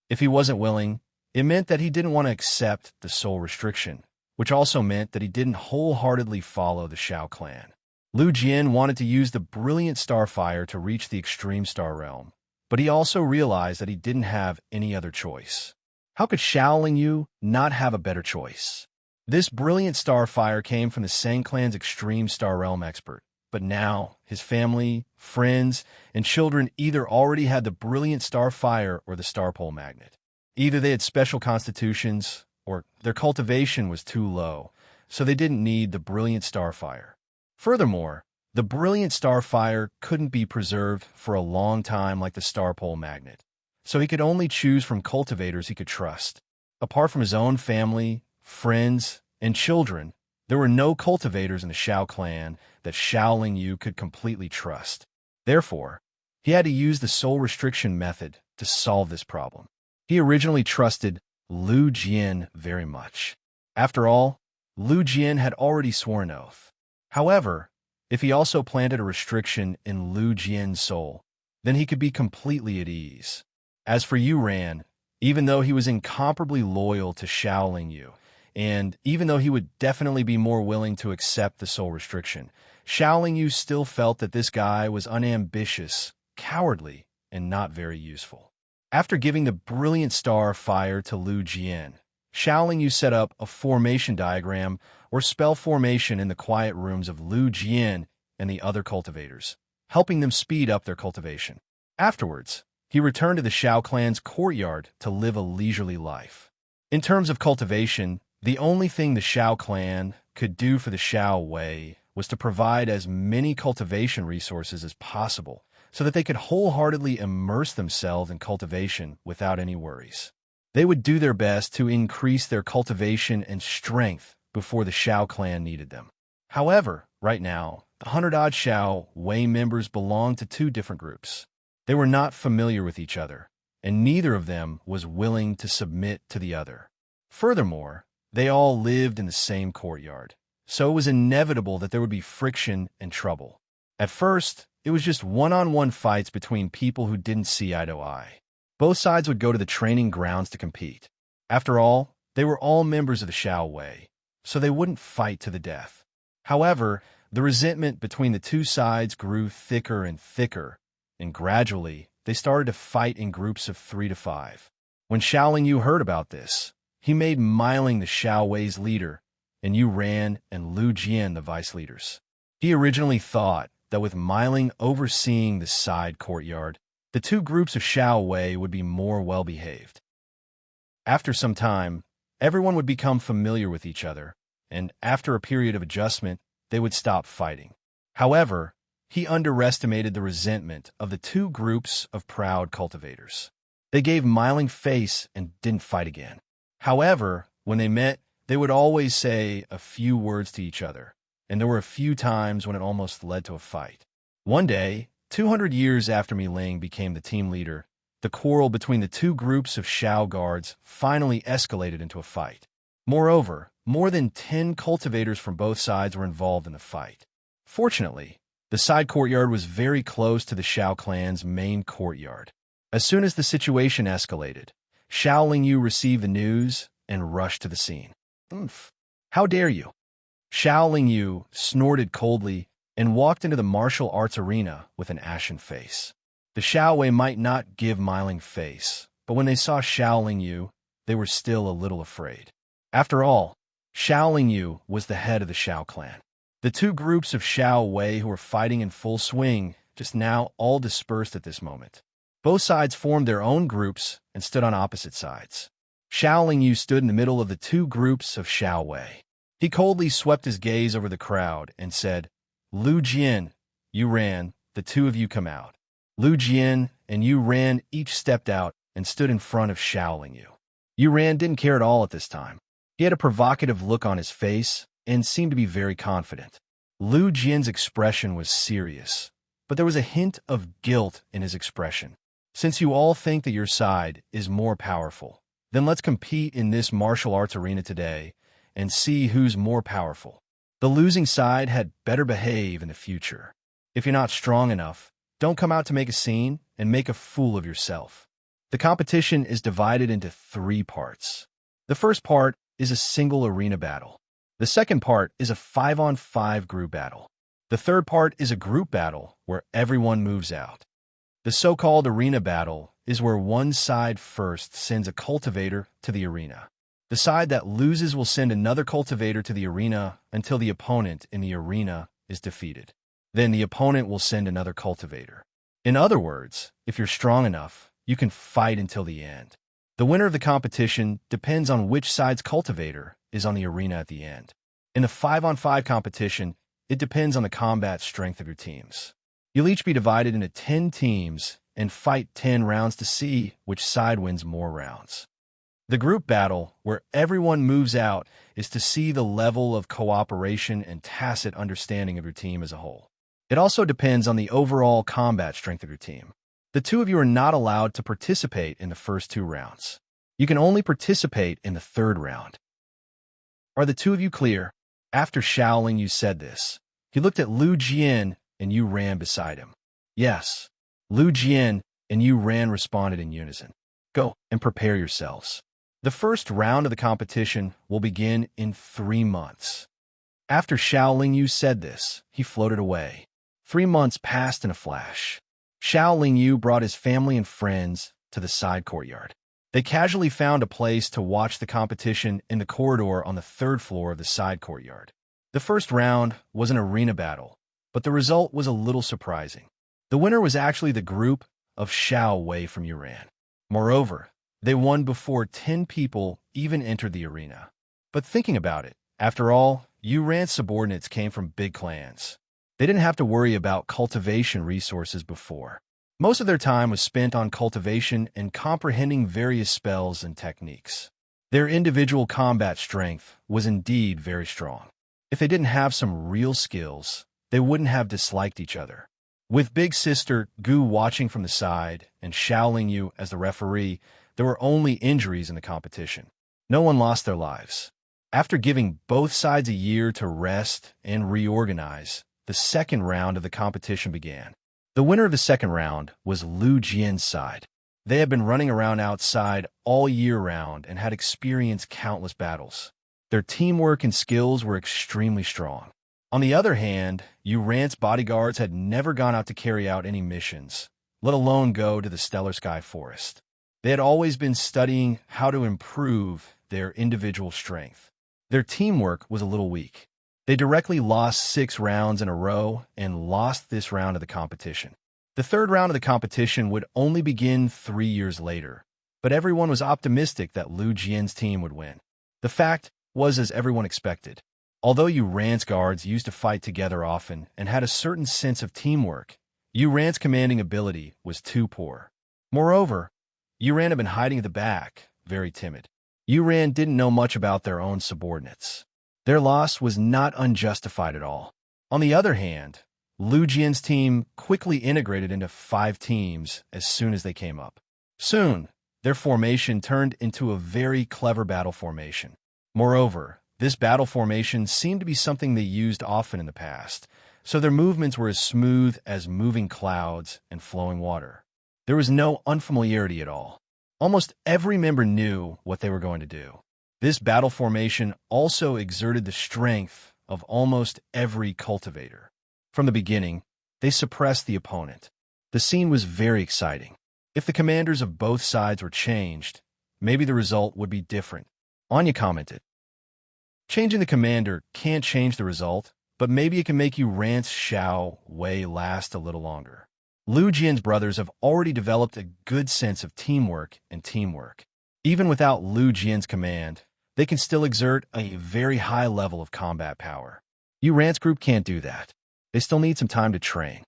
If he wasn't willing, it meant that he didn't want to accept the soul restriction, which also meant that he didn't wholeheartedly follow the Shao clan. Lu Jian wanted to use the brilliant starfire to reach the extreme star realm, but he also realized that he didn't have any other choice. How could Xiaoling Yu not have a better choice? This brilliant starfire came from the Sang clan's extreme star realm expert, but now his family, friends, and children either already had the brilliant starfire or the star pole magnet. Either they had special constitutions, or their cultivation was too low, so they didn't need the brilliant starfire. Furthermore, the brilliant starfire couldn't be preserved for a long time like the star pole magnet, so he could only choose from cultivators he could trust. Apart from his own family, friends, and children, there were no cultivators in the Shao clan that Xiaoling Yu could completely trust. Therefore, he had to use the soul restriction method to solve this problem. He originally trusted Lu Jian very much. After all, Lu Jian had already sworn an oath. However, if he also planted a restriction in Lu Jian's soul, then he could be completely at ease. As for Yu Ran, even though he was incomparably loyal to Xiaoling Yu, and even though he would definitely be more willing to accept the soul restriction, Xiaoling Yu still felt that this guy was unambitious, cowardly, and not very useful. After giving the brilliant star fire to Lu Jian, Xiaoling Yu set up a formation diagram or spell formation in the quiet rooms of Lu Jian and the other cultivators, helping them speed up their cultivation. Afterwards, he returned to the Shao clan's courtyard to live a leisurely life. In terms of cultivation, the only thing the Shao clan could do for the Shao Wei was to provide as many cultivation resources as possible so that they could wholeheartedly immerse themselves in cultivation without any worries. They would do their best to increase their cultivation and strength before the Shao clan needed them. However, right now, the 100-odd Shao Wei members belonged to two different groups. They were not familiar with each other, and neither of them was willing to submit to the other. Furthermore, they all lived in the same courtyard, so it was inevitable that there would be friction and trouble. At first, it was just one-on-one fights between people who didn't see eye to eye. Both sides would go to the training grounds to compete. After all, they were all members of the Shao Wei, so they wouldn't fight to the death. However, the resentment between the two sides grew thicker and thicker, and gradually, they started to fight in groups of 3 to 5. When Xiaoling Yu heard about this, he made Miling the Shao Wei's leader, and Yu Ran and Lu Jian the vice leaders. He originally thought that with Miling overseeing the side courtyard, the two groups of Shao Wei would be more well-behaved. After some time, everyone would become familiar with each other, and after a period of adjustment, they would stop fighting. However, he underestimated the resentment of the two groups of proud cultivators. They gave Miling face and didn't fight again. However, when they met, they would always say a few words to each other, and there were a few times when it almost led to a fight. One day, 200 years after Miling became the team leader, the quarrel between the two groups of Shao guards finally escalated into a fight. Moreover, more than 10 cultivators from both sides were involved in the fight. Fortunately, the side courtyard was very close to the Shao clan's main courtyard. As soon as the situation escalated, Xiaoling Yu received the news and rushed to the scene. "Oomph! How dare you?" Xiaoling Yu snorted coldly and walked into the martial arts arena with an ashen face. The Shao Wei might not give Miling face, but when they saw Xiaoling Yu, they were still a little afraid. After all, Xiaoling Yu was the head of the Shao clan. The two groups of Shao Wei who were fighting in full swing just now all dispersed at this moment. Both sides formed their own groups and stood on opposite sides. Xiao Yu stood in the middle of the two groups of Xiao Wei. He coldly swept his gaze over the crowd and said, Lu Jian, you ran, the two of you come out. Lu Jian and Yu Ran each stepped out and stood in front of Xiao Yu. Yu Ran didn't care at all at this time. He had a provocative look on his face and seemed to be very confident. Lu Jian's expression was serious, but there was a hint of guilt in his expression. Since you all think that your side is more powerful, then let's compete in this martial arts arena today and see who's more powerful. The losing side had better behave in the future. If you're not strong enough, don't come out to make a scene and make a fool of yourself. The competition is divided into 3 parts. The first part is a single arena battle. The second part is a 5-on-5 group battle. The third part is a group battle where everyone moves out. The so-called arena battle is where one side first sends a cultivator to the arena. The side that loses will send another cultivator to the arena until the opponent in the arena is defeated. Then the opponent will send another cultivator. In other words, if you're strong enough, you can fight until the end. The winner of the competition depends on which side's cultivator is on the arena at the end. In the 5-on-5 competition, it depends on the combat strength of your teams. You'll each be divided into 10 teams and fight 10 rounds to see which side wins more rounds. The group battle, where everyone moves out, is to see the level of cooperation and tacit understanding of your team as a whole. It also depends on the overall combat strength of your team. The two of you are not allowed to participate in the first 2 rounds. You can only participate in the 3rd round. Are the two of you clear? After Xiao Yu said this, he looked at Lu Jian and Yu Ran beside him. Yes, Lu Jian and Yu Ran responded in unison. Go and prepare yourselves. The first round of the competition will begin in 3 months. After Xiao Yu said this, he floated away. 3 months passed in a flash. Xiao Yu brought his family and friends to the side courtyard. They casually found a place to watch the competition in the corridor on the 3rd floor of the side courtyard. The first round was an arena battle, but the result was a little surprising. The winner was actually the group of Xiao Wei from Yuran. Moreover, they won before 10 people even entered the arena. But thinking about it, after all, Yuran's subordinates came from big clans. They didn't have to worry about cultivation resources before. Most of their time was spent on cultivation and comprehending various spells and techniques. Their individual combat strength was indeed very strong. If they didn't have some real skills, they wouldn't have disliked each other. With Big Sister Gu watching from the side and Xiao Yu as the referee, there were only injuries in the competition. No one lost their lives. After giving both sides a year to rest and reorganize, the second round of the competition began. The winner of the second round was Lu Jian's side. They had been running around outside all year round and had experienced countless battles. Their teamwork and skills were extremely strong. On the other hand, Yuran's bodyguards had never gone out to carry out any missions, let alone go to the Stellar Sky Forest. They had always been studying how to improve their individual strength. Their teamwork was a little weak. They directly lost 6 rounds in a row and lost this round of the competition. The third round of the competition would only begin 3 years later, but everyone was optimistic that Lu Jian's team would win. The fact was as everyone expected. Although Yuran's guards used to fight together often and had a certain sense of teamwork, Yuran's commanding ability was too poor. Moreover, Yuran had been hiding at the back, very timid. Yuran didn't know much about their own subordinates. Their loss was not unjustified at all. On the other hand, Lu Jian's team quickly integrated into 5 teams as soon as they came up. Soon, their formation turned into a very clever battle formation. Moreover, this battle formation seemed to be something they used often in the past, so their movements were as smooth as moving clouds and flowing water. There was no unfamiliarity at all. Almost every member knew what they were going to do. This battle formation also exerted the strength of almost every cultivator. From the beginning, they suppressed the opponent. The scene was very exciting. If the commanders of both sides were changed, maybe the result would be different. Anya commented, "Changing the commander can't change the result, but maybe it can make you Rance Xiao Wei last a little longer." Lu Jian's brothers have already developed a good sense of teamwork. Even without Lu Jian's command, they can still exert a very high level of combat power. You Rance group can't do that. They still need some time to train.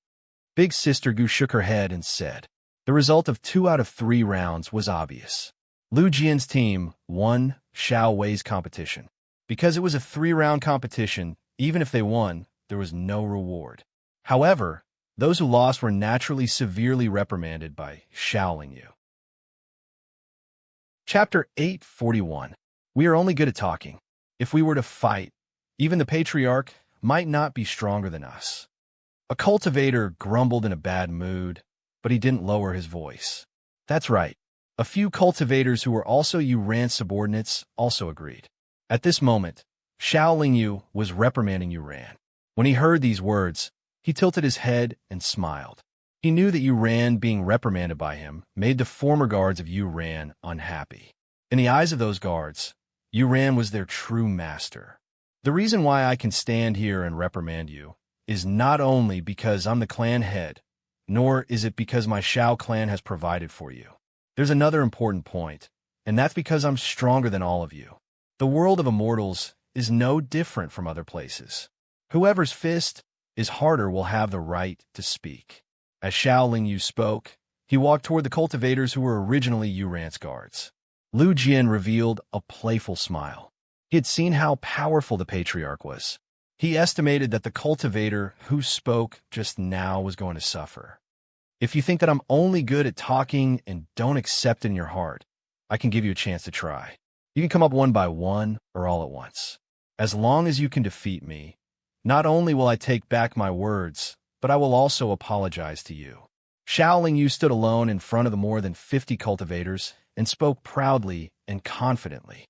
Big Sister Gu shook her head and said, the result of 2 out of 3 rounds was obvious. Lu Jian's team won Xiao Wei's competition. Because it was a 3-round competition, even if they won, there was no reward. However, those who lost were naturally severely reprimanded by Xiaoling Yu. Chapter 841. We are only good at talking. If we were to fight, even the patriarch might not be stronger than us. A cultivator grumbled in a bad mood, but he didn't lower his voice. That's right. A few cultivators who were also Yu Ran's subordinates also agreed. At this moment, Xiaoling Yu was reprimanding Yu Ran. When he heard these words, he tilted his head and smiled. He knew that Yu Ran being reprimanded by him made the former guards of Yu Ran unhappy. In the eyes of those guards, Yu Ran was their true master. The reason why I can stand here and reprimand you is not only because I'm the clan head, nor is it because my Xiao clan has provided for you. There's another important point, and that's because I'm stronger than all of you. The world of immortals is no different from other places. Whoever's fist is harder will have the right to speak. As Xiaoling Yu spoke, he walked toward the cultivators who were originally Yu Ran's guards. Lu Jian revealed a playful smile. He had seen how powerful the patriarch was. He estimated that the cultivator who spoke just now was going to suffer. If you think that I'm only good at talking and don't accept it in your heart, I can give you a chance to try. You can come up one by one or all at once. As long as you can defeat me, not only will I take back my words, but I will also apologize to you. Xiaoling Yu stood alone in front of the more than 50 cultivators and spoke proudly and confidently.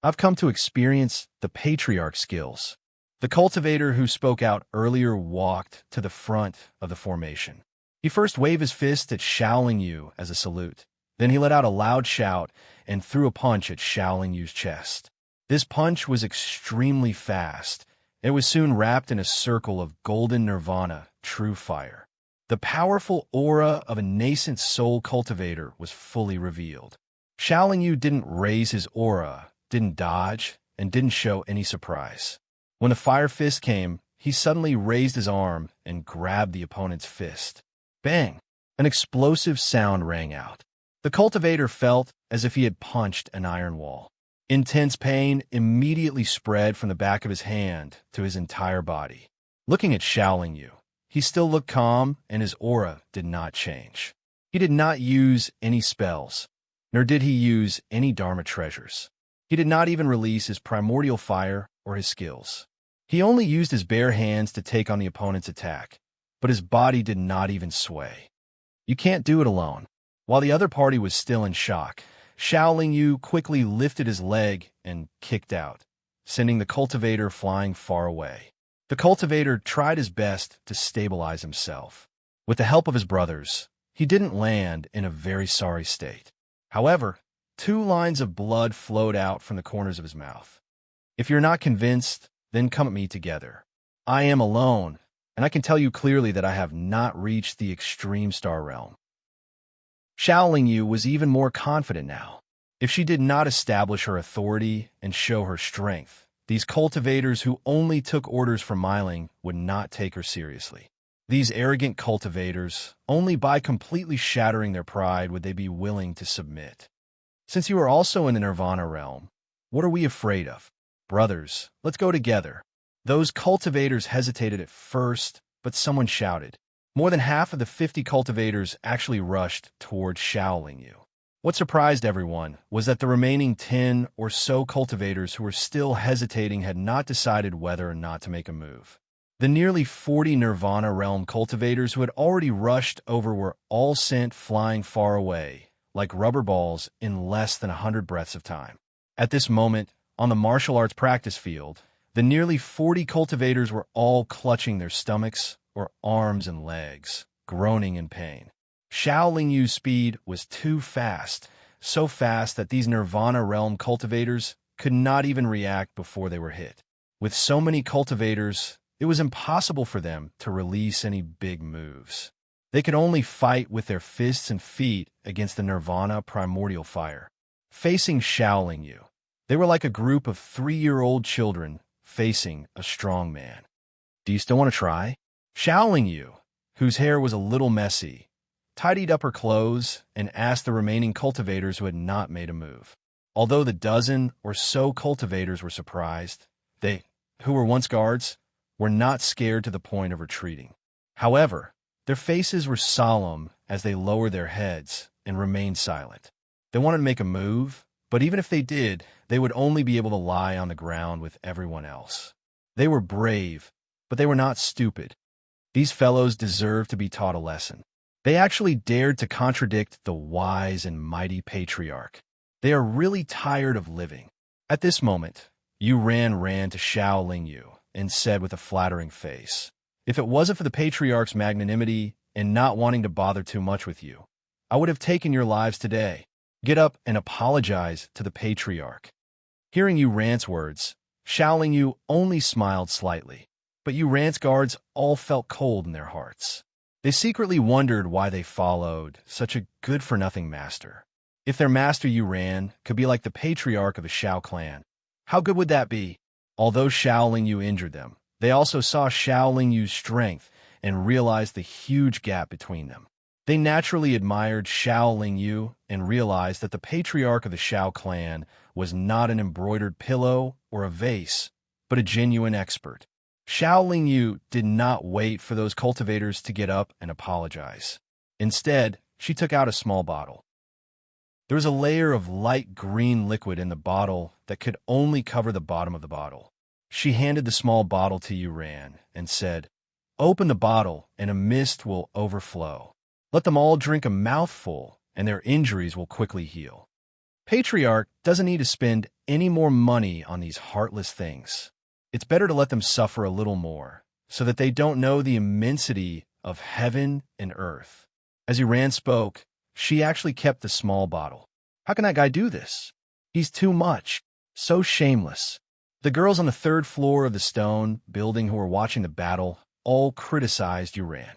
I've come to experience the patriarch skills. The cultivator who spoke out earlier walked to the front of the formation. He first waved his fist at Xiaoling Yu as a salute. Then he let out a loud shout and threw a punch at Xiaoling Yu's chest. This punch was extremely fast, and it was soon wrapped in a circle of golden nirvana, true fire. The powerful aura of a nascent soul cultivator was fully revealed. Xiaoling Yu didn't raise his aura, didn't dodge, and didn't show any surprise. When the fire fist came, he suddenly raised his arm and grabbed the opponent's fist. Bang! An explosive sound rang out. The cultivator felt as if he had punched an iron wall. Intense pain immediately spread from the back of his hand to his entire body. Looking at Xiaoling Yu, he still looked calm and his aura did not change. He did not use any spells, nor did he use any Dharma treasures. He did not even release his primordial fire or his skills. He only used his bare hands to take on the opponent's attack, but his body did not even sway. You can't do it alone. While the other party was still in shock, Xiaoling Yu quickly lifted his leg and kicked out, sending the cultivator flying far away. The cultivator tried his best to stabilize himself. With the help of his brothers, he didn't land in a very sorry state. However, 2 lines of blood flowed out from the corners of his mouth. If you're not convinced, then come at me together. I am alone, and I can tell you clearly that I have not reached the extreme star realm. Xiaoling Yu was even more confident now. If she did not establish her authority and show her strength, these cultivators who only took orders from Myling would not take her seriously. These arrogant cultivators, only by completely shattering their pride would they be willing to submit. Since you are also in the Nirvana realm, what are we afraid of? Brothers, let's go together. Those cultivators hesitated at first, but someone shouted. More than half of the 50 cultivators actually rushed towards Xiaoling Yu. What surprised everyone was that the remaining 10 or so cultivators who were still hesitating had not decided whether or not to make a move. The nearly 40 Nirvana realm cultivators who had already rushed over were all sent flying far away, like rubber balls, in less than 100 breaths of time. At this moment, on the martial arts practice field, the nearly 40 cultivators were all clutching their stomachs or arms and legs, groaning in pain. Xiaoling Yu's speed was too fast, so fast that these Nirvana realm cultivators could not even react before they were hit. With so many cultivators, it was impossible for them to release any big moves. They could only fight with their fists and feet against the Nirvana primordial fire. facing Shaoling Yu. They were like a group of 3-year-old children facing a strong man. Do you still want to try? Shaoling Yu, whose hair was a little messy, tidied up her clothes and asked the remaining cultivators who had not made a move. Although the dozen or so cultivators were surprised, they, who were once guards, were not scared to the point of retreating. However, their faces were solemn as they lowered their heads and remained silent. They wanted to make a move, but even if they did, they would only be able to lie on the ground with everyone else. They were brave, but they were not stupid. These fellows deserved to be taught a lesson. They actually dared to contradict the wise and mighty patriarch. They are really tired of living. At this moment, Yu ran to Shaoling Yu and said with a flattering face, "If it wasn't for the patriarch's magnanimity and not wanting to bother too much with you, I would have taken your lives today. Get up and apologize to the patriarch." Hearing Yu Rant's words, Shaoling Yu only smiled slightly, but Yu Rant's guards all felt cold in their hearts. They secretly wondered why they followed such a good-for-nothing master. If their master Yu Ran could be like the patriarch of the Shao clan, how good would that be? Although Shaoling Yu injured them, they also saw Shaoling Yu's strength and realized the huge gap between them. They naturally admired Shaoling Yu and realized that the patriarch of the Shao clan was not an embroidered pillow or a vase, but a genuine expert. Shaoling Yu did not wait for those cultivators to get up and apologize. Instead, she took out a small bottle. There was a layer of light green liquid in the bottle that could only cover the bottom of the bottle. She handed the small bottle to Yu Ran and said, "Open the bottle and a mist will overflow. Let them all drink a mouthful and their injuries will quickly heal." Patriarch doesn't need to spend any more money on these heartless things. It's better to let them suffer a little more so that they don't know the immensity of heaven and earth. As Yu Ran spoke, she actually kept the small bottle. How can that guy do this? He's too much. So shameless. The girls on the 3rd floor of the stone building who were watching the battle all criticized Yu Ran.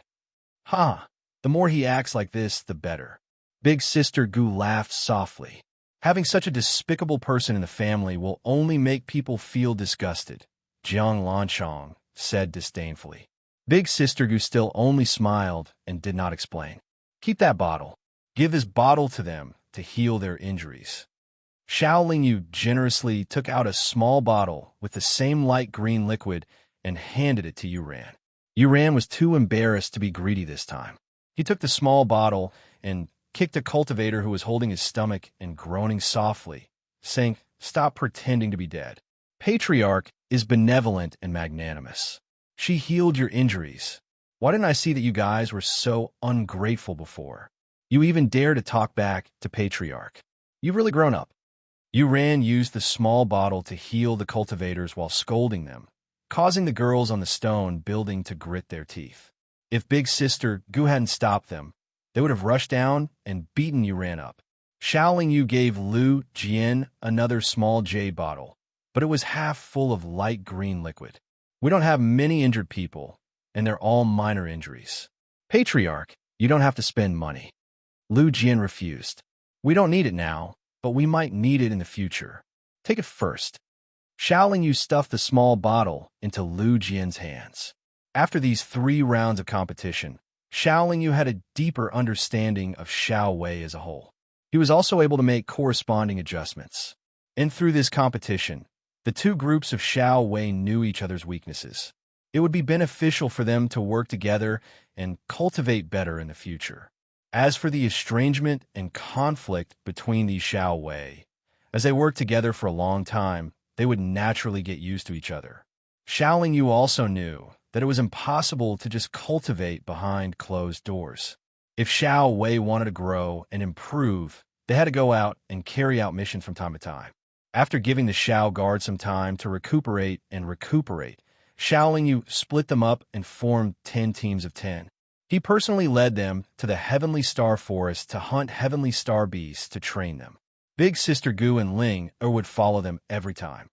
The more he acts like this, the better. Big Sister Gu laughed softly. Having such a despicable person in the family will only make people feel disgusted, Jiang Lanchong said disdainfully. Big Sister Gu still only smiled and did not explain. "Keep that bottle. Give this bottle to them to heal their injuries." Shaoling Yu generously took out a small bottle with the same light green liquid and handed it to Yu Ran. Yu Ran was too embarrassed to be greedy this time. He took the small bottle and kicked a cultivator who was holding his stomach and groaning softly, saying, "Stop pretending to be dead. Patriarch is benevolent and magnanimous. She healed your injuries. Why didn't I see that you guys were so ungrateful before? You even dare to talk back to Patriarch. You've really grown up." Yu Ran used the small bottle to heal the cultivators while scolding them, causing the girls on the stone building to grit their teeth. If Big Sister Gu hadn't stopped them, they would have rushed down and beaten Yu Ran up. Shaoling Yu gave Lu Jian another small jade bottle, but it was half full of light green liquid. "We don't have many injured people, and they're all minor injuries. Patriarch, you don't have to spend money." Lu Jian refused. "We don't need it now, but we might need it in the future. Take it first." Shaoling Yu stuffed the small bottle into Lu Jian's hands. After these 3 rounds of competition, Shaoling Yu had a deeper understanding of Shao Wei as a whole. He was also able to make corresponding adjustments. And through this competition, the 2 groups of Shao Wei knew each other's weaknesses. It would be beneficial for them to work together and cultivate better in the future. As for the estrangement and conflict between these Shao Wei, as they worked together for a long time, they would naturally get used to each other. Shaoling Yu also knew that it was impossible to just cultivate behind closed doors. If Shao Wei wanted to grow and improve, they had to go out and carry out missions from time to time. After giving the Shao guard some time to recuperate, Shaoling Yu split them up and formed 10 teams of 10. He personally led them to the Heavenly Star Forest to hunt Heavenly Star beasts to train them. Big Sister Gu and Ling would follow them every time.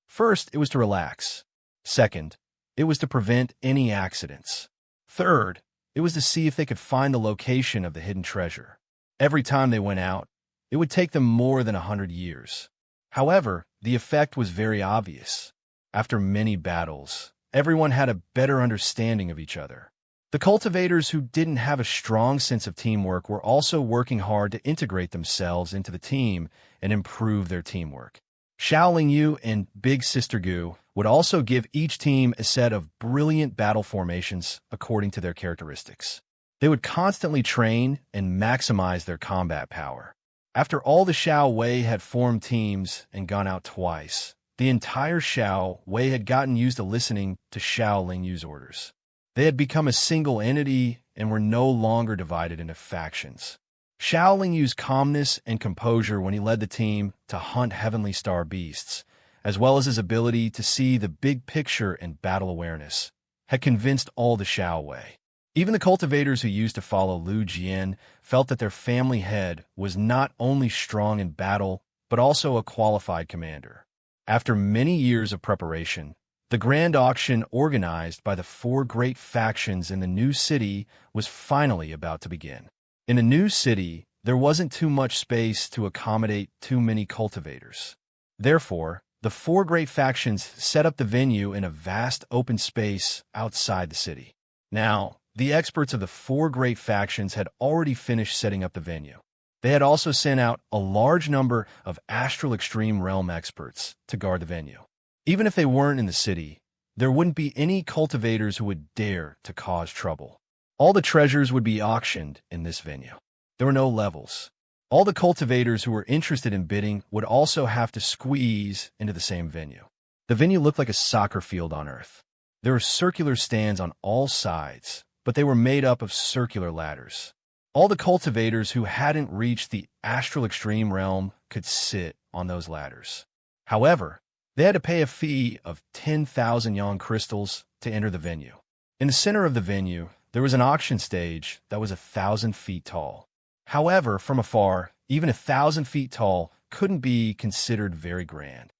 First, it was to relax. Second, it was to prevent any accidents. Third, it was to see if they could find the location of the hidden treasure. Every time they went out, it would take them more than 100 years. However, the effect was very obvious. After many battles, everyone had a better understanding of each other. The cultivators who didn't have a strong sense of teamwork were also working hard to integrate themselves into the team and improve their teamwork. Xiao Yu and Big Sister Gu would also give each team a set of brilliant battle formations according to their characteristics. They would constantly train and maximize their combat power. After all the Xiao Wei had formed teams and gone out twice, the entire Xiao Wei had gotten used to listening to Xiao Yu's orders. They had become a single entity and were no longer divided into factions. Xiao Yu's calmness and composure when he led the team to hunt heavenly star beasts, as well as his ability to see the big picture and battle awareness, had convinced all the Xiao Wei. Even the cultivators who used to follow Lu Jian felt that their family head was not only strong in battle, but also a qualified commander. After many years of preparation, the grand auction organized by the 4 great factions in the new city was finally about to begin. In a new city, there wasn't too much space to accommodate too many cultivators. Therefore, the 4 great factions set up the venue in a vast open space outside the city. Now, the experts of the 4 great factions had already finished setting up the venue. They had also sent out a large number of astral extreme realm experts to guard the venue. Even if they weren't in the city, there wouldn't be any cultivators who would dare to cause trouble. All the treasures would be auctioned in this venue. There were no levels. All the cultivators who were interested in bidding would also have to squeeze into the same venue. The venue looked like a soccer field on Earth. There were circular stands on all sides, but they were made up of circular ladders. All the cultivators who hadn't reached the astral extreme realm could sit on those ladders. However, they had to pay a fee of 10,000 yuan crystals to enter the venue. In the center of the venue, there was an auction stage that was 1,000 feet tall. However, from afar, even 1,000 feet tall couldn't be considered very grand.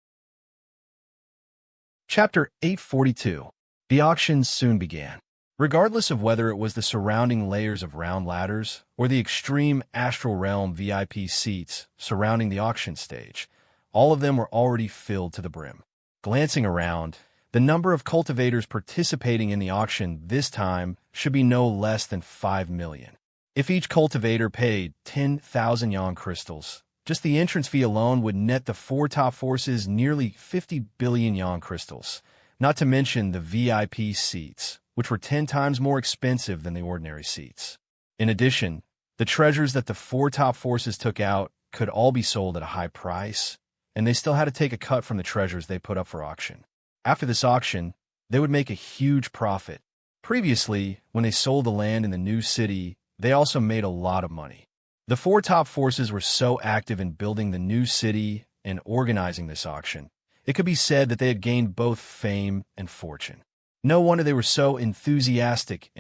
Chapter 842. The auction soon began. Regardless of whether it was the surrounding layers of round ladders or the extreme astral realm VIP seats surrounding the auction stage, all of them were already filled to the brim. Glancing around, the number of cultivators participating in the auction this time should be no less than 5 million. If each cultivator paid 10,000 yuan crystals, just the entrance fee alone would net the 4 top forces nearly 50 billion yuan crystals, not to mention the VIP seats, which were 10 times more expensive than the ordinary seats. In addition, the treasures that the 4 top forces took out could all be sold at a high price, and they still had to take a cut from the treasures they put up for auction. After this auction, they would make a huge profit. Previously, when they sold the land in the new city, they also made a lot of money. The 4 top forces were so active in building the new city and organizing this auction, it could be said that they had gained both fame and fortune. No wonder they were so enthusiastic.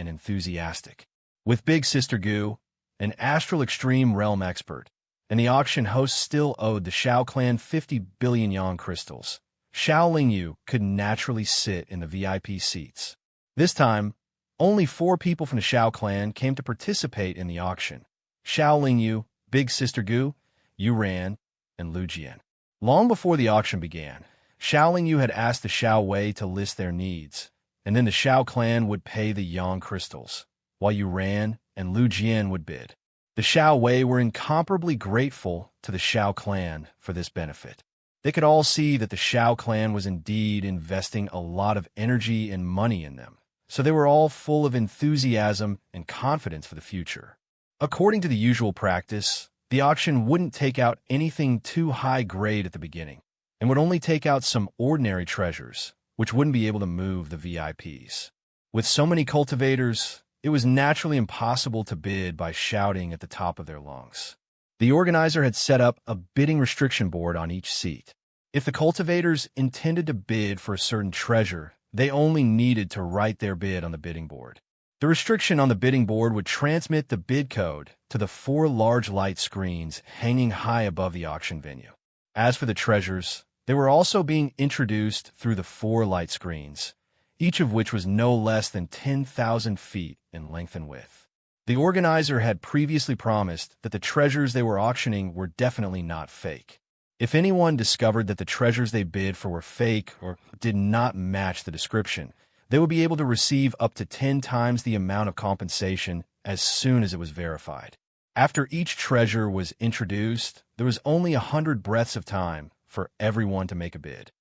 With Big Sister Gu, an astral extreme realm expert, and the auction host still owed the Xiao clan 50 billion yuan crystals, Xiao Yu could naturally sit in the VIP seats. This time, only 4 people from the Xiao clan came to participate in the auction: Xiao Yu, Big Sister Gu, Yu Ran, and Lu Jian. Long before the auction began, Xiao Yu had asked the Xiao Wei to list their needs, and then the Xiao clan would pay the yuan crystals, while Yu Ran and Lu Jian would bid. The Xiao Wei were incomparably grateful to the Xiao clan for this benefit. They could all see that the Xiao clan was indeed investing a lot of energy and money in them, so they were all full of enthusiasm and confidence for the future. According to the usual practice, the auction wouldn't take out anything too high grade at the beginning, and would only take out some ordinary treasures, which wouldn't be able to move the VIPs. With so many cultivators, it was naturally impossible to bid by shouting at the top of their lungs. The organizer had set up a bidding restriction board on each seat. If the cultivators intended to bid for a certain treasure, they only needed to write their bid on the bidding board. The restriction on the bidding board would transmit the bid code to the 4 large light screens hanging high above the auction venue. As for the treasures, they were also being introduced through the 4 light screens, each of which was no less than 10,000 feet in length and width. The organizer had previously promised that the treasures they were auctioning were definitely not fake. If anyone discovered that the treasures they bid for were fake or did not match the description, they would be able to receive up to 10 times the amount of compensation as soon as it was verified. After each treasure was introduced, there was only 100 breaths of time for everyone to make a bid.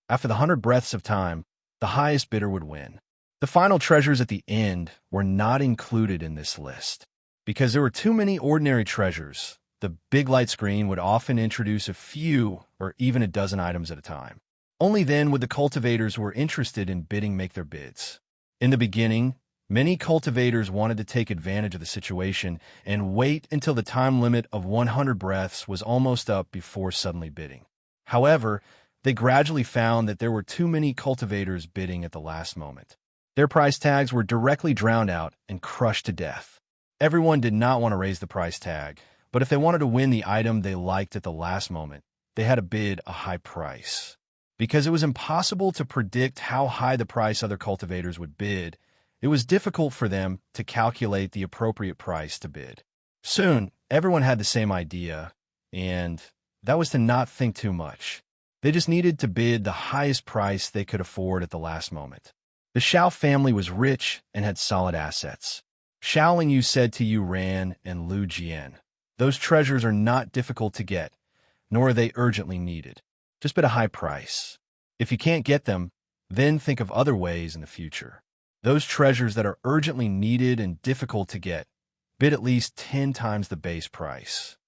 After the 100 breaths of time, the highest bidder would win. The final treasures at the end were not included in this list. Because there were too many ordinary treasures, the big light screen would often introduce a few or even a dozen items at a time. Only then would the cultivators who were interested in bidding make their bids. In the beginning, many cultivators wanted to take advantage of the situation and wait until the time limit of 100 breaths was almost up before suddenly bidding. However, they gradually found that there were too many cultivators bidding at the last moment. Their price tags were directly drowned out and crushed to death. Everyone did not want to raise the price tag, but if they wanted to win the item they liked at the last moment, they had to bid a high price. Because it was impossible to predict how high the price other cultivators would bid, it was difficult for them to calculate the appropriate price to bid. Soon, everyone had the same idea, and that was to not think too much. They just needed to bid the highest price they could afford at the last moment. The Xiao family was rich and had solid assets. Xiao Lingyu said to Yu Ran and Lu Jian, "Those treasures are not difficult to get, nor are they urgently needed. Just bid a high price. If you can't get them, then think of other ways in the future. Those treasures that are urgently needed and difficult to get, bid at least 10 times the base price."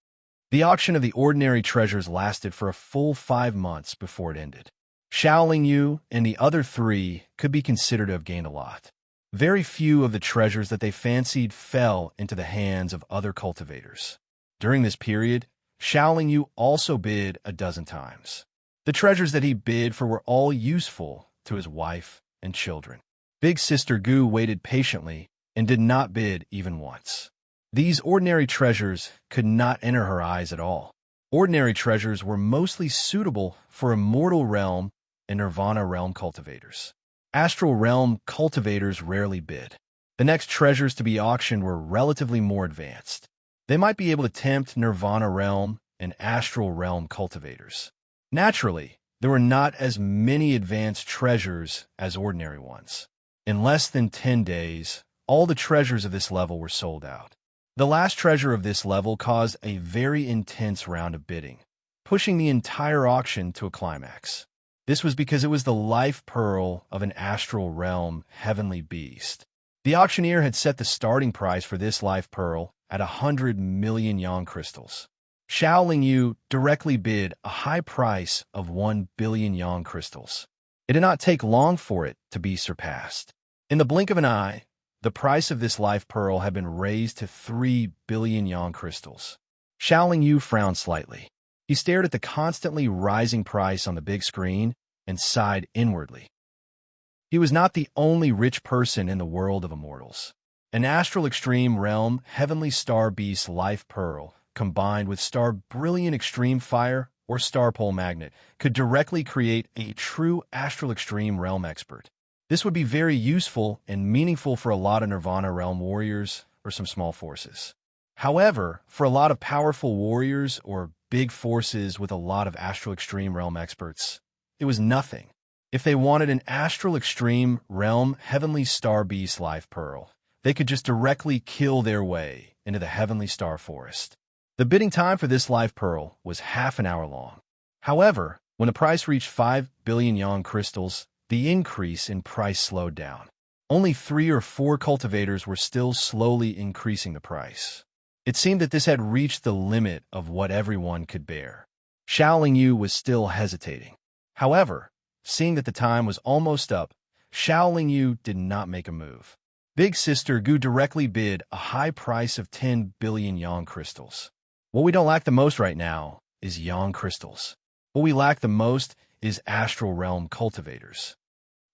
The auction of the ordinary treasures lasted for a full 5 months before it ended. Xiao Lingyu and the other 3 could be considered to have gained a lot. Very few of the treasures that they fancied fell into the hands of other cultivators. During this period, Xiao Lingyu also bid a dozen times. The treasures that he bid for were all useful to his wife and children. Big Sister Gu waited patiently and did not bid even once. These ordinary treasures could not enter her eyes at all. Ordinary treasures were mostly suitable for immortal realm and nirvana realm cultivators. Astral realm cultivators rarely bid. The next treasures to be auctioned were relatively more advanced. They might be able to tempt nirvana realm and astral realm cultivators. Naturally, there were not as many advanced treasures as ordinary ones. In less than 10 days, all the treasures of this level were sold out. The last treasure of this level caused a very intense round of bidding, pushing the entire auction to a climax. This was because it was the life pearl of an astral realm heavenly beast. The auctioneer had set the starting price for this life pearl at 100 million yang crystals. Xiao Lingyu directly bid a high price of 1 billion yang crystals. It did not take long for it to be surpassed. In the blink of an eye, the price of this life pearl had been raised to 3 billion yang crystals. Xiao Lingyu frowned slightly. He stared at the constantly rising price on the big screen and sighed inwardly. He was not the only rich person in the world of immortals. An astral extreme realm heavenly star beast life pearl combined with star brilliant extreme fire or star pole magnet could directly create a true astral extreme realm expert. This would be very useful and meaningful for a lot of Nirvana realm warriors or some small forces. However, for a lot of powerful warriors or big forces with a lot of astral extreme realm experts, it was nothing. If they wanted an astral extreme realm heavenly star beast life pearl, they could just directly kill their way into the heavenly star forest. The bidding time for this life pearl was half an hour long. However, when the price reached 5 billion yang crystals, the increase in price slowed down. Only 3 or 4 cultivators were still slowly increasing the price. It seemed that this had reached the limit of what everyone could bear. Xiao Lingyu was still hesitating. However, seeing that the time was almost up, Xiao Lingyu did not make a move. Big Sister Gu directly bid a high price of 10 billion yang crystals. What we don't lack the most right now is yang crystals. What we lack the most is astral realm cultivators.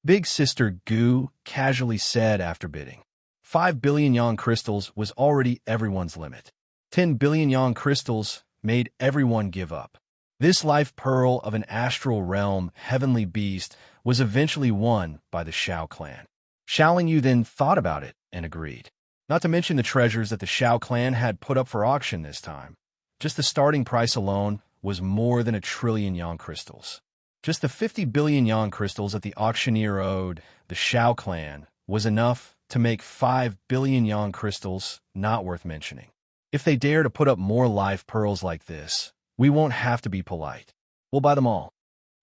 Big Sister Gu casually said after bidding. 5 billion yang crystals was already everyone's limit. 10 billion yang crystals made everyone give up. This life pearl of an astral realm heavenly beast was eventually won by the Xiao clan. Xiao Lingyu then thought about it and agreed. Not to mention the treasures that the Shao clan had put up for auction this time. Just the starting price alone was more than 1 trillion yuan crystals. Just the 50 billion yuan crystals that the auctioneer owed the Shao clan was enough to make 5 billion yuan crystals not worth mentioning. If they dare to put up more live pearls like this, we won't have to be polite. We'll buy them all.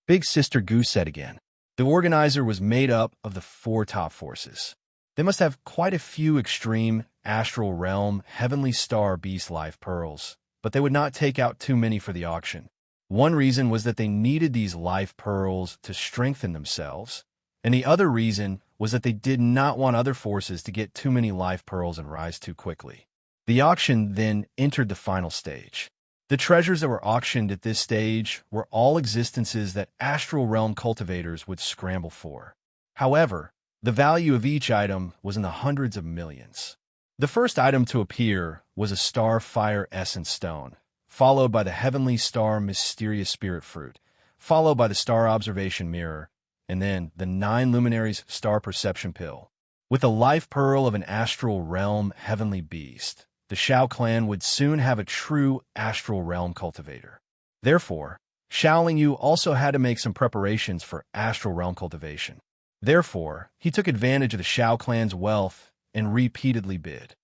Big Sister Gu said again. The organizer was made up of the 4 top forces. They must have quite a few extreme astral realm heavenly star beast live pearls, but they would not take out too many for the auction. One reason was that they needed these live pearls to strengthen themselves, and the other reason was that they did not want other forces to get too many live pearls and rise too quickly. The auction then entered the final stage. The treasures that were auctioned at this stage were all existences that astral realm cultivators would scramble for. However, the value of each item was in the hundreds of millions. The first item to appear was a star fire essence stone, followed by the heavenly star mysterious spirit fruit, followed by the star observation mirror, and then the 9 luminaries star perception pill. With a life pearl of an astral realm heavenly beast, the Shao clan would soon have a true astral realm cultivator. Therefore, Xiaoling Yu also had to make some preparations for astral realm cultivation. Therefore, he took advantage of the Shao clan's wealth and repeatedly bid.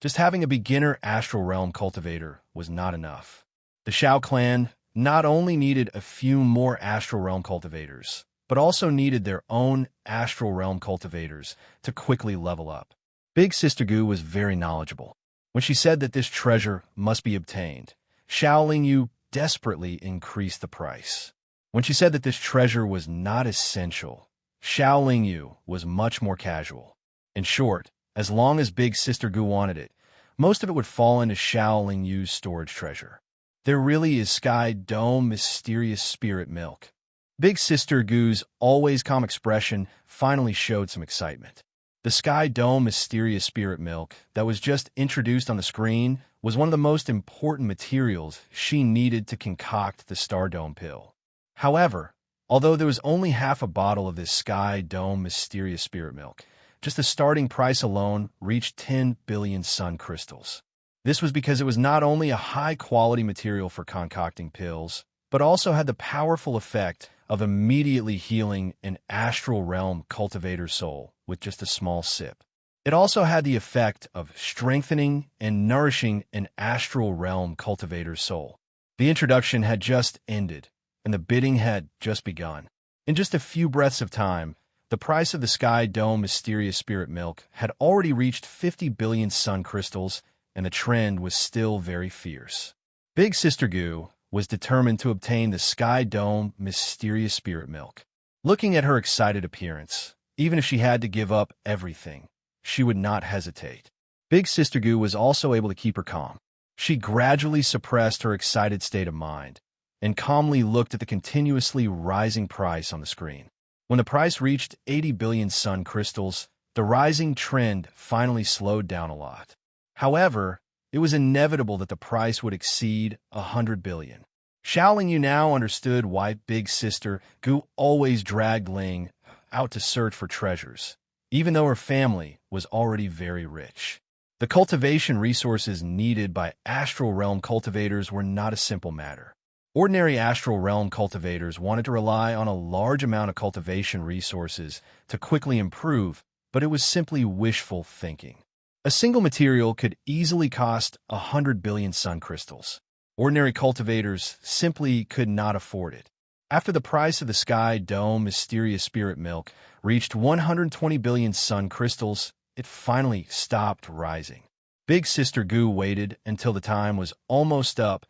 Just having a beginner astral realm cultivator was not enough. The Shao clan not only needed a few more astral realm cultivators, but also needed their own astral realm cultivators to quickly level up. Big Sister Gu was very knowledgeable. When she said that this treasure must be obtained, Xiaoling Yu desperately increased the price. When she said that this treasure was not essential, Xiaoling Yu was much more casual. In short, as long as Big Sister Gu wanted it, most of it would fall into Xiaoling Yu's storage treasure. There really is Sky Dome mysterious spirit milk. Big Sister Gu's always calm expression finally showed some excitement. The Sky Dome mysterious spirit milk that was just introduced on the screen was one of the most important materials she needed to concoct the Star Dome pill. However, although there was only half a bottle of this Sky Dome mysterious spirit milk, just the starting price alone reached 10 billion sun crystals. This was because it was not only a high-quality material for concocting pills, but also had the powerful effect of immediately healing an astral realm cultivator's soul with just a small sip. It also had the effect of strengthening and nourishing an astral realm cultivator's soul. The introduction had just ended, and the bidding had just begun. In just a few breaths of time, the price of the Sky Dome mysterious spirit milk had already reached 50 billion sun crystals, and the trend was still very fierce. Big Sister Gu was determined to obtain the Sky Dome mysterious spirit milk. Looking at her excited appearance, even if she had to give up everything, she would not hesitate. Big Sister Gu was also able to keep her calm. She gradually suppressed her excited state of mind and calmly looked at the continuously rising price on the screen. When the price reached 80 billion sun crystals, the rising trend finally slowed down a lot. However, it was inevitable that the price would exceed 100 billion. Xiaoling Yu now understood why Big Sister Gu always dragged Ling out to search for treasures, even though her family was already very rich. The cultivation resources needed by astral realm cultivators were not a simple matter. Ordinary astral realm cultivators wanted to rely on a large amount of cultivation resources to quickly improve, but it was simply wishful thinking. A single material could easily cost 100 billion sun crystals. Ordinary cultivators simply could not afford it. After the price of the Sky Dome mysterious spirit milk reached 120 billion sun crystals, it finally stopped rising. Big Sister Gu waited until the time was almost up,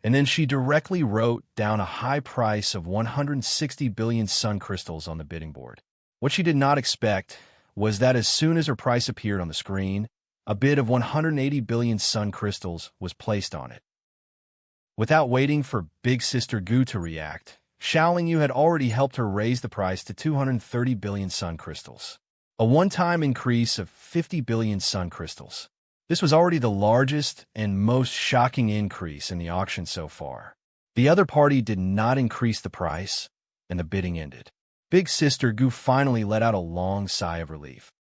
and then she directly wrote down a high price of 160 billion sun crystals on the bidding board. What she did not expect was that as soon as her price appeared on the screen, a bid of 180 billion sun crystals was placed on it. Without waiting for Big Sister Gu to react, Xiaoling Yu had already helped her raise the price to 230 billion sun crystals, a one-time increase of 50 billion sun crystals. This was already the largest and most shocking increase in the auction so far. The other party did not increase the price, and the bidding ended. Big Sister Gu finally let out a long sigh of relief.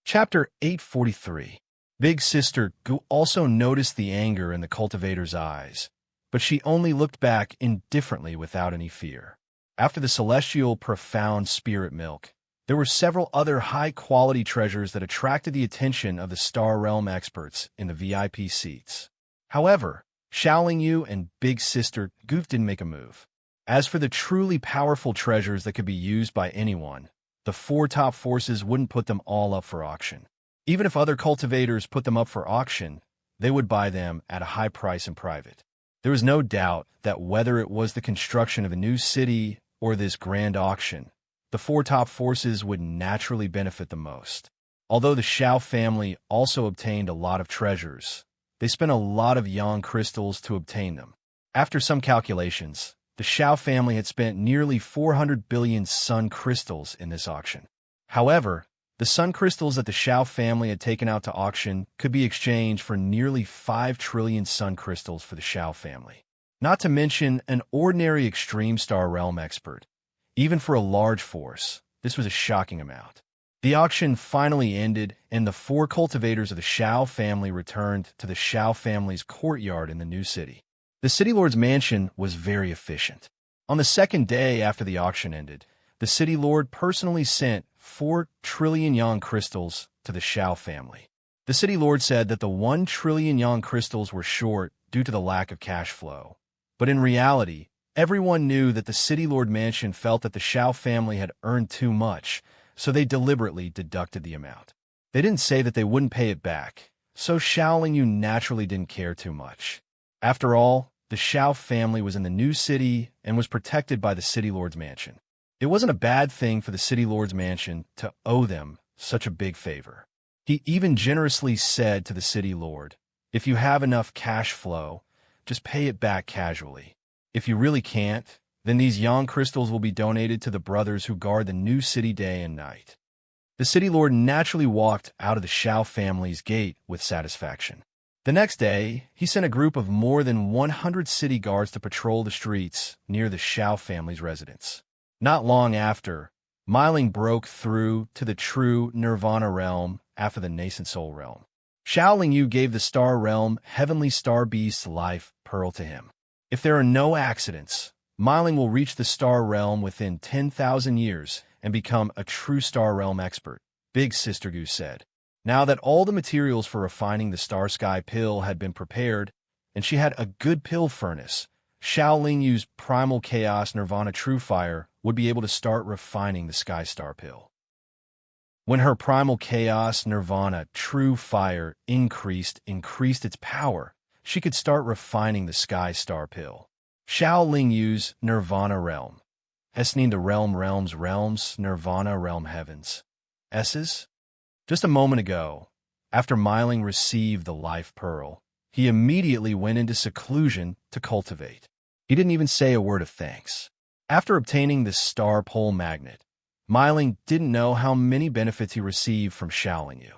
Chapter 843. Big Sister Gu also noticed the anger in the cultivator's eyes, but she only looked back indifferently without any fear. After the celestial profound spirit milk, there were several other high-quality treasures that attracted the attention of the Star Realm experts in the VIP seats. However, Xiaoling Yu and Big Sister Goof didn't make a move. As for the truly powerful treasures that could be used by anyone, the four top forces wouldn't put them all up for auction. Even if other cultivators put them up for auction, they would buy them at a high price in private. There was no doubt that whether it was the construction of a new city or this grand auction, the four top forces would naturally benefit the most. Although the Xiao family also obtained a lot of treasures, they spent a lot of yang crystals to obtain them. After some calculations, the Xiao family had spent nearly 400 billion sun crystals in this auction. However, the sun crystals that the Xiao family had taken out to auction could be exchanged for nearly 5 trillion sun crystals for the Xiao family. Not to mention an ordinary extreme star realm expert. Even for a large force, this was a shocking amount. The auction finally ended, and the four cultivators of the Xiao family returned to the Xiao family's courtyard in the new city. The city lord's mansion was very efficient. On the second day after the auction ended, the city lord personally sent 4 trillion yang crystals to the Xiao family. The city lord said that the 1 trillion yang crystals were short due to the lack of cash flow. But in reality, everyone knew that the city lord mansion felt that the Xiao family had earned too much, so they deliberately deducted the amount. They didn't say that they wouldn't pay it back, so Xiaoling Yu naturally didn't care too much. After all, the Xiao family was in the new city and was protected by the city lord's mansion. It wasn't a bad thing for the city lord's mansion to owe them such a big favor. He even generously said to the city lord, "If you have enough cash flow, just pay it back casually. If you really can't, then these yang crystals will be donated to the brothers who guard the new city day and night." The city lord naturally walked out of the Xiao family's gate with satisfaction. The next day, he sent a group of more than 100 city guards to patrol the streets near the Xiao family's residence. Not long after, Myling broke through to the true Nirvana realm after the nascent soul realm. Xiaoling Yu gave the star realm heavenly star beast's life pearl to him. If there are no accidents, Myling will reach the star realm within 10,000 years and become a true star realm expert, Big Sister Goose said. Now that all the materials for refining the star sky pill had been prepared, and she had a good pill furnace, Xiaoling Yu's primal chaos Nirvana True Fire would be able to start refining the sky star pill. When her primal chaos Nirvana True Fire increased its power, she could start refining the sky star pill. Xiaoling Yu's Nirvana realm. Esning the realms, Nirvana realm heavens. S's? Just a moment ago, after Myling received the life pearl, he immediately went into seclusion to cultivate. He didn't even say a word of thanks. After obtaining the star pole magnet, Myling didn't know how many benefits he received from Xiaoling Yu.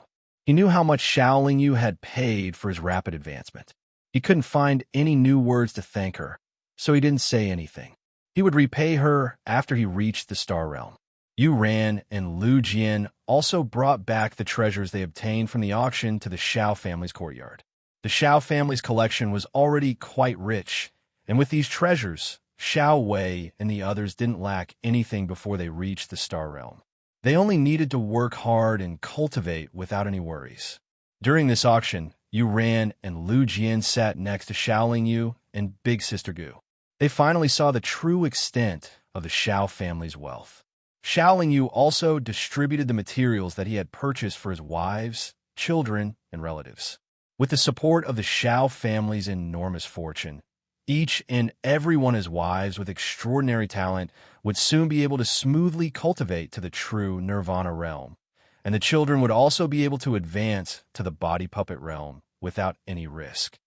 He knew how much Xiaoling Yu had paid for his rapid advancement. He couldn't find any new words to thank her, so he didn't say anything. He would repay her after he reached the star realm. Yu Ran and Lu Jian also brought back the treasures they obtained from the auction to the Xiao family's courtyard. The Xiao family's collection was already quite rich, and with these treasures, Xiao Wei and the others didn't lack anything before they reached the star realm. They only needed to work hard and cultivate without any worries. During this auction, Yu Ran and Lu Jian sat next to Xiaoling Yu and Big Sister Gu. They finally saw the true extent of the Xiao family's wealth. Xiaoling Yu also distributed the materials that he had purchased for his wives, children, and relatives. With the support of the Xiao family's enormous fortune, each and every one of his wives with extraordinary talent would soon be able to smoothly cultivate to the true Nirvana realm, and the children would also be able to advance to the body puppet realm without any risk.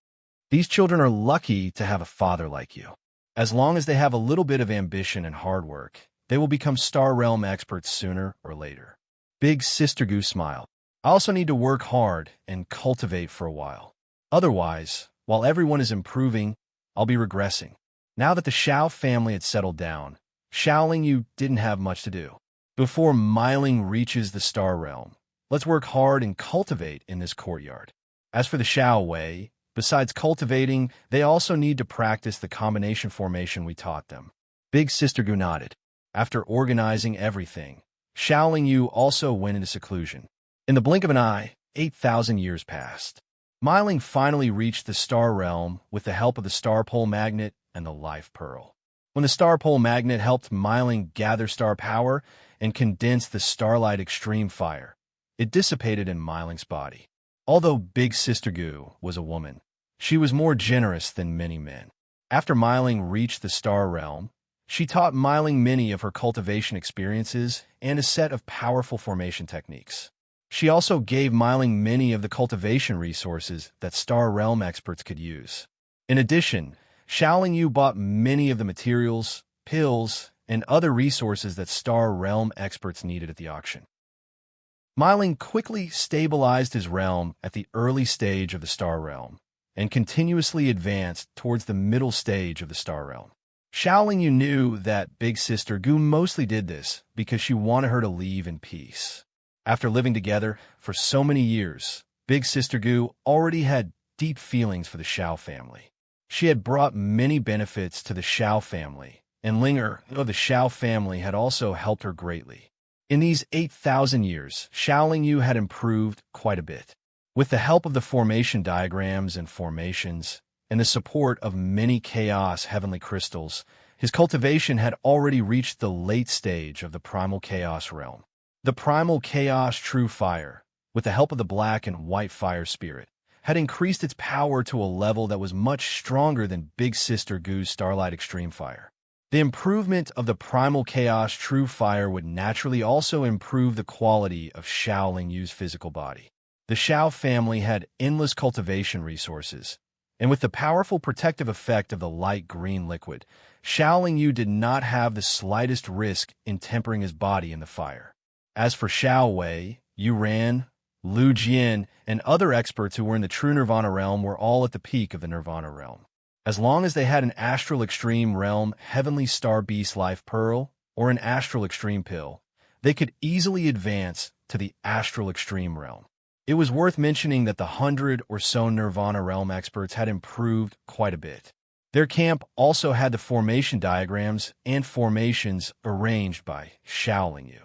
These children are lucky to have a father like you. As long as they have a little bit of ambition and hard work, they will become star realm experts sooner or later. Big Sister Goose smiled. I also need to work hard and cultivate for a while. Otherwise, while everyone is improving, I'll be regressing. Now that the Xiao family had settled down, Xiaoling Yu didn't have much to do. Before Myling reaches the star realm, Let's work hard and cultivate in this courtyard. As for the Xiao Wei, besides cultivating, they also need to practice the combination formation we taught them. Big Sister Gu nodded. After organizing everything, Shaoling Yu also went into seclusion. In the blink of an eye, 8,000 years passed. Myling finally reached the star realm with the help of the star pole magnet and the life pearl. When the star pole magnet helped Myling gather star power and condense the starlight extreme fire, it dissipated in Myling's body. Although Big Sister Gu was a woman, she was more generous than many men. After Myling reached the star realm, she taught Myling many of her cultivation experiences and a set of powerful formation techniques. She also gave Myling many of the cultivation resources that Star Realm experts could use. In addition, Shaoling Yu bought many of the materials, pills, and other resources that Star Realm experts needed at the auction. Myling quickly stabilized his realm at the early stage of the Star Realm and continuously advanced towards the middle stage of the Star Realm. Shaoling Yu knew that Big Sister Gu mostly did this because she wanted her to leave in peace. After living together for so many years, Big Sister Gu already had deep feelings for the Xiao family. She had brought many benefits to the Xiao family, and Linger of the Xiao family had also helped her greatly. In these 8,000 years, Shaoling Yu had improved quite a bit. With the help of the formation diagrams and formations, and the support of many chaos heavenly crystals, his cultivation had already reached the late stage of the primal chaos realm. The primal chaos true fire, with the help of the black and white fire spirit, had increased its power to a level that was much stronger than Big Sister Gu's starlight extreme fire. The improvement of the primal chaos true fire would naturally also improve the quality of Shaoling Yu's physical body. The Xiao family had endless cultivation resources, and with the powerful protective effect of the light green liquid, Shaoling Yu did not have the slightest risk in tempering his body in the fire. As for Xiao Wei, Yu Ran, Lu Jian, and other experts who were in the true Nirvana realm were all at the peak of the Nirvana realm. As long as they had an Astral Extreme Realm Heavenly Star Beast Life Pearl or an Astral Extreme Pill, they could easily advance to the Astral Extreme Realm. It was worth mentioning that the 100 or so Nirvana realm experts had improved quite a bit. Their camp also had the formation diagrams and formations arranged by Shaoling Yu.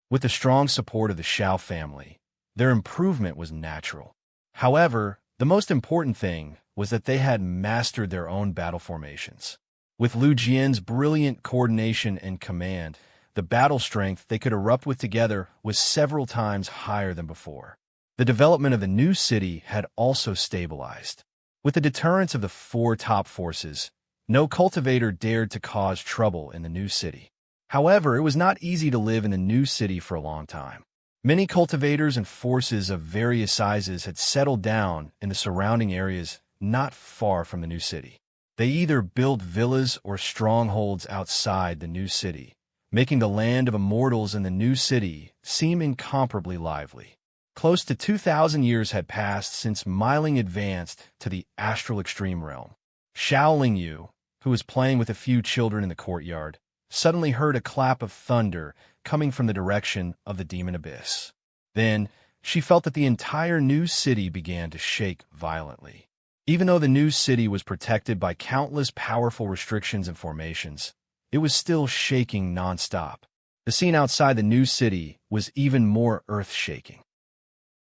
With the strong support of the Xiao family, their improvement was natural. However, the most important thing was that they had mastered their own battle formations. With Lu Jian's brilliant coordination and command, the battle strength they could erupt with together was several times higher than before. The development of the new city had also stabilized. With the deterrence of the 4 top forces, no cultivator dared to cause trouble in the new city. However, it was not easy to live in the new city for a long time. Many cultivators and forces of various sizes had settled down in the surrounding areas not far from the new city. They either built villas or strongholds outside the new city, making the land of immortals in the new city seem incomparably lively. Close to 2,000 years had passed since Myling advanced to the Astral Extreme Realm. Shaoling Yu, who was playing with a few children in the courtyard, suddenly heard a clap of thunder coming from the direction of the demon abyss. Then, she felt that the entire new city began to shake violently. Even though the new city was protected by countless powerful restrictions and formations, it was still shaking non-stop. The scene outside the new city was even more earth-shaking.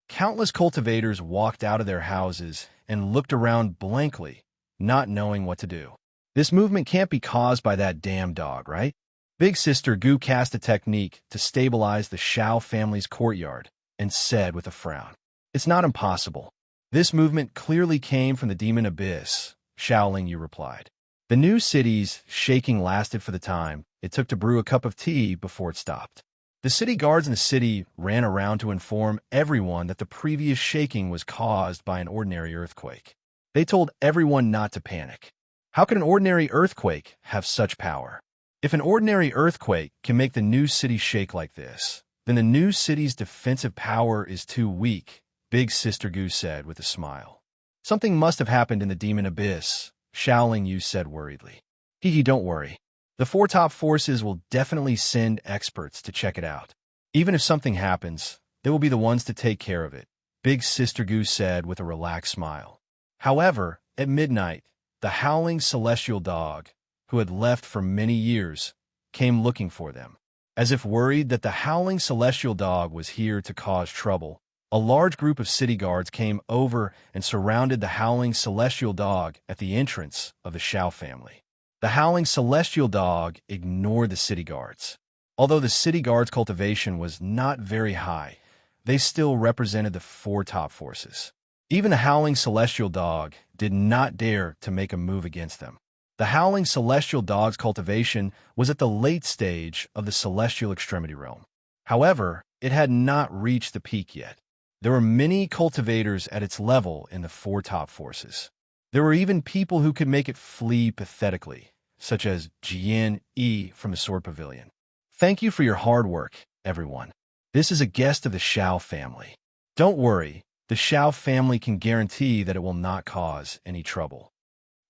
Countless cultivators walked out of their houses and looked around blankly, not knowing what to do. This movement can't be caused by that damn dog, right? Big Sister Gu cast a technique to stabilize the Xiao family's courtyard and said with a frown, "It's not impossible. This movement clearly came from the demon abyss," Shaoling Yu replied. The new city's shaking lasted for the time it took to brew a cup of tea before it stopped. The city guards in the city ran around to inform everyone that the previous shaking was caused by an ordinary earthquake. They told everyone not to panic. How could an ordinary earthquake have such power? If an ordinary earthquake can make the new city shake like this, then the new city's defensive power is too weak, Big Sister Gu said with a smile. Something must have happened in the demon abyss, Shaoling Yu said worriedly. Hee, don't worry. The 4 top forces will definitely send experts to check it out. Even if something happens, They will be the ones to take care of it, Big Sister Goose said with a relaxed smile. However, at midnight, the howling celestial dog, who had left for many years, came looking for them. As if worried that the howling celestial dog was here to cause trouble, a large group of city guards came over and surrounded the howling celestial dog at the entrance of the Shao family. The howling celestial dog ignored the city guards. Although the city guards' cultivation was not very high, they still represented the four top forces. Even the howling celestial dog did not dare to make a move against them. The howling celestial dog's cultivation was at the late stage of the celestial extremity realm. However, it had not reached the peak yet. There were many cultivators at its level in the four top forces. There were even people who could make it flee pathetically, such as Jian Yi from the Sword Pavilion. Thank you for your hard work, everyone. This is a guest of the Shao family. Don't worry, the Shao family can guarantee that it will not cause any trouble.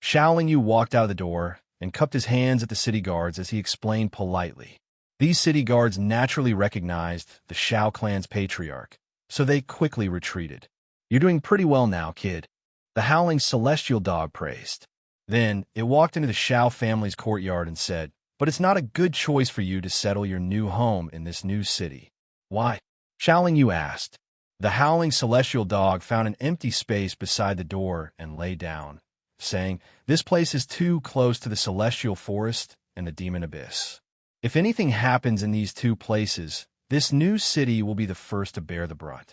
Xiao Lingyu walked out of the door and cupped his hands at the city guards as he explained politely. These city guards naturally recognized the Shao clan's patriarch, so they quickly retreated. You're doing pretty well now, kid, the howling celestial dog praised. Then it walked into the Shao family's courtyard and said, but it's not a good choice for you to settle your new home in this new city. Why? Xiao Lingyu asked. The howling celestial dog found an empty space beside the door and lay down, saying, this place is too close to the celestial forest and the demon abyss. If anything happens in these two places, this new city will be the first to bear the brunt.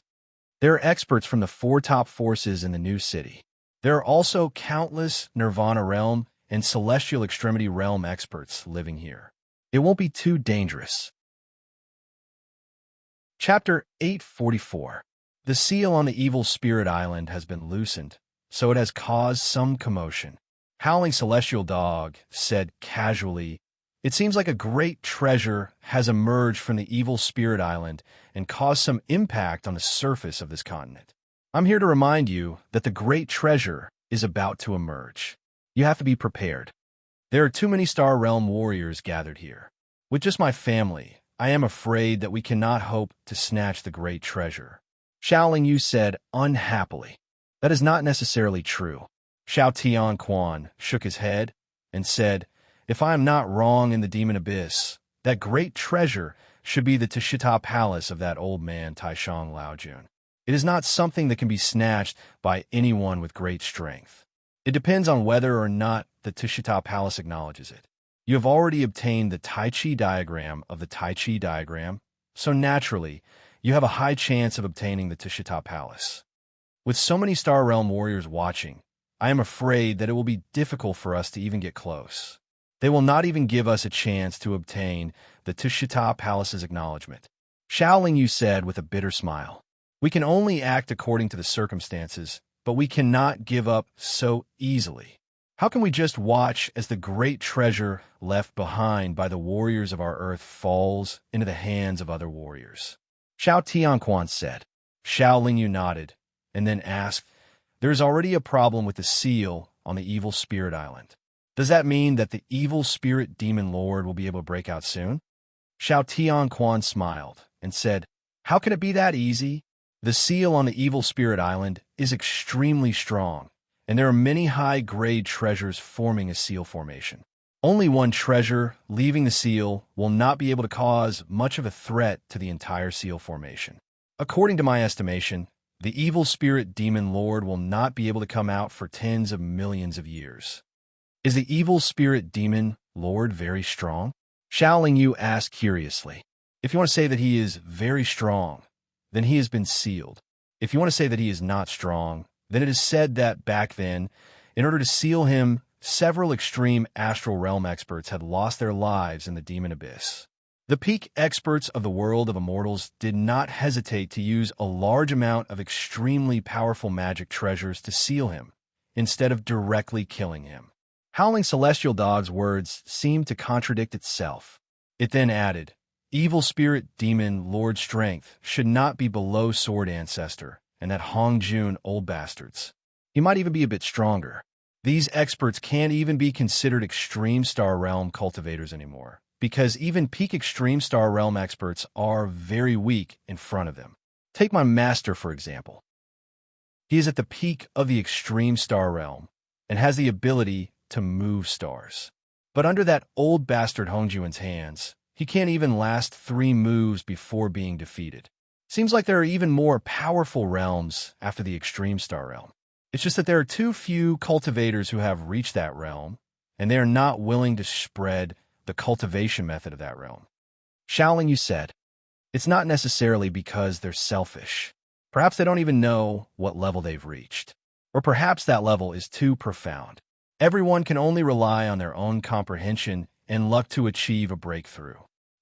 There are experts from the four top forces in the new city. There are also countless Nirvana realm and celestial extremity realm experts living here. It won't be too dangerous. Chapter 844. The seal on the evil spirit island has been loosened, so it has caused some commotion. Howling celestial dog said casually, it seems like a great treasure has emerged from the evil spirit island and caused some impact on the surface of this continent. I'm here to remind you that the great treasure is about to emerge. You have to be prepared. There are too many Star Realm warriors gathered here. With just my family, I am afraid that we cannot hope to snatch the great treasure. Xiao Lingyu said unhappily. That is not necessarily true. Xiao Tianquan shook his head and said, if I am not wrong in the demon abyss, that great treasure should be the Tashita palace of that old man Taishang Laojun. It is not something that can be snatched by anyone with great strength. It depends on whether or not the Tashita palace acknowledges it. You have already obtained the Tai Chi diagram of the Tai Chi diagram, so naturally, you have a high chance of obtaining the Tashita palace. With so many Star Realm warriors watching, I am afraid that it will be difficult for us to even get close. They will not even give us a chance to obtain the Tashita palace's acknowledgement. Xiao Lingyu said with a bitter smile. We can only act according to the circumstances, but we cannot give up so easily. How can we just watch as the great treasure left behind by the warriors of our earth falls into the hands of other warriors? Xiao Tianquan said. Xiao Lingyu nodded, and then asked, there is already a problem with the seal on the evil spirit island. Does that mean that the evil spirit demon lord will be able to break out soon? Xiao Tianquan smiled and said, how can it be that easy? The seal on the evil spirit island is extremely strong, and there are many high-grade treasures forming a seal formation. Only one treasure leaving the seal will not be able to cause much of a threat to the entire seal formation. According to my estimation, the evil spirit demon lord will not be able to come out for tens of millions of years. Is the evil spirit demon lord very strong? Xiao Lingyu asked curiously. If you want to say that he is very strong, then he has been sealed. If you want to say that he is not strong, then it is said that back then, in order to seal him, several extreme astral realm experts had lost their lives in the demon abyss. The peak experts of the world of immortals did not hesitate to use a large amount of extremely powerful magic treasures to seal him, instead of directly killing him. Howling Celestial Dog's words seemed to contradict itself. It then added, evil spirit demon Lord Strength should not be below Sword Ancestor and that Hong Jun old bastards. He might even be a bit stronger. These experts can't even be considered extreme Star Realm cultivators anymore, because even peak extreme Star Realm experts are very weak in front of them. Take my master, for example. He is at the peak of the extreme star realm and has the ability to move stars. But under that old bastard Hongjuan's hands, he can't even last 3 moves before being defeated. Seems like there are even more powerful realms after the extreme star realm. It's just that there are too few cultivators who have reached that realm, and they are not willing to spread the cultivation method of that realm. Shaoling Yu said, it's not necessarily because they're selfish. Perhaps they don't even know what level they've reached. Or perhaps that level is too profound. Everyone can only rely on their own comprehension and luck to achieve a breakthrough.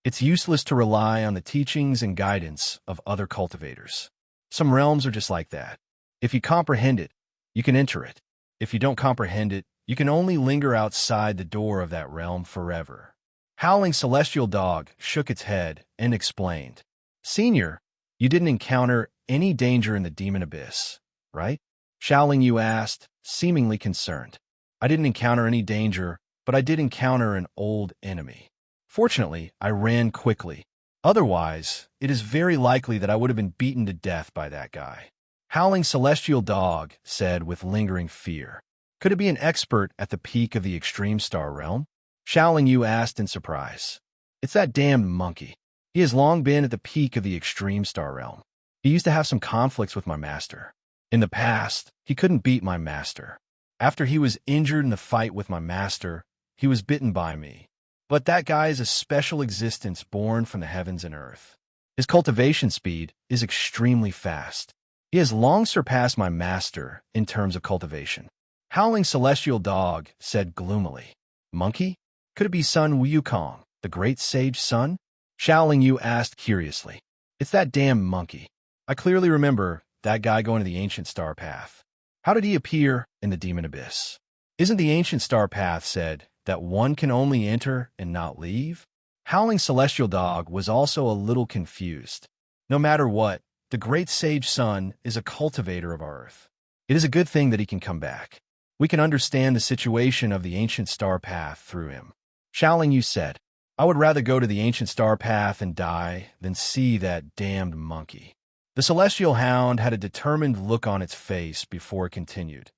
It's useless to rely on the teachings and guidance of other cultivators. Some realms are just like that. If you comprehend it, you can enter it. If you don't comprehend it, you can only linger outside the door of that realm forever. Howling Celestial Dog shook its head and explained, Senior, you didn't encounter any danger in the demon abyss, right? Shaoling Yu asked, seemingly concerned. I didn't encounter any danger, but I did encounter an old enemy. Fortunately, I ran quickly. Otherwise, it is very likely that I would have been beaten to death by that guy. Howling Celestial Dog said with lingering fear. Could it be an expert at the peak of the extreme star realm? Shaoling Yu asked in surprise. It's that damned monkey. He has long been at the peak of the extreme star realm. He used to have some conflicts with my master. In the past, he couldn't beat my master. After he was injured in the fight with my master, he was bitten by me. But that guy is a special existence born from the heavens and earth. His cultivation speed is extremely fast. He has long surpassed my master in terms of cultivation. Howling Celestial Dog said gloomily. Monkey? Could it be Sun Wukong, the great sage sun? Shaoling Yu asked curiously. It's that damn monkey. I clearly remember that guy going to the ancient star path. How did he appear in the demon abyss? Isn't the ancient star path said that one can only enter and not leave? Howling Celestial Dog was also a little confused. No matter what, the great sage sun is a cultivator of our earth. It is a good thing that he can come back. We can understand the situation of the ancient star path through him. Shaoling Yu said, I would rather go to the ancient star path and die than see that damned monkey. The celestial hound had a determined look on its face before it continued.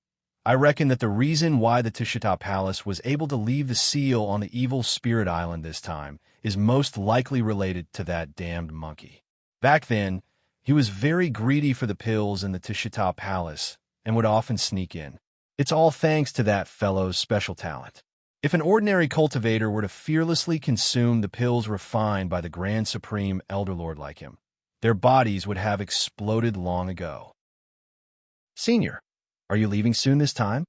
I reckon that the reason why the Tishita Palace was able to leave the seal on the evil spirit island this time is most likely related to that damned monkey. Back then, he was very greedy for the pills in the Tishita Palace and would often sneak in. It's all thanks to that fellow's special talent. If an ordinary cultivator were to fearlessly consume the pills refined by the Grand Supreme Elder Lord like him, their bodies would have exploded long ago. Senior, are you leaving soon this time?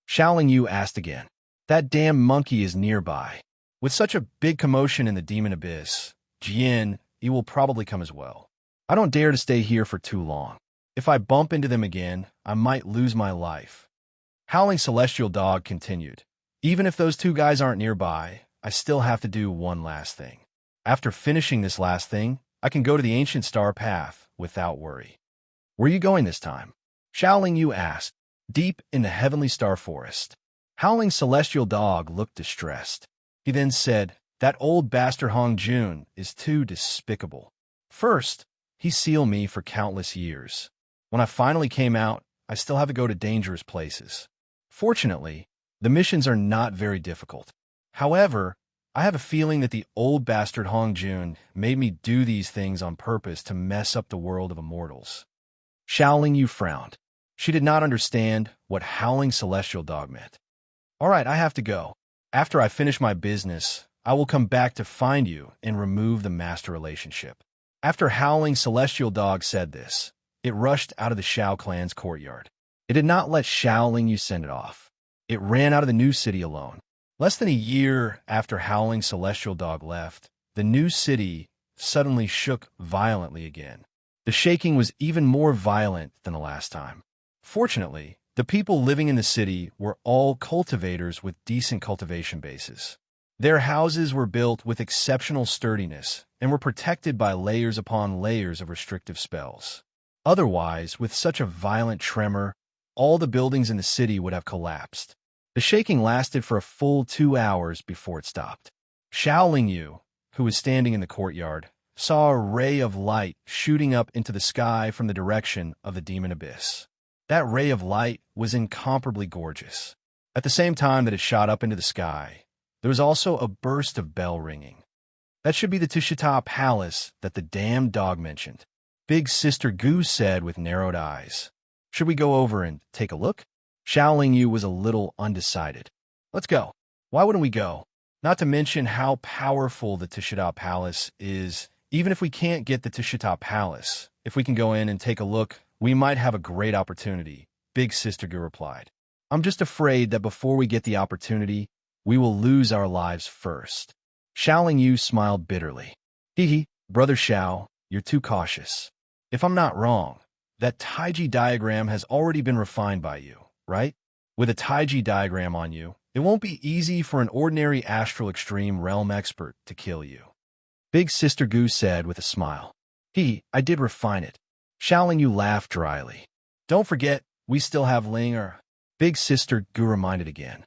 Shaoling Yu asked again. That damn monkey is nearby. With such a big commotion in the demon abyss, Jian, he will probably come as well. I don't dare to stay here for too long. If I bump into them again, I might lose my life. Howling Celestial Dog continued. Even if those two guys aren't nearby, I still have to do one last thing. After finishing this last thing, I can go to the ancient star path without worry. Where are you going this time? Shaoling Yu asked. Deep in the heavenly star forest. Howling Celestial Dog looked distressed. He then said, that old bastard Hong Jun is too despicable. First, he sealed me for countless years. When I finally came out, I still have to go to dangerous places. Fortunately, the missions are not very difficult. However, I have a feeling that the old bastard Hong Jun made me do these things on purpose to mess up the world of immortals. Shaoling Yu frowned. She did not understand what Howling Celestial Dog meant. All right, I have to go. After I finish my business, I will come back to find you and remove the master relationship. After Howling Celestial Dog said this, it rushed out of the Shao clan's courtyard. It did not let Shaoling Yu send it off. It ran out of the new city alone. Less than a year after Howling Celestial Dog left, the new city suddenly shook violently again. The shaking was even more violent than the last time. Fortunately, the people living in the city were all cultivators with decent cultivation bases. Their houses were built with exceptional sturdiness and were protected by layers upon layers of restrictive spells. Otherwise, with such a violent tremor, all the buildings in the city would have collapsed. The shaking lasted for a full 2 hours before it stopped. Shaoling Yu, who was standing in the courtyard, saw a ray of light shooting up into the sky from the direction of the demon abyss. That ray of light was incomparably gorgeous. At the same time that it shot up into the sky, there was also a burst of bell ringing. That should be the Tushita Palace that the damned dog mentioned, Big Sister Gu said with narrowed eyes. Should we go over and take a look? Xiao Yu was a little undecided. Let's go. Why wouldn't we go? Not to mention how powerful the Tushita Palace is. Even if we can't get the Tushita Palace, if we can go in and take a look, we might have a great opportunity, Big Sister Gu replied. I'm just afraid that before we get the opportunity, we will lose our lives first. Xiao Yu smiled bitterly. Hee, Brother Xiao, you're too cautious. If I'm not wrong, that Taiji diagram has already been refined by you, right? With a Taiji diagram on you, it won't be easy for an ordinary astral extreme realm expert to kill you. Big Sister Gu said with a smile. I did refine it. Xiao Yu laughed dryly. Don't forget, we still have Ling Big Sister Gu reminded again.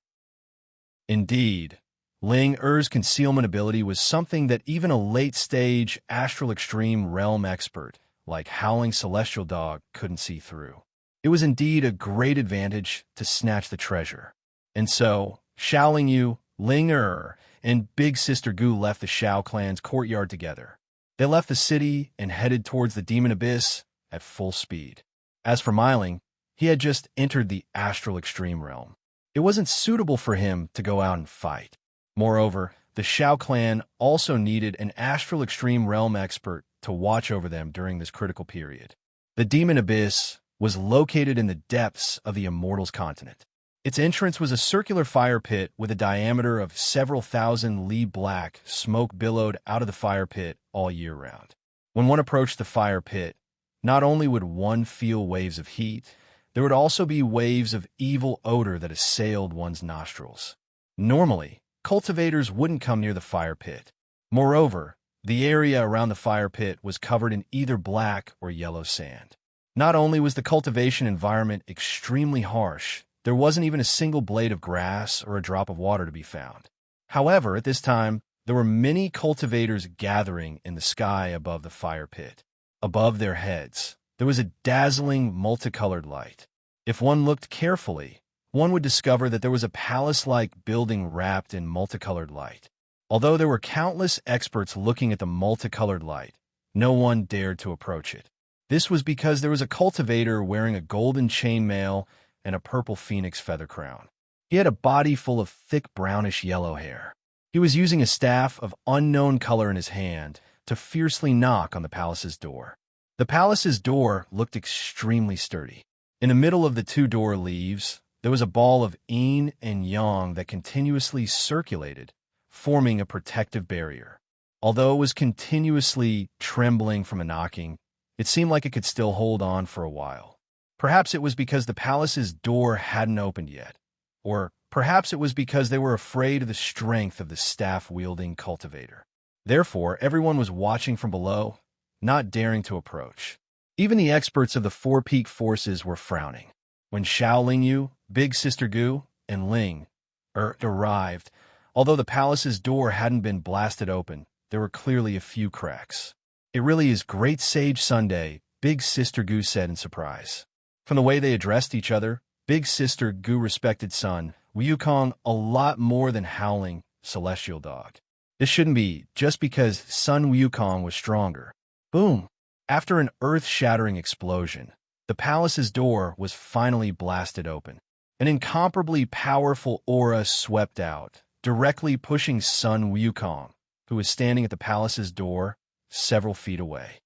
Indeed, Ling Er's concealment ability was something that even a late-stage astral extreme realm expert like Howling Celestial Dog couldn't see through. It was indeed a great advantage to snatch the treasure. And so, Xiao Yu, Ling Er, and Big Sister Gu left the Xiao clan's courtyard together. They left the city and headed towards the demon abyss at full speed. As for Myling, he had just entered the astral extreme realm. It wasn't suitable for him to go out and fight. Moreover, the Xiao clan also needed an astral extreme realm expert to watch over them during this critical period. The demon abyss was located in the depths of the Immortals continent. Its entrance was a circular fire pit with a diameter of several thousand li. Black smoke billowed out of the fire pit all year round. When one approached the fire pit, not only would one feel waves of heat, there would also be waves of evil odor that assailed one's nostrils. Normally, cultivators wouldn't come near the fire pit. Moreover, the area around the fire pit was covered in either black or yellow sand. Not only was the cultivation environment extremely harsh, there wasn't even a single blade of grass or a drop of water to be found. However, at this time, there were many cultivators gathering in the sky above the fire pit. Above their heads, there was a dazzling multicolored light. If one looked carefully, one would discover that there was a palace-like building wrapped in multicolored light. Although there were countless experts looking at the multicolored light, no one dared to approach it. This was because there was a cultivator wearing a golden chainmail and a purple phoenix feather crown. He had a body full of thick brownish yellow hair. He was using a staff of unknown color in his hand to fiercely knock on the palace's door. The palace's door looked extremely sturdy. In the middle of the two door leaves, there was a ball of yin and yang that continuously circulated, forming a protective barrier. Although it was continuously trembling from a knocking, it seemed like it could still hold on for a while. Perhaps it was because the palace's door hadn't opened yet, or perhaps it was because they were afraid of the strength of the staff-wielding cultivator. Therefore, everyone was watching from below, not daring to approach. Even the experts of the Four Peak forces were frowning. When Xiao Yu, Big Sister Gu, and Ling arrived, although the palace's door hadn't been blasted open, there were clearly a few cracks. It really is Great Sage Sunday, Big Sister Gu said in surprise. From the way they addressed each other, Big Sister Gu respected Sun Wukong a lot more than Howling Celestial Dog. This shouldn't be just because Sun Wukong was stronger. Boom! After an earth-shattering explosion, the palace's door was finally blasted open. An incomparably powerful aura swept out, directly pushing Sun Wukong, who was standing at the palace's door several feet away.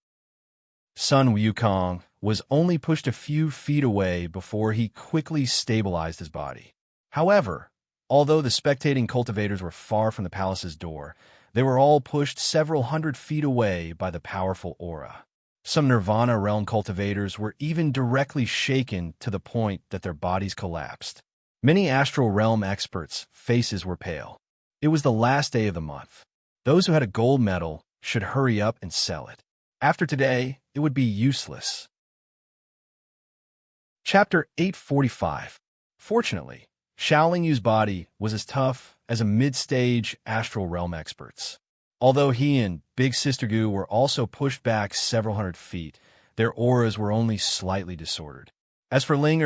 Sun Wukong was only pushed a few feet away before he quickly stabilized his body. However, although the spectating cultivators were far from the palace's door, they were all pushed several hundred feet away by the powerful aura. Some Nirvana realm cultivators were even directly shaken to the point that their bodies collapsed. Many astral realm experts' faces were pale. It was the last day of the month. Those who had a gold medal should hurry up and sell it. After today, it would be useless. Chapter 845. Fortunately, Xiao Yu's body was as tough as a mid-stage astral realm expert's. Although he and Big Sister Goo were also pushed back several hundred feet. Their auras were only slightly disordered. As for Ling,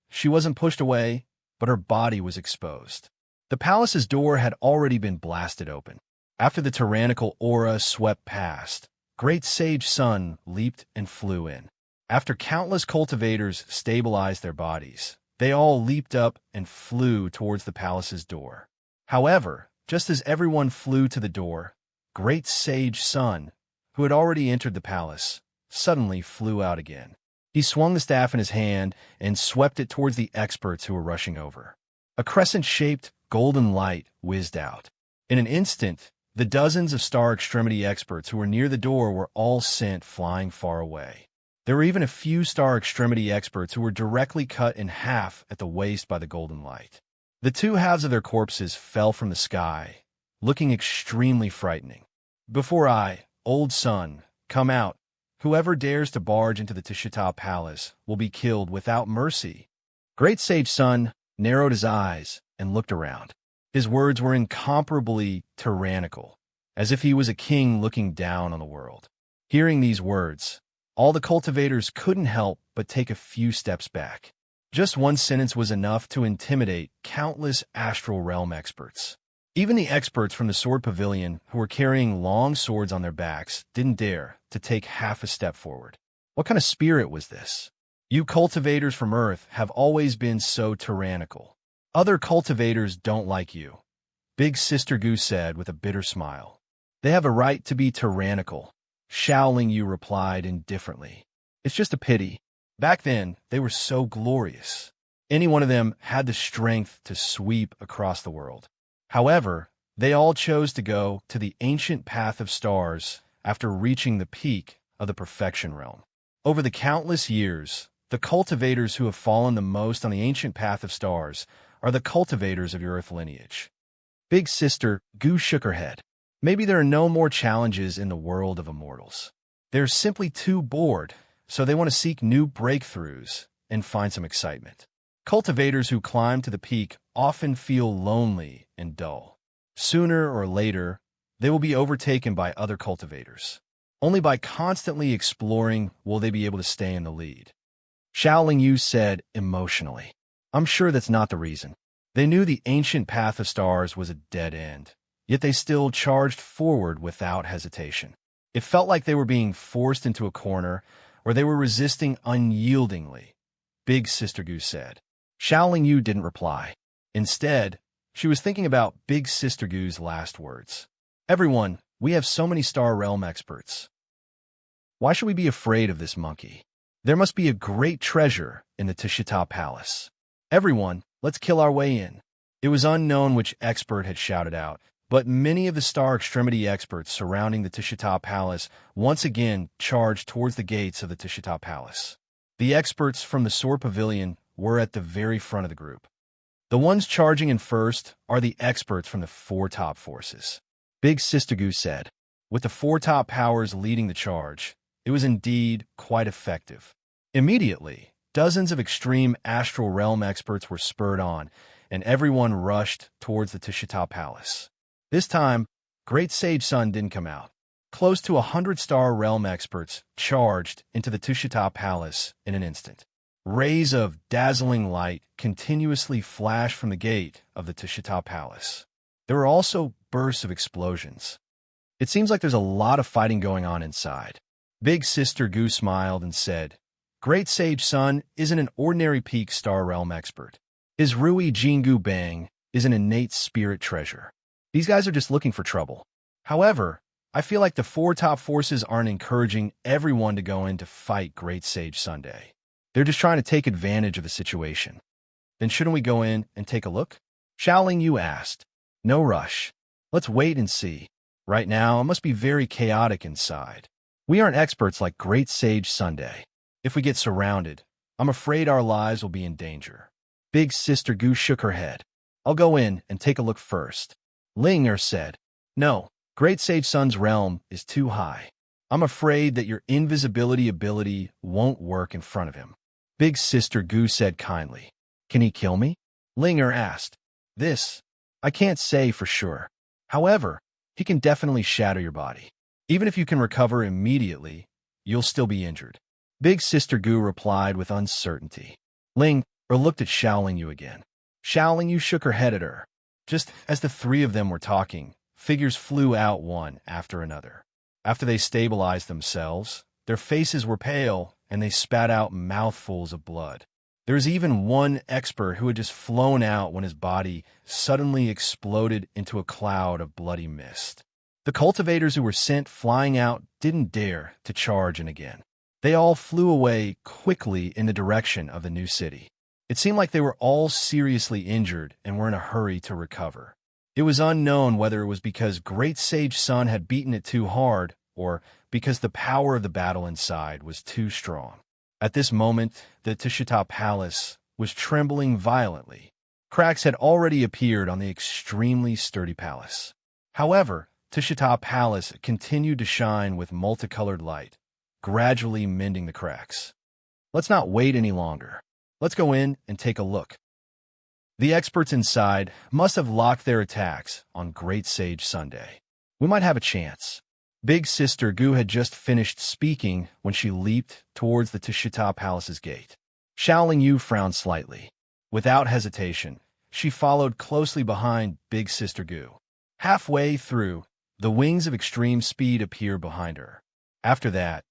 she wasn't pushed away, but her body was exposed. The palace's door had already been blasted open. After the tyrannical aura swept past, Great Sage Sun leaped and flew in. After countless cultivators stabilized their bodies, they all leaped up and flew towards the palace's door. However, just as everyone flew to the door, Great Sage Sun, who had already entered the palace, suddenly flew out again. He swung the staff in his hand and swept it towards the experts who were rushing over. A crescent-shaped golden light whizzed out. In an instant, the dozens of Star Extremity experts who were near the door were all sent flying far away. There were even a few Star Extremity experts who were directly cut in half at the waist by the golden light. The two halves of their corpses fell from the sky, looking extremely frightening. "Before I, old sun, come out, whoever dares to barge into the Tishita Palace will be killed without mercy." Great Sage Sun narrowed his eyes and looked around. His words were incomparably tyrannical, as if he was a king looking down on the world. Hearing these words, all the cultivators couldn't help but take a few steps back. Just one sentence was enough to intimidate countless astral realm experts. Even the experts from the Sword Pavilion, who were carrying long swords on their backs, didn't dare to take half a step forward. What kind of spirit was this? You cultivators from Earth have always been so tyrannical. Other cultivators don't like you, Big Sister Goo said with a bitter smile. They have a right to be tyrannical, Shaoling Yu replied indifferently. It's just a pity. Back then, they were so glorious. Any one of them had the strength to sweep across the world. However, they all chose to go to the ancient path of stars after reaching the peak of the perfection realm. Over the countless years, the cultivators who have fallen the most on the ancient path of stars are the cultivators of your Earth lineage. Big Sister Goo shook her head. Maybe there are no more challenges in the world of immortals. They're simply too bored, so they want to seek new breakthroughs and find some excitement. Cultivators who climb to the peak often feel lonely and dull. Sooner or later, they will be overtaken by other cultivators. Only by constantly exploring will they be able to stay in the lead. Shaoling Yu said emotionally. I'm sure that's not the reason. They knew the ancient path of stars was a dead end, yet they still charged forward without hesitation. It felt like they were being forced into a corner, or they were resisting unyieldingly, Big Sister Goo said. Shaoling Yu didn't reply. Instead, she was thinking about Big Sister Goo's last words. Everyone, we have so many Star Realm experts. Why should we be afraid of this monkey? There must be a great treasure in the Tishita Palace. Everyone, let's kill our way in. It was unknown which expert had shouted out, but many of the Star Extremity experts surrounding the Tishita Palace once again charged towards the gates of the Tishita Palace. The experts from the Sword Pavilion were at the very front of the group. The ones charging in first are the experts from the four top forces. Big Sister Goo said. With the four top powers leading the charge, it was indeed quite effective. Immediately, dozens of extreme astral realm experts were spurred on, and everyone rushed towards the Tishita Palace. This time, Great Sage Sun didn't come out. Close to 100 Star Realm experts charged into the Tishita Palace in an instant. Rays of dazzling light continuously flashed from the gate of the Tishita Palace. There were also bursts of explosions. It seems like there's a lot of fighting going on inside. Big Sister Goo smiled and said, Great Sage Sun isn't an ordinary peak Star Realm expert. His Rui Jingu Bang is an innate spirit treasure. These guys are just looking for trouble. However, I feel like the four top forces aren't encouraging everyone to go in to fight Great Sage Sunday. They're just trying to take advantage of the situation. Then shouldn't we go in and take a look? Shaoling Yu asked. No rush. Let's wait and see. Right now, it must be very chaotic inside. We aren't experts like Great Sage Sunday. If we get surrounded, I'm afraid our lives will be in danger. Big Sister Goo shook her head. I'll go in and take a look first. Ling said, No, Great Sage Sun's realm is too high. I'm afraid that your invisibility ability won't work in front of him. Big Sister Goo said kindly. Can he kill me? Linger asked. This, I can't say for sure. However, he can definitely shatter your body. Even if you can recover immediately, you'll still be injured. Big Sister Gu replied with uncertainty. Ling looked at Xiaoling Yu again. Xiaoling Yu shook her head at her. Just as the three of them were talking, figures flew out one after another. After they stabilized themselves, their faces were pale and they spat out mouthfuls of blood. There was even one expert who had just flown out when his body suddenly exploded into a cloud of bloody mist. The cultivators who were sent flying out didn't dare to charge in again. They all flew away quickly in the direction of the new city. It seemed like they were all seriously injured and were in a hurry to recover. It was unknown whether it was because Great Sage Sun had beaten it too hard or because the power of the battle inside was too strong. At this moment, the Tishita Palace was trembling violently. Cracks had already appeared on the extremely sturdy palace. However, Tishita Palace continued to shine with multicolored light, gradually mending the cracks. Let's not wait any longer. Let's go in and take a look. The experts inside must have locked their attacks on Great Sage Sunday. We might have a chance. Big Sister Gu had just finished speaking when she leaped towards the Tishita Palace's gate. Xiaoling Yu frowned slightly. Without hesitation, she followed closely behind Big Sister Gu. Halfway through, the wings of extreme speed appeared behind her. After that,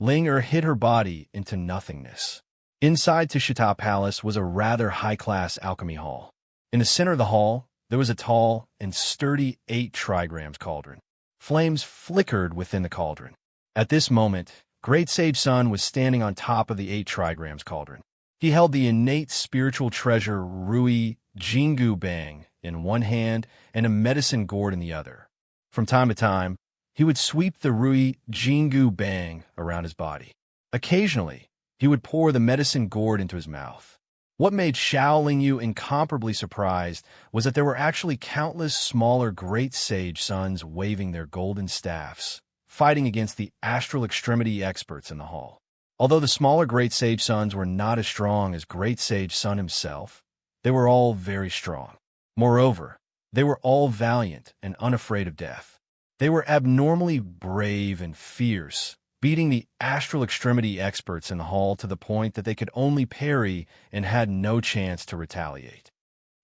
Ling hid her body into nothingness. Inside Tishita Palace was a rather high-class alchemy hall. In the center of the hall, there was a tall and sturdy 8 trigrams cauldron. Flames flickered within the cauldron. At this moment, Great Sage Sun was standing on top of the 8 trigrams cauldron. He held the innate spiritual treasure Rui Jingu Bang in one hand and a medicine gourd in the other. From time to time, he would sweep the Rui Jingu Bang around his body. Occasionally, he would pour the medicine gourd into his mouth. What made Xiaoling Yu incomparably surprised was that there were actually countless smaller Great Sage Suns waving their golden staffs, fighting against the astral extremity experts in the hall. Although the smaller Great Sage Suns were not as strong as Great Sage Sun himself, they were all very strong. Moreover, they were all valiant and unafraid of death. They were abnormally brave and fierce, beating the astral extremity experts in the hall to the point that they could only parry and had no chance to retaliate.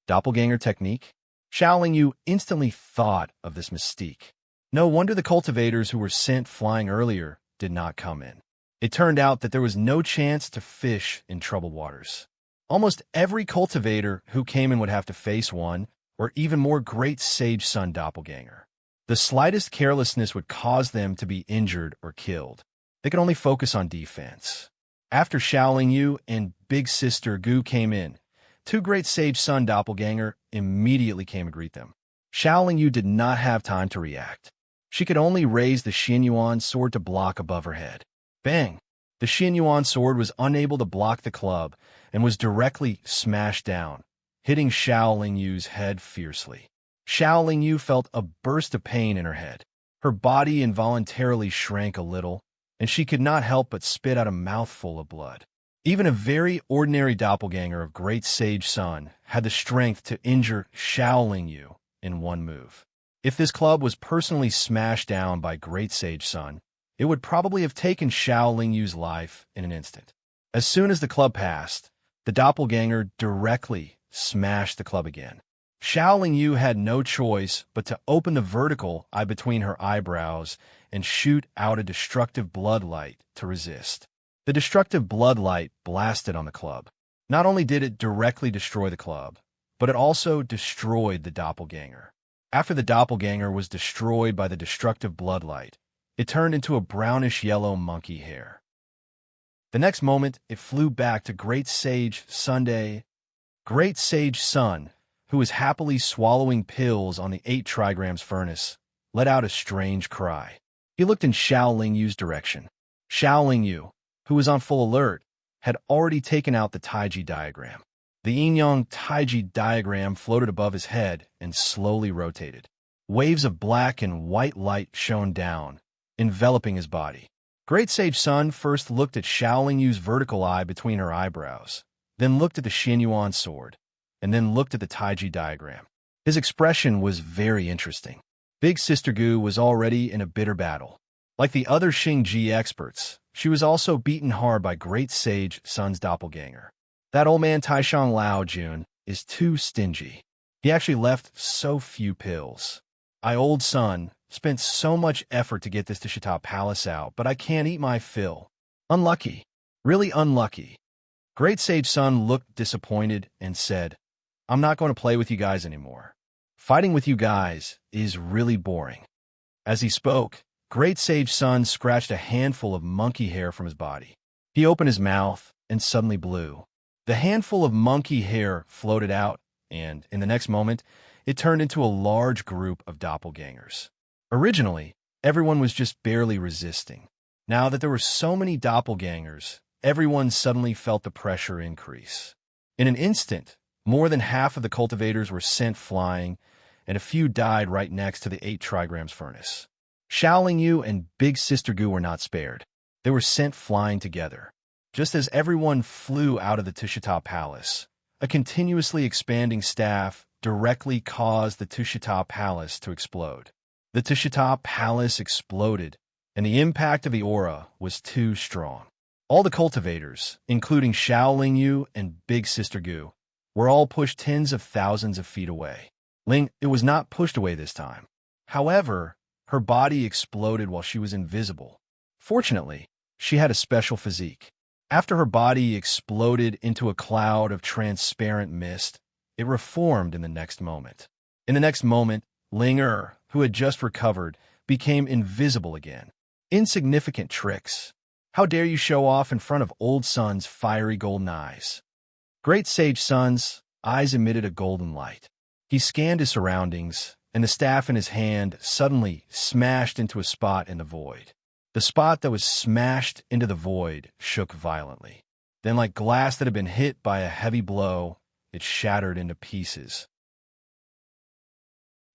Doppelganger technique? Xiaoling Yu instantly thought of this mystique. No wonder the cultivators who were sent flying earlier did not come in. It turned out that there was no chance to fish in troubled waters. Almost every cultivator who came in would have to face one, or even more Great Sage Sun doppelganger. The slightest carelessness would cause them to be injured or killed. They could only focus on defense. After Xiaoling Yu and Big Sister Gu came in, 2 Great Sage Sun doppelganger immediately came to greet them. Xiaoling Yu did not have time to react. She could only raise the Xianyuan sword to block above her head. Bang! The Xianyuan sword was unable to block the club and was directly smashed down, hitting Xiaoling Yu's head fiercely. Xiaoling Yu felt a burst of pain in her head. Her body involuntarily shrank a little, and she could not help but spit out a mouthful of blood. Even a very ordinary doppelganger of Great Sage Sun had the strength to injure Xiaoling Yu in one move. If this club was personally smashed down by Great Sage Sun, it would probably have taken Xiaoling Yu's life in an instant. As soon as the club passed, the doppelganger directly smashed the club again. Xiaoling Yu had no choice but to open the vertical eye between her eyebrows and shoot out a destructive blood light to resist. The destructive blood light blasted on the club. Not only did it directly destroy the club, but it also destroyed the doppelganger. After the doppelganger was destroyed by the destructive blood light, it turned into a brownish-yellow monkey hair. The next moment, it flew back to Great Sage Sunday. Great Sage Sun, who was happily swallowing pills on the 8 trigrams furnace, let out a strange cry. He looked in Xiaoling Yu's direction. Xiaoling Yu, who was on full alert, had already taken out the Taiji diagram. The yin-yang Taiji diagram floated above his head and slowly rotated. Waves of black and white light shone down, enveloping his body. Great Sage Sun first looked at Xiaoling Yu's vertical eye between her eyebrows, then looked at the Xianyuan sword, and then looked at the Taiji diagram. His expression was very interesting. Big Sister Gu was already in a bitter battle. Like the other Xingji experts, she was also beaten hard by Great Sage Sun's doppelganger. That old man Taishang Lao Jun is too stingy. He actually left so few pills. I, old son, spent so much effort to get this Tushita Palace out, but I can't eat my fill. Unlucky. Really unlucky. Great Sage Sun looked disappointed and said, I'm not going to play with you guys anymore. Fighting with you guys is really boring. As he spoke, Great Sage Sun scratched a handful of monkey hair from his body. He opened his mouth and suddenly blew. The handful of monkey hair floated out, and in the next moment, it turned into a large group of doppelgangers. Originally, everyone was just barely resisting. Now that there were so many doppelgangers, everyone suddenly felt the pressure increase. In an instant, more than half of the cultivators were sent flying, and a few died right next to the 8 trigrams furnace. Xiaoling Yu and Big Sister Gu were not spared. They were sent flying together. Just as everyone flew out of the Tushita Palace, a continuously expanding staff directly caused the Tushita Palace to explode. The Tushita Palace exploded, and the impact of the aura was too strong. All the cultivators, including Xiaoling Yu and Big Sister Gu, were all pushed tens of thousands of feet away. Ling, it was not pushed away this time. However, her body exploded while she was invisible. Fortunately, she had a special physique. After her body exploded into a cloud of transparent mist, it reformed in the next moment. In the next moment, Ling who had just recovered, became invisible again. Insignificant tricks. How dare you show off in front of old Sun's fiery golden eyes? Great Sage Sun's eyes emitted a golden light. He scanned his surroundings, and the staff in his hand suddenly smashed into a spot in the void. The spot that was smashed into the void shook violently. Then, like glass that had been hit by a heavy blow, it shattered into pieces.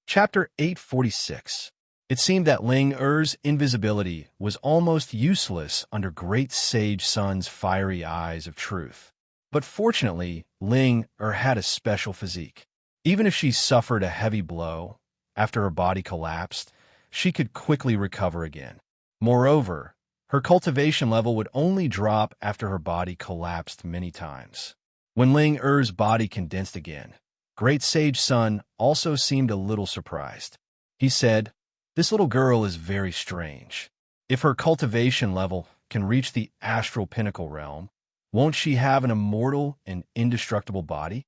Chapter 846. It seemed that Ling Er's invisibility was almost useless under Great Sage Sun's fiery eyes of truth. But fortunately, Ling had a special physique. Even if she suffered a heavy blow, after her body collapsed, she could quickly recover again. Moreover, her cultivation level would only drop after her body collapsed many times. When Ling Er's body condensed again, Great Sage Sun also seemed a little surprised. He said, "This little girl is very strange. If her cultivation level can reach the astral pinnacle realm, won't she have an immortal and indestructible body?"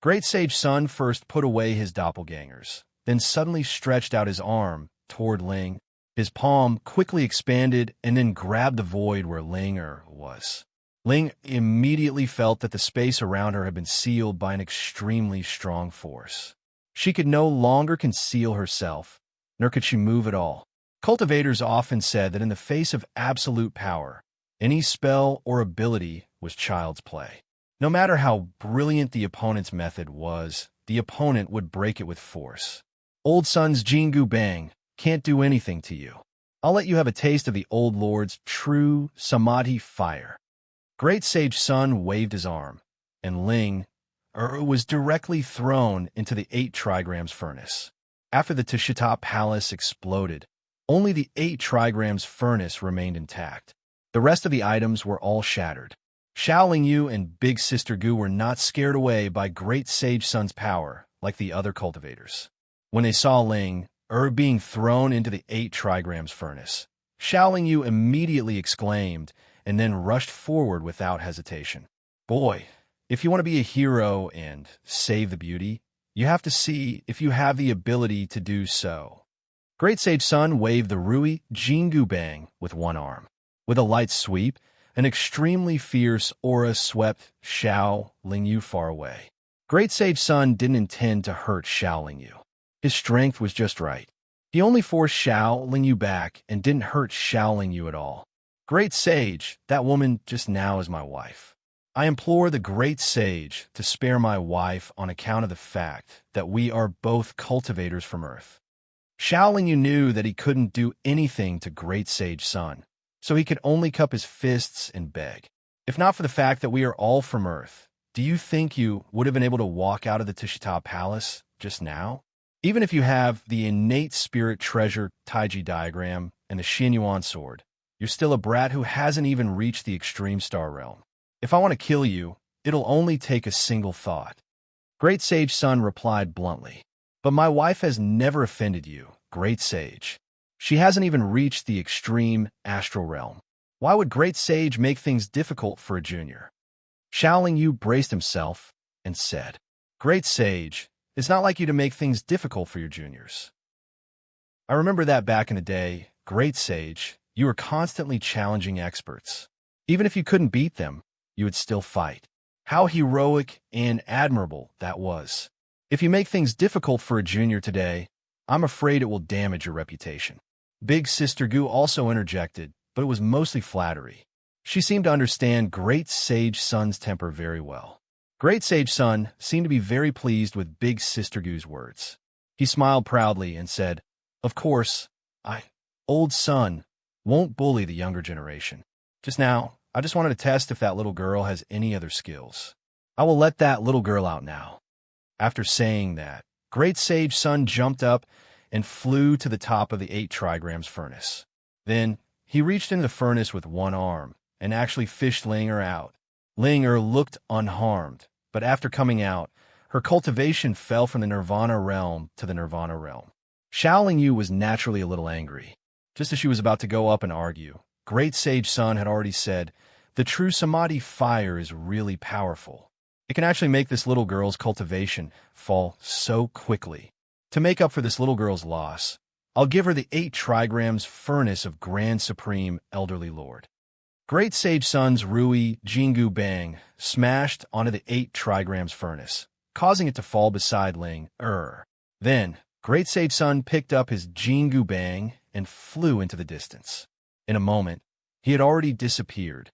Great Sage Sun first put away his doppelgangers, then suddenly stretched out his arm toward Ling. His palm quickly expanded and then grabbed the void where Ling was. Ling immediately felt that the space around her had been sealed by an extremely strong force. She could no longer conceal herself, nor could she move at all. Cultivators often said that in the face of absolute power, any spell or ability was child's play. No matter how brilliant the opponent's method was, the opponent would break it with force. Old Sun's Jingu Bang can't do anything to you. I'll let you have a taste of the old lord's true Samadhi fire. Great Sage Sun waved his arm, and Ling was directly thrown into the 8 trigrams furnace. After the Tushita Palace exploded, only the 8 trigrams furnace remained intact. The rest of the items were all shattered. Xiaoling Yu and Big Sister Gu were not scared away by Great Sage Sun's power like the other cultivators. When they saw Ling being thrown into the 8 trigrams furnace, Xiaoling Yu immediately exclaimed and then rushed forward without hesitation. "Boy, if you want to be a hero and save the beauty, you have to see if you have the ability to do so." Great Sage Sun waved the Rui Jingu Bang with one arm. With a light sweep, an extremely fierce aura swept Xiaoling Yu far away. Great Sage Sun didn't intend to hurt Xiaoling Yu. His strength was just right. He only forced Xiaoling Yu back and didn't hurt Xiaoling Yu at all. "Great Sage, that woman just now is my wife. I implore the Great Sage to spare my wife on account of the fact that we are both cultivators from Earth." Xiaoling Yu knew that he couldn't do anything to Great Sage Sun, so he could only cup his fists and beg. "If not for the fact that we are all from Earth, do you think you would have been able to walk out of the Tushita Palace just now?" Even if you have the innate spirit treasure Taiji diagram and the Xianyuan sword, you're still a brat who hasn't even reached the extreme star realm. If I want to kill you, it'll only take a single thought. Great Sage Sun replied bluntly. But my wife has never offended you, Great Sage. She hasn't even reached the extreme astral realm. Why would Great Sage make things difficult for a junior? Xiaoling Yu braced himself and said, Great Sage, it's not like you to make things difficult for your juniors. I remember that back in the day, Great Sage, you were constantly challenging experts. Even if you couldn't beat them, you would still fight. How heroic and admirable that was. If you make things difficult for a junior today, I'm afraid it will damage your reputation. Big Sister Gu also interjected, but it was mostly flattery. She seemed to understand Great Sage Sun's temper very well. Great Sage Sun seemed to be very pleased with Big Sister Gu's words. He smiled proudly and said, Of course, old Sun, won't bully the younger generation. Just now, I just wanted to test if that little girl has any other skills. I will let that little girl out now. After saying that, Great Sage Sun jumped up and flew to the top of the 8 trigrams furnace. Then, he reached into the furnace with one arm and actually fished Ling out. Ling looked unharmed, but after coming out, her cultivation fell from the Nirvana realm to the Nirvana realm. Xiaoling Yu was naturally a little angry. Just as she was about to go up and argue, Great Sage Sun had already said, the true Samadhi fire is really powerful. It can actually make this little girl's cultivation fall so quickly. To make up for this little girl's loss, I'll give her the 8 trigrams furnace of Grand Supreme Elderly Lord. Great Sage Sun's Rui Jingu Bang smashed onto the 8 trigrams furnace, causing it to fall beside Ling. Then, Great Sage Sun picked up his Jingu Bang and flew into the distance. In a moment, he had already disappeared.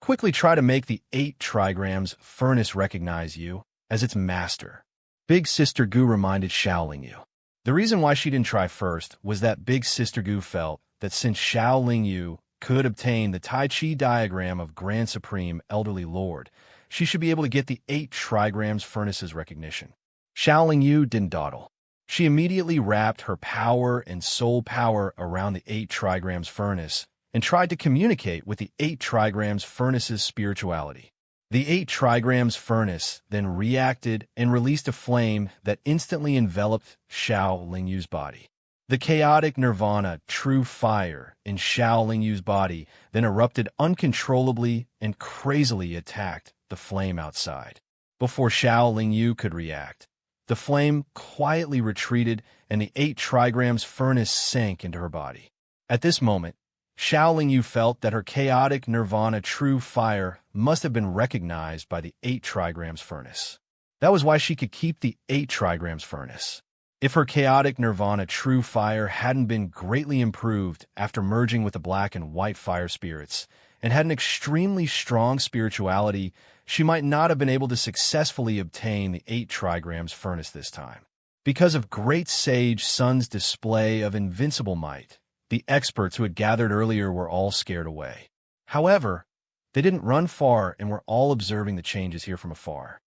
Quickly try to make the 8 trigrams furnace recognize you as its master. Big Sister Gu reminded Xiaoling Yu. The reason why she didn't try first was that Big Sister Gu felt that since Xiaoling Yu could obtain the Tai Chi diagram of Grand Supreme Elderly Lord, she should be able to get the 8 trigrams furnace's recognition. Xiaoling Yu didn't dawdle. She immediately wrapped her power and soul power around the 8 trigrams furnace and tried to communicate with the 8 trigrams furnace's spirituality. The 8 trigrams furnace then reacted and released a flame that instantly enveloped Xiaoling Yu's body. The chaotic nirvana, true fire, in Xiaoling Yu's body then erupted uncontrollably and crazily attacked the flame outside. Before Xiaoling Yu could react, the flame quietly retreated and the 8 trigrams furnace sank into her body. At this moment, Xiaoling Yu felt that her chaotic nirvana true fire must have been recognized by the 8 trigrams furnace. That was why she could keep the 8 trigrams furnace. If her chaotic nirvana true fire hadn't been greatly improved after merging with the black and white fire spirits and had an extremely strong spirituality, she might not have been able to successfully obtain the 8 trigrams furnace this time. Because of Great Sage Sun's display of invincible might, the experts who had gathered earlier were all scared away. However, they didn't run far and were all observing the changes here from afar.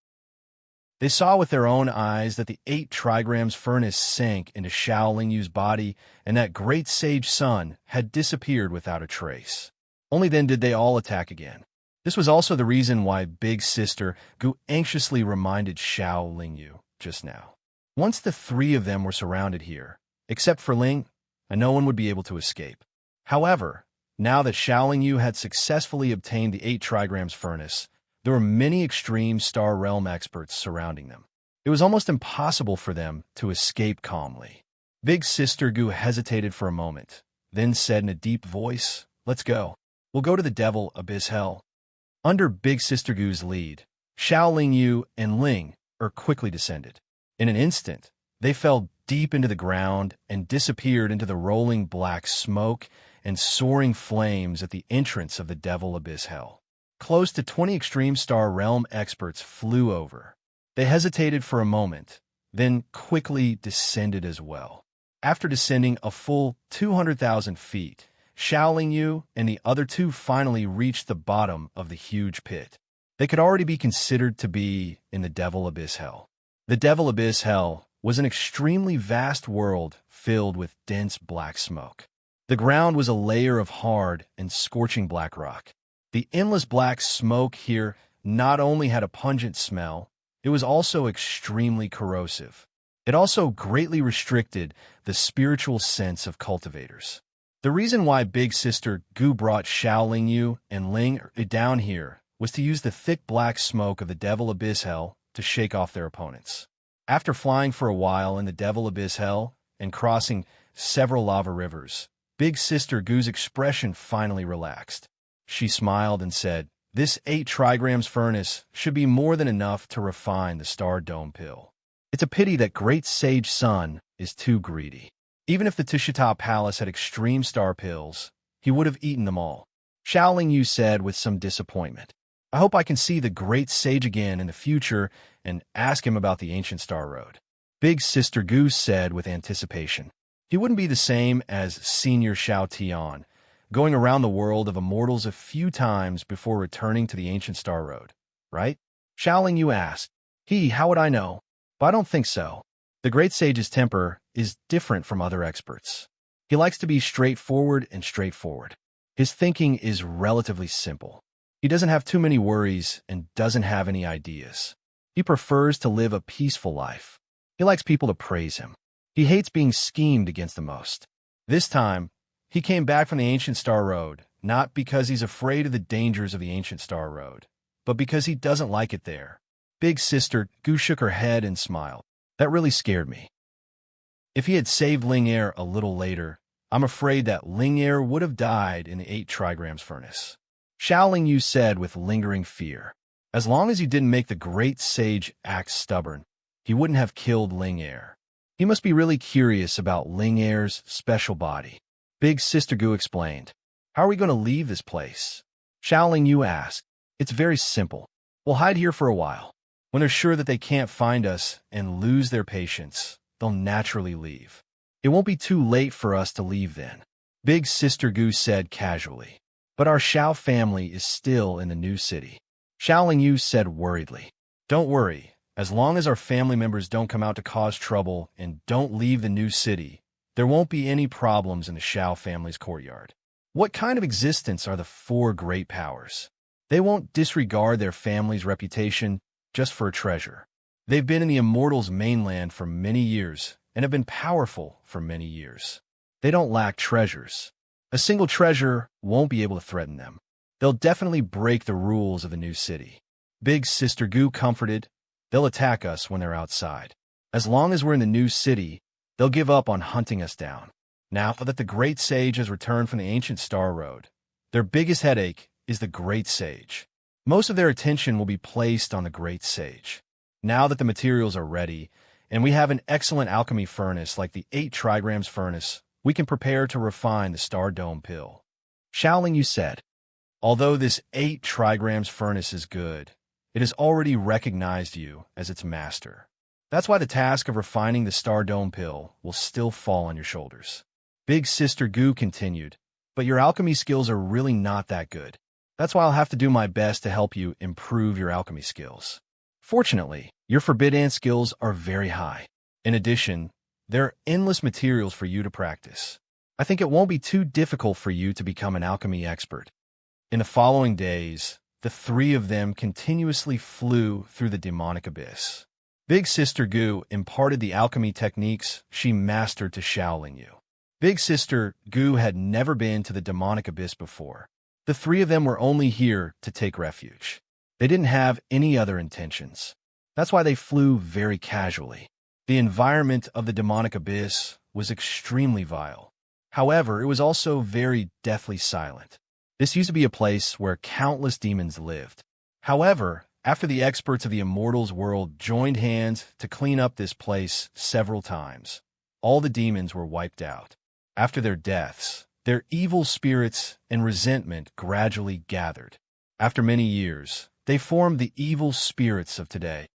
They saw with their own eyes that the 8 trigrams furnace sank into Xiaoling Yu's body and that Great Sage Sun had disappeared without a trace. Only then did they all attack again. This was also the reason why Big Sister Gu anxiously reminded Xiaoling Yu just now. Once the 3 of them were surrounded here, except for Ling, and no one would be able to escape. However, now that Xiaoling Yu had successfully obtained the 8 trigrams furnace, there were many extreme Star Realm experts surrounding them. It was almost impossible for them to escape calmly. Big Sister Gu hesitated for a moment, then said in a deep voice, "Let's go. We'll go to the Devil Abyss Hell." Under Big Sister Gu's lead, Xiaoling Yu and Ling quickly descended. In an instant, they fell deep into the ground and disappeared into the rolling black smoke and soaring flames at the entrance of the Devil Abyss Hell. Close to 20 extreme Star Realm experts flew over. They hesitated for a moment, then quickly descended as well. After descending a full 200,000 feet, Xiaoling Yu and the other 2 finally reached the bottom of the huge pit. They could already be considered to be in the Devil Abyss Hell. The Devil Abyss Hell was an extremely vast world filled with dense black smoke. The ground was a layer of hard and scorching black rock. The endless black smoke here not only had a pungent smell, it was also extremely corrosive. It also greatly restricted the spiritual sense of cultivators. The reason why Big Sister Gu brought Xiaoling Yu and Ling down here was to use the thick black smoke of the Devil Abyss Hell to shake off their opponents. After flying for a while in the Devil Abyss Hell and crossing several lava rivers, Big Sister Gu's expression finally relaxed. She smiled and said, "This 8 trigrams furnace should be more than enough to refine the Star Dome pill. It's a pity that Great Sage Sun is too greedy. Even if the Tushita Palace had extreme star pills, he would have eaten them all." Xiaoling Yu said with some disappointment, "I hope I can see the Great Sage again in the future and ask him about the Ancient Star Road." Big Sister Gu said with anticipation, "He wouldn't be the same as Senior Xiao Tian, going around the world of immortals a few times before returning to the Ancient Star Road, right?" Xiaoling Yu asked. How would I know? But I don't think so. The Great Sage's temper is different from other experts. He likes to be straightforward. His thinking is relatively simple. He doesn't have too many worries and doesn't have any ideas. He prefers to live a peaceful life. He likes people to praise him. He hates being schemed against the most. This time, he came back from the Ancient Star Road, not because he's afraid of the dangers of the Ancient Star Road, but because he doesn't like it there. Big Sister Gu shook her head and smiled. That really scared me. If he had saved Ling Er a little later, I'm afraid that Ling Er would have died in the 8 trigrams furnace. Xiaoling Yu said with lingering fear. As long as he didn't make the Great Sage act stubborn, he wouldn't have killed Ling Er. He must be really curious about Ling Er's special body. Big Sister Gu explained. How are we going to leave this place? Xiaoling Yu asked. It's very simple. We'll hide here for a while. When they're sure that they can't find us and lose their patience, they'll naturally leave. It won't be too late for us to leave then. Big Sister Gu said casually. But our Xiao family is still in the new city. Xiaoling Yu said worriedly. Don't worry. As long as our family members don't come out to cause trouble and don't leave the new city, there won't be any problems in the Xiao family's courtyard. What kind of existence are the 4 great powers? They won't disregard their family's reputation just for a treasure. They've been in the Immortals' mainland for many years and have been powerful for many years. They don't lack treasures. A single treasure won't be able to threaten them. They'll definitely break the rules of the new city. Big Sister Gu comforted. They'll attack us when they're outside. As long as we're in the new city, they'll give up on hunting us down. Now that the Great Sage has returned from the Ancient Star Road, their biggest headache is the Great Sage. Most of their attention will be placed on the Great Sage. Now that the materials are ready, and we have an excellent alchemy furnace like the 8 trigrams furnace, we can prepare to refine the Star Dome pill. Xiaoling Yu said, although this 8 trigrams furnace is good, it has already recognized you as its master. That's why the task of refining the Star Dome pill will still fall on your shoulders. Big Sister Gu continued, but your alchemy skills are really not that good. That's why I'll have to do my best to help you improve your alchemy skills. Fortunately, your forbidden skills are very high. In addition, there are endless materials for you to practice. I think it won't be too difficult for you to become an alchemy expert. In the following days, the 3 of them continuously flew through the demonic abyss. Big Sister Gu imparted the alchemy techniques she mastered to Xiaoling Yu. Big Sister Gu had never been to the demonic abyss before. The 3 of them were only here to take refuge. They didn't have any other intentions. That's why they flew very casually. The environment of the demonic abyss was extremely vile. However, it was also very deathly silent. This used to be a place where countless demons lived. However, after the experts of the Immortals world joined hands to clean up this place several times, all the demons were wiped out. After their deaths, their evil spirits and resentment gradually gathered. After many years, they formed the evil spirits of today.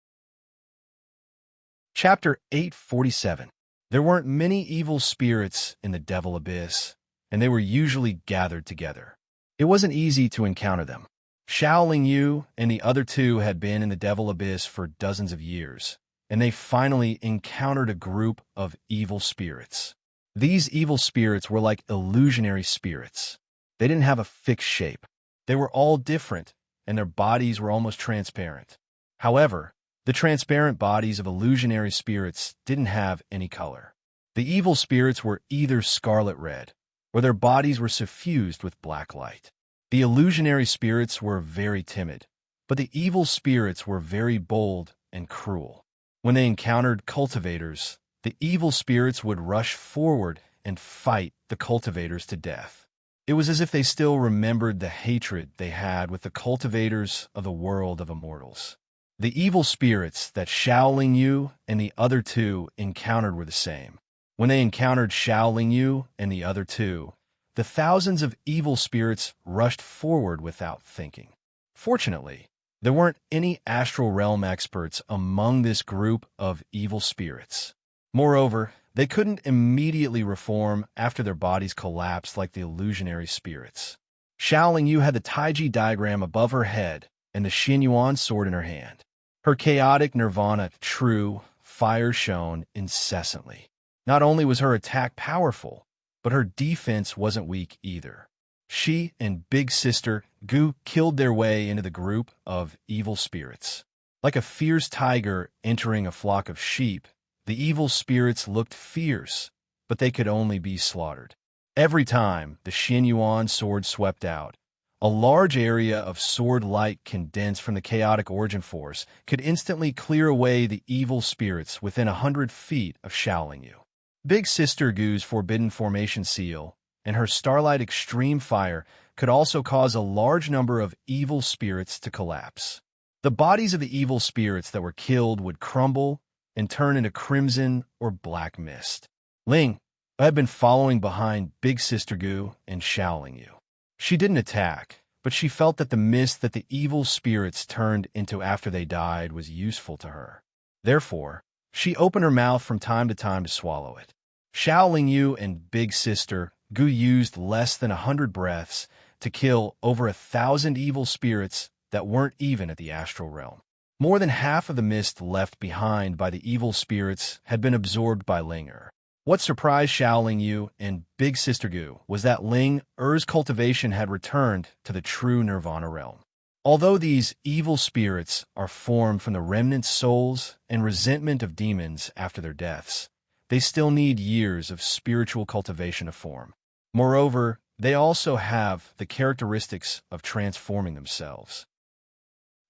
Chapter 847. There weren't many evil spirits in the Devil Abyss, and they were usually gathered together. It wasn't easy to encounter them. Xiaoling Yu and the other 2 had been in the Devil Abyss for dozens of years, and they finally encountered a group of evil spirits. These evil spirits were like illusionary spirits. They didn't have a fixed shape. They were all different, and their bodies were almost transparent. However, the transparent bodies of illusionary spirits didn't have any color. The evil spirits were either scarlet red, or their bodies were suffused with black light. The illusionary spirits were very timid, but the evil spirits were very bold and cruel. When they encountered cultivators, the evil spirits would rush forward and fight the cultivators to death. It was as if they still remembered the hatred they had with the cultivators of the world of immortals. The evil spirits that Shaolin Yu and the other two encountered were the same. When they encountered Shaolin Yu and the other two, the thousands of evil spirits rushed forward without thinking. Fortunately, there weren't any astral realm experts among this group of evil spirits. Moreover, they couldn't immediately reform after their bodies collapsed like the illusionary spirits. Shaolin Yu had the Taiji diagram above her head and the Xinyuan sword in her hand. Her chaotic nirvana true fire shone incessantly. Not only was her attack powerful, but her defense wasn't weak either. She and Big Sister Gu killed their way into the group of evil spirits. Like a fierce tiger entering a flock of sheep, the evil spirits looked fierce, but they could only be slaughtered. Every time the Xinyuan sword swept out, a large area of sword light condensed from the chaotic origin force could instantly clear away the evil spirits within 100 feet of Shaolin Yu. Big Sister Gu's Forbidden Formation Seal and her Starlight Extreme Fire could also cause a large number of evil spirits to collapse. The bodies of the evil spirits that were killed would crumble and turn into crimson or black mist. Ling had been following behind Big Sister Gu and Shaolin Yu. She didn't attack, but she felt that the mist that the evil spirits turned into after they died was useful to her. Therefore, she opened her mouth from time to swallow it. Shaolin Yu and Big Sister Gu used less than 100 breaths to kill over 1,000 evil spirits that weren't even at the astral realm. More than half of the mist left behind by the evil spirits had been absorbed by Ling Er. What surprised Shaolin Yu and Big Sister Gu was that Ling Er's cultivation had returned to the true Nirvana realm. Although these evil spirits are formed from the remnant souls and resentment of demons after their deaths, they still need years of spiritual cultivation to form. Moreover, they also have the characteristics of transforming themselves.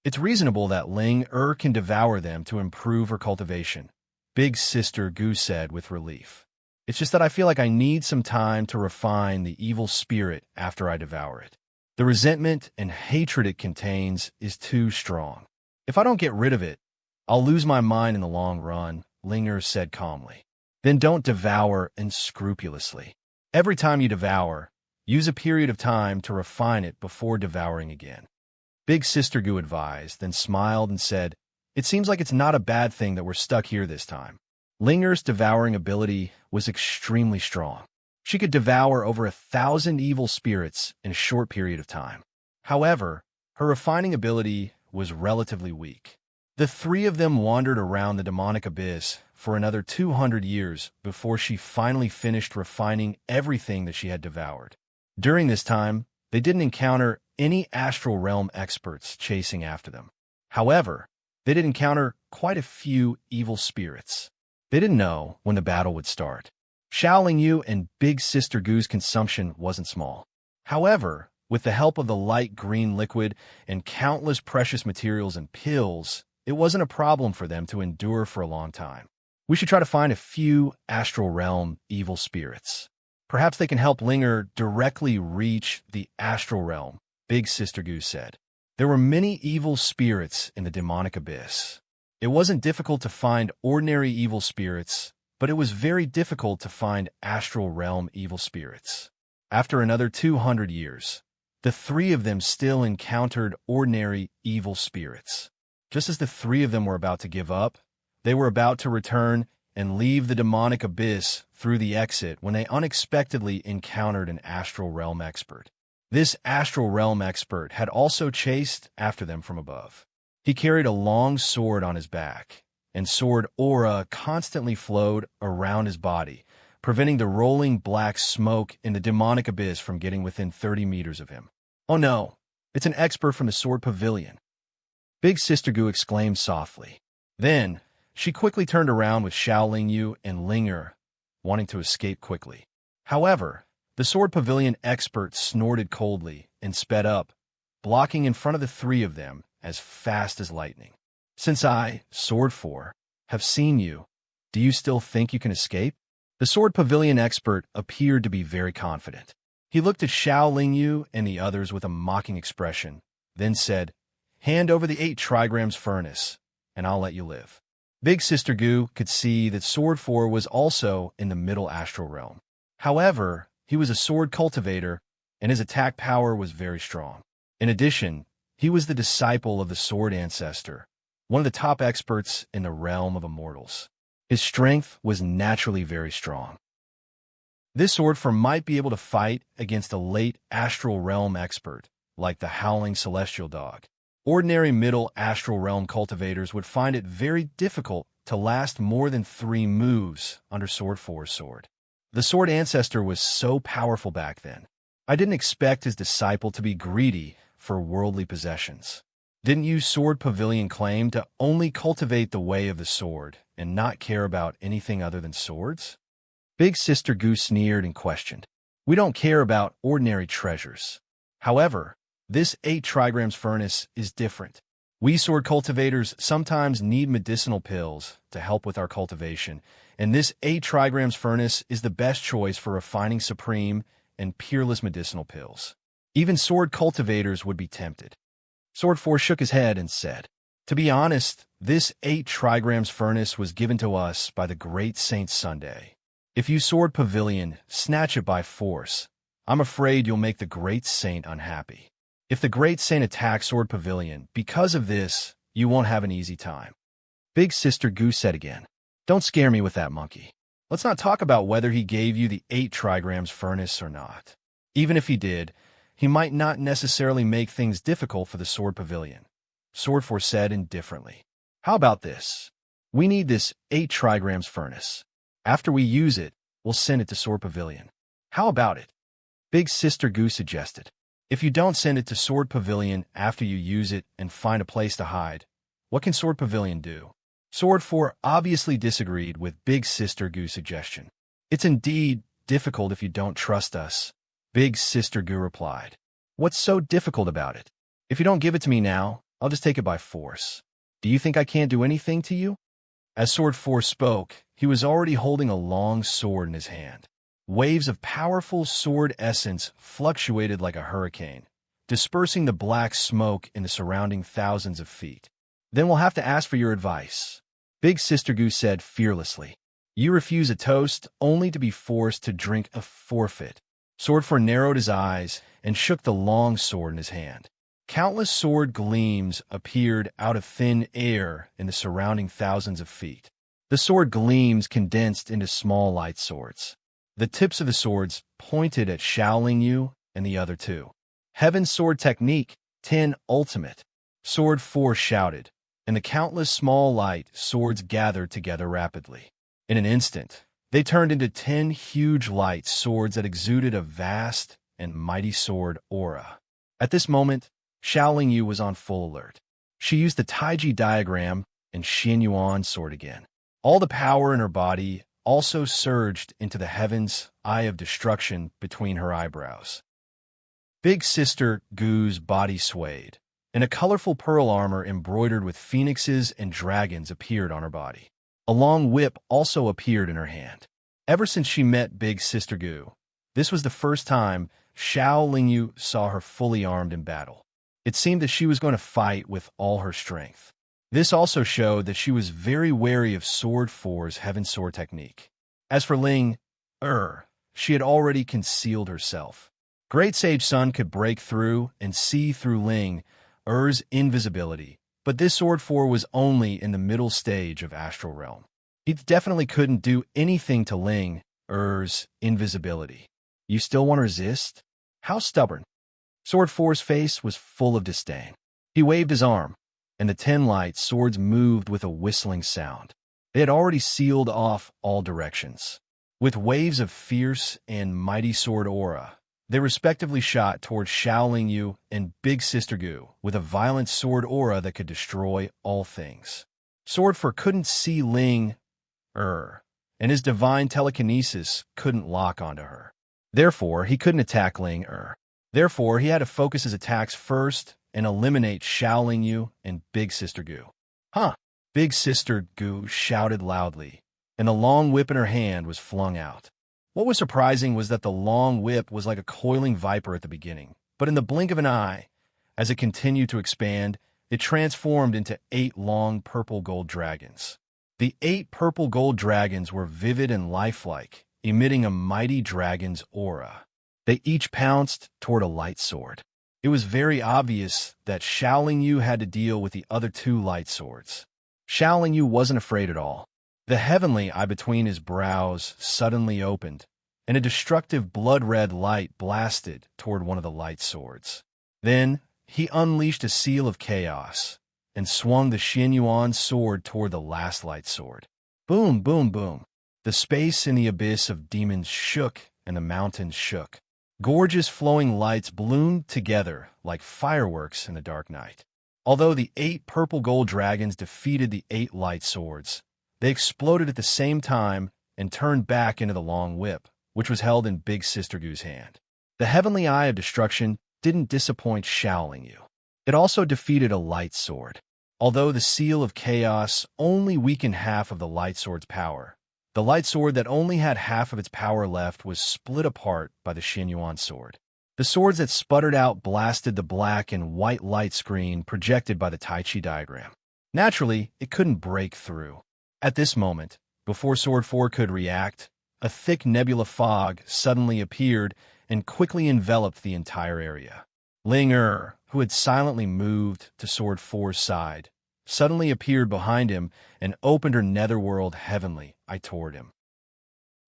It's reasonable that Ling Er can devour them to improve her cultivation, Big Sister Gu said with relief. It's just that I feel like I need some time to refine the evil spirit after I devour it. The resentment and hatred it contains is too strong. If I don't get rid of it, I'll lose my mind in the long run, Ling Er said calmly. Then don't devour unscrupulously. Every time you devour, use a period of time to refine it before devouring again. Big Sister Gu advised, then smiled and said, "It seems like it's not a bad thing that we're stuck here this time." Ling Er's devouring ability was extremely strong. She could devour over 1,000 evil spirits in a short period of time. However, her refining ability was relatively weak. The three of them wandered around the demonic abyss for another 200 years before she finally finished refining everything that she had devoured. During this time, they didn't encounter any astral realm experts chasing after them. However, they did encounter quite a few evil spirits. They didn't know when the battle would start. Shaolin Yu and Big Sister Gu's consumption wasn't small. However, with the help of the light green liquid and countless precious materials and pills, it wasn't a problem for them to endure for a long time. We should try to find a few astral realm evil spirits. Perhaps they can help Ling Er directly reach the astral realm, Big Sister Gu said. There were many evil spirits in the demonic abyss. It wasn't difficult to find ordinary evil spirits, but it was very difficult to find astral realm evil spirits. After another 200 years, the three of them still encountered ordinary evil spirits. Just as the three of them were about to give up, they were about to return and leave the demonic abyss through the exit when they unexpectedly encountered an astral realm expert. This astral realm expert had also chased after them from above. He carried a long sword on his back, and sword aura constantly flowed around his body, preventing the rolling black smoke in the demonic abyss from getting within 30 meters of him. "Oh no, it's an expert from the sword pavilion," Big Sister Gu exclaimed softly. Then, she quickly turned around with Xiao Lingyu and Linger, wanting to escape quickly. However, the sword pavilion expert snorted coldly and sped up, blocking in front of the three of them as fast as lightning. "Since I, Sword 4, have seen you, do you still think you can escape?" The sword pavilion expert appeared to be very confident. He looked at Xiao Lingyu and the others with a mocking expression, then said, "Hand over the 8 trigrams furnace, and I'll let you live." Big Sister Gu could see that Sword 4 was also in the middle astral realm. However, he was a sword cultivator, and his attack power was very strong. In addition, he was the disciple of the sword ancestor, one of the top experts in the realm of immortals. His strength was naturally very strong. This sword form might be able to fight against a late astral realm expert, like the Howling Celestial Dog. Ordinary middle astral realm cultivators would find it very difficult to last more than 3 moves under Sword 4's sword. The sword ancestor was so powerful back then. I didn't expect his disciple to be greedy for worldly possessions. Didn't you, Sword Pavilion, claim to only cultivate the way of the sword and not care about anything other than swords? Big Sister Gu sneered and questioned. "We don't care about ordinary treasures. However, this 8 trigrams furnace is different. We sword cultivators sometimes need medicinal pills to help with our cultivation, and this 8 trigrams furnace is the best choice for refining supreme and peerless medicinal pills. Even sword cultivators would be tempted." Sword 4 shook his head and said, "To be honest, this 8 trigrams furnace was given to us by the great Saint Sunday. If you, Sword Pavilion, snatch it by force, I'm afraid you'll make the great saint unhappy. If the great saint attacks Sword Pavilion, because of this, you won't have an easy time." Big Sister Gu said again, "Don't scare me with that monkey. Let's not talk about whether he gave you the 8 trigrams furnace or not. Even if he did, he might not necessarily make things difficult for the Sword Pavilion." Sword 4 said indifferently, "How about this? We need this 8 trigrams furnace. After we use it, we'll send it to Sword Pavilion. How about it?" Big Sister Gu suggested. "If you don't send it to Sword Pavilion after you use it and find a place to hide, what can Sword Pavilion do?" Sword 4 obviously disagreed with Big Sister Gu's suggestion. "It's indeed difficult if you don't trust us," Big Sister Gu replied. "What's so difficult about it? If you don't give it to me now, I'll just take it by force. Do you think I can't do anything to you?" As Sword 4 spoke, he was already holding a long sword in his hand. Waves of powerful sword essence fluctuated like a hurricane, dispersing the black smoke in the surrounding thousands of feet. "Then we'll have to ask for your advice," Big Sister Gu said fearlessly. "You refuse a toast only to be forced to drink a forfeit." Sword 4 narrowed his eyes and shook the long sword in his hand. Countless sword gleams appeared out of thin air in the surrounding thousands of feet. The sword gleams condensed into small light swords. The tips of the swords pointed at Xiao Lingyu and the other two. "Heaven's Sword Technique 10 Ultimate," Sword 4 shouted, and the countless small light swords gathered together rapidly. In an instant, they turned into 10 huge light swords that exuded a vast and mighty sword aura. At this moment, Xiao Lingyu was on full alert. She used the Taiji diagram and Xin Yuan's sword again. All the power in her body also surged into the heaven's eye of destruction between her eyebrows. Big Sister Gu's body swayed, and a colorful pearl armor embroidered with phoenixes and dragons appeared on her body. A long whip also appeared in her hand. Ever since she met Big Sister Gu, this was the first time Xiao Lingyu saw her fully armed in battle. It seemed that she was going to fight with all her strength. This also showed that she was very wary of Sword 4's Heaven Sword technique. As for Ling, she had already concealed herself. Great Sage Sun could break through and see through Ling's invisibility, but this Sword 4 was only in the middle stage of Astral Realm. He definitely couldn't do anything to Ling's invisibility. "You still want to resist? How stubborn." Sword 4's face was full of disdain. He waved his arm. and the 10 light swords moved with a whistling sound. They had already sealed off all directions. With waves of fierce and mighty sword aura, they respectively shot towards Shaolin Yu and Big Sister Gu with a violent sword aura that could destroy all things. Sword 4 couldn't see Ling and his divine telekinesis couldn't lock onto her. Therefore, he couldn't attack Ling Therefore, he had to focus his attacks first and eliminate Shaolin Yu and Big Sister Gu. Huh! Big Sister Gu shouted loudly, and the long whip in her hand was flung out. What was surprising was that the long whip was like a coiling viper at the beginning, but in the blink of an eye, as it continued to expand, it transformed into 8 long purple gold dragons. The 8 purple gold dragons were vivid and lifelike, emitting a mighty dragon's aura. They each pounced toward a light sword. It was very obvious that Shaolin Yu had to deal with the other 2 light swords. Shaolin Yu wasn't afraid at all. The heavenly eye between his brows suddenly opened, and a destructive blood-red light blasted toward one of the light swords. Then, he unleashed a seal of chaos and swung the Xianyuan sword toward the last light sword. Boom, boom, boom. The space in the abyss of demons shook and the mountains shook. Gorgeous flowing lights bloomed together like fireworks in the dark night. Although the 8 purple gold dragons defeated the 8 light swords, they exploded at the same time and turned back into the long whip, which was held in Big Sister Gu's hand. The heavenly eye of destruction didn't disappoint Shaolin Yu. It also defeated a light sword. Although the seal of chaos only weakened half of the light sword's power, the light sword that only had half of its power left was split apart by the Xianyuan sword. The swords that sputtered out blasted the black and white light screen projected by the Tai Chi diagram. Naturally, it couldn't break through. At this moment, before Sword 4 could react, a thick nebula fog suddenly appeared and quickly enveloped the entire area. Ling who had silently moved to Sword 4's side, suddenly appeared behind him and opened her netherworld heavenly eye toward him.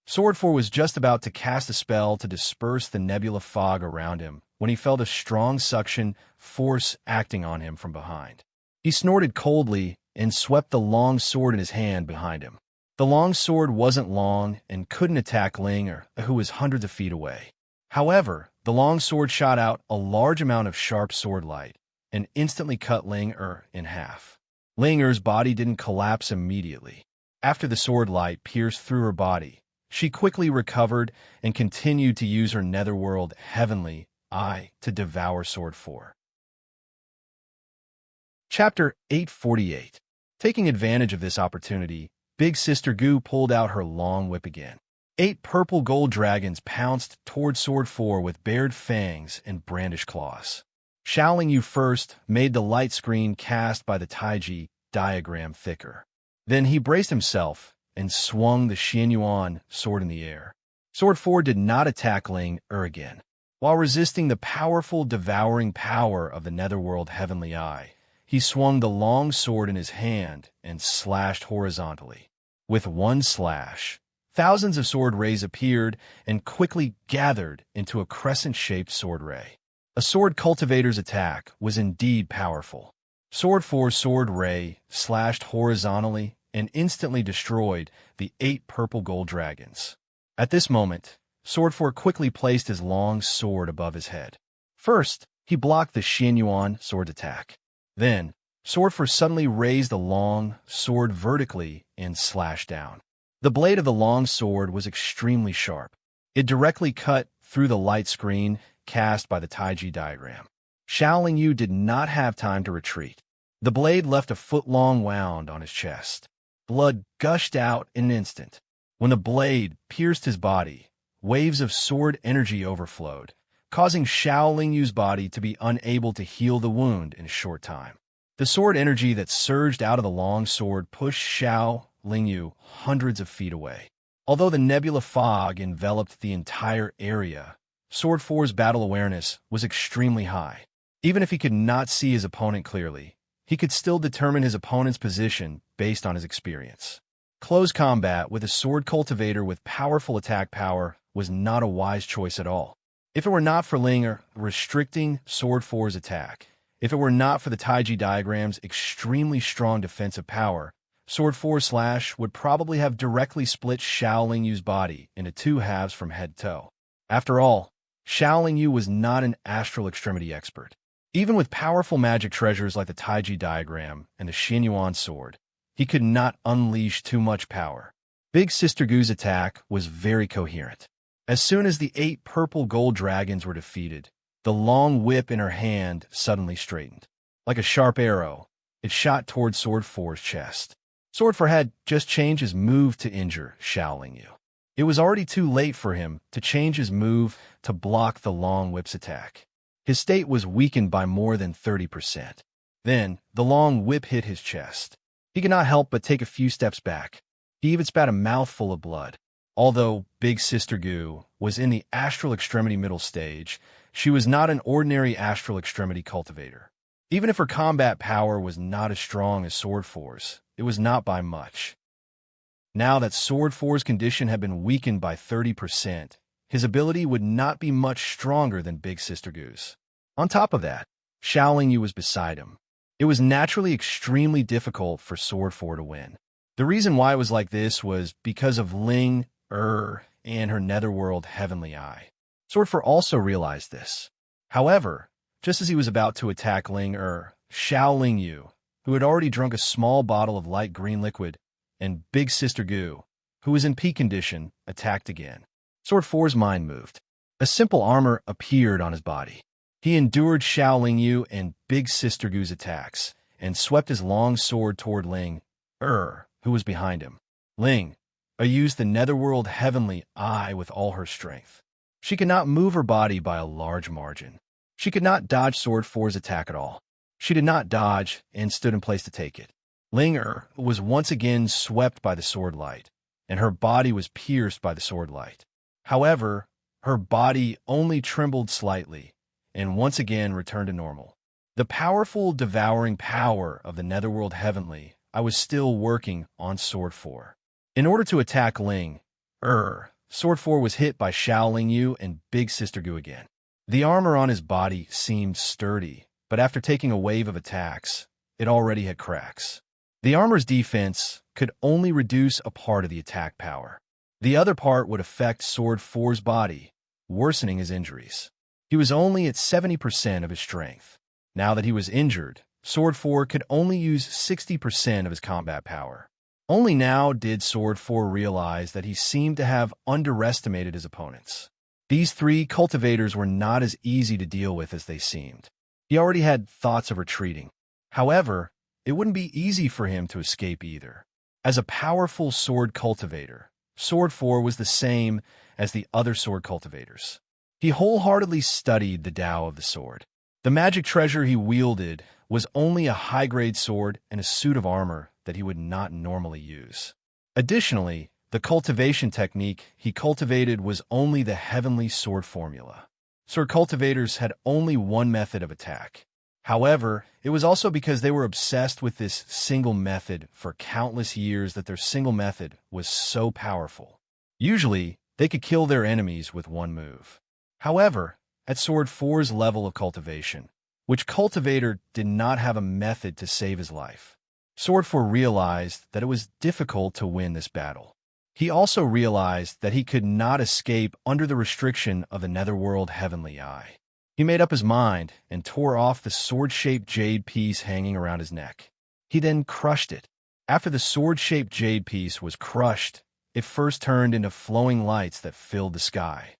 Sword 4 was just about to cast a spell to disperse the nebula fog around him when he felt a strong suction force acting on him from behind. He snorted coldly and swept the long sword in his hand behind him. The long sword wasn't long and couldn't attack Ling who was hundreds of feet away. However, the long sword shot out a large amount of sharp sword light and instantly cut Ling in half. Ling body didn't collapse immediately. After the sword light pierced through her body, she quickly recovered and continued to use her netherworld heavenly eye to devour Sword 4. Chapter 848. Taking advantage of this opportunity, Big Sister Gu pulled out her long whip again. 8 purple gold dragons pounced toward Sword 4 with bared fangs and brandished claws. Shaolin Yu first made the light screen cast by the Taiji diagram thicker. Then he braced himself and swung the Xianyuan sword in the air. Sword 4 did not attack Ling again. While resisting the powerful devouring power of the netherworld heavenly eye, he swung the long sword in his hand and slashed horizontally. With one slash, thousands of sword rays appeared and quickly gathered into a crescent-shaped sword ray. A sword cultivator's attack was indeed powerful. Sword 4's sword ray slashed horizontally and instantly destroyed the 8 purple gold dragons. At this moment, Sword 4 quickly placed his long sword above his head. First, he blocked the Xianyuan sword's attack. Then, Sword 4 suddenly raised the long sword vertically and slashed down. The blade of the long sword was extremely sharp. It directly cut through the light screen cast by the Taiji diagram. Shaolin Yu did not have time to retreat. The blade left a foot-long wound on his chest. Blood gushed out in an instant. When the blade pierced his body, waves of sword energy overflowed, causing Shaolin Yu's body to be unable to heal the wound in a short time. The sword energy that surged out of the long sword pushed Shaolin Yu hundreds of feet away. Although the nebula fog enveloped the entire area, Sword 4's battle awareness was extremely high. Even if he could not see his opponent clearly, he could still determine his opponent's position based on his experience. Close combat with a sword cultivator with powerful attack power was not a wise choice at all. If it were not for Ling restricting Sword 4's attack, If it were not for the Taiji diagram's extremely strong defensive power, Sword 4 Slash would probably have directly split Xiao Yu's body into two halves from head to toe. After all, Xiao Yu was not an astral extremity expert. Even with powerful magic treasures like the Taiji diagram and the Xianyuan sword, he could not unleash too much power. Big Sister Gu's attack was very coherent. As soon as the 8 purple gold dragons were defeated, the long whip in her hand suddenly straightened. Like a sharp arrow, it shot toward Sword 4's chest. Sword 4 had just changed his move to injure Xiao Yu. It was already too late for him to change his move to block the long whip's attack. His state was weakened by more than 30%. Then, the long whip hit his chest. He could not help but take a few steps back. He even spat a mouthful of blood. Although Big Sister Gu was in the astral extremity middle stage, she was not an ordinary astral extremity cultivator. Even if her combat power was not as strong as Sword 4's, it was not by much. Now that Sword 4's condition had been weakened by 30%, his ability would not be much stronger than Big Sister Gu's. On top of that, Xiao Yu was beside him. It was naturally extremely difficult for Sword 4 to win. The reason why it was like this was because of Ling, and her netherworld heavenly eye. Sword 4 also realized this. However, just as he was about to attack Ling, Xiao Yu, who had already drunk a small bottle of light green liquid, and Big Sister Gu, who was in peak condition, attacked again. Sword 4's mind moved. A simple armor appeared on his body. He endured Xiao Yu and Big Sister Gu's attacks, and swept his long sword toward Ling, who was behind him. Ling used the netherworld heavenly eye with all her strength. She could not move her body by a large margin. She could not dodge Sword 4's attack at all. She did not dodge and stood in place to take it. Ling was once again swept by the sword light, and her body was pierced by the sword light. However, her body only trembled slightly, and once again returned to normal. The powerful, devouring power of the netherworld heavenly eye was still working on Sword 4. In order to attack Ling, Sword 4 was hit by Xiao Yu and Big Sister Gu again. The armor on his body seemed sturdy, but after taking a wave of attacks, it already had cracks. The armor's defense could only reduce a part of the attack power. The other part would affect Sword 4's body, worsening his injuries. He was only at 70% of his strength. Now that he was injured, Sword 4 could only use 60% of his combat power. Only now did Sword 4 realize that he seemed to have underestimated his opponents. These 3 cultivators were not as easy to deal with as they seemed. He already had thoughts of retreating. However, it wouldn't be easy for him to escape either. As a powerful sword cultivator, Sword 4 was the same as the other sword cultivators. He wholeheartedly studied the Tao of the sword. The magic treasure he wielded was only a high-grade sword and a suit of armor that he would not normally use. Additionally, the cultivation technique he cultivated was only the heavenly sword formula. Sword cultivators had only one method of attack. However, it was also because they were obsessed with this single method for countless years that their single method was so powerful. Usually, they could kill their enemies with one move. However, at Sword 4's level of cultivation, which cultivator did not have a method to save his life, Sword 4 realized that it was difficult to win this battle. He also realized that he could not escape under the restriction of the netherworld heavenly eye. He made up his mind and tore off the sword-shaped jade piece hanging around his neck. He then crushed it. After the sword-shaped jade piece was crushed, it first turned into flowing lights that filled the sky.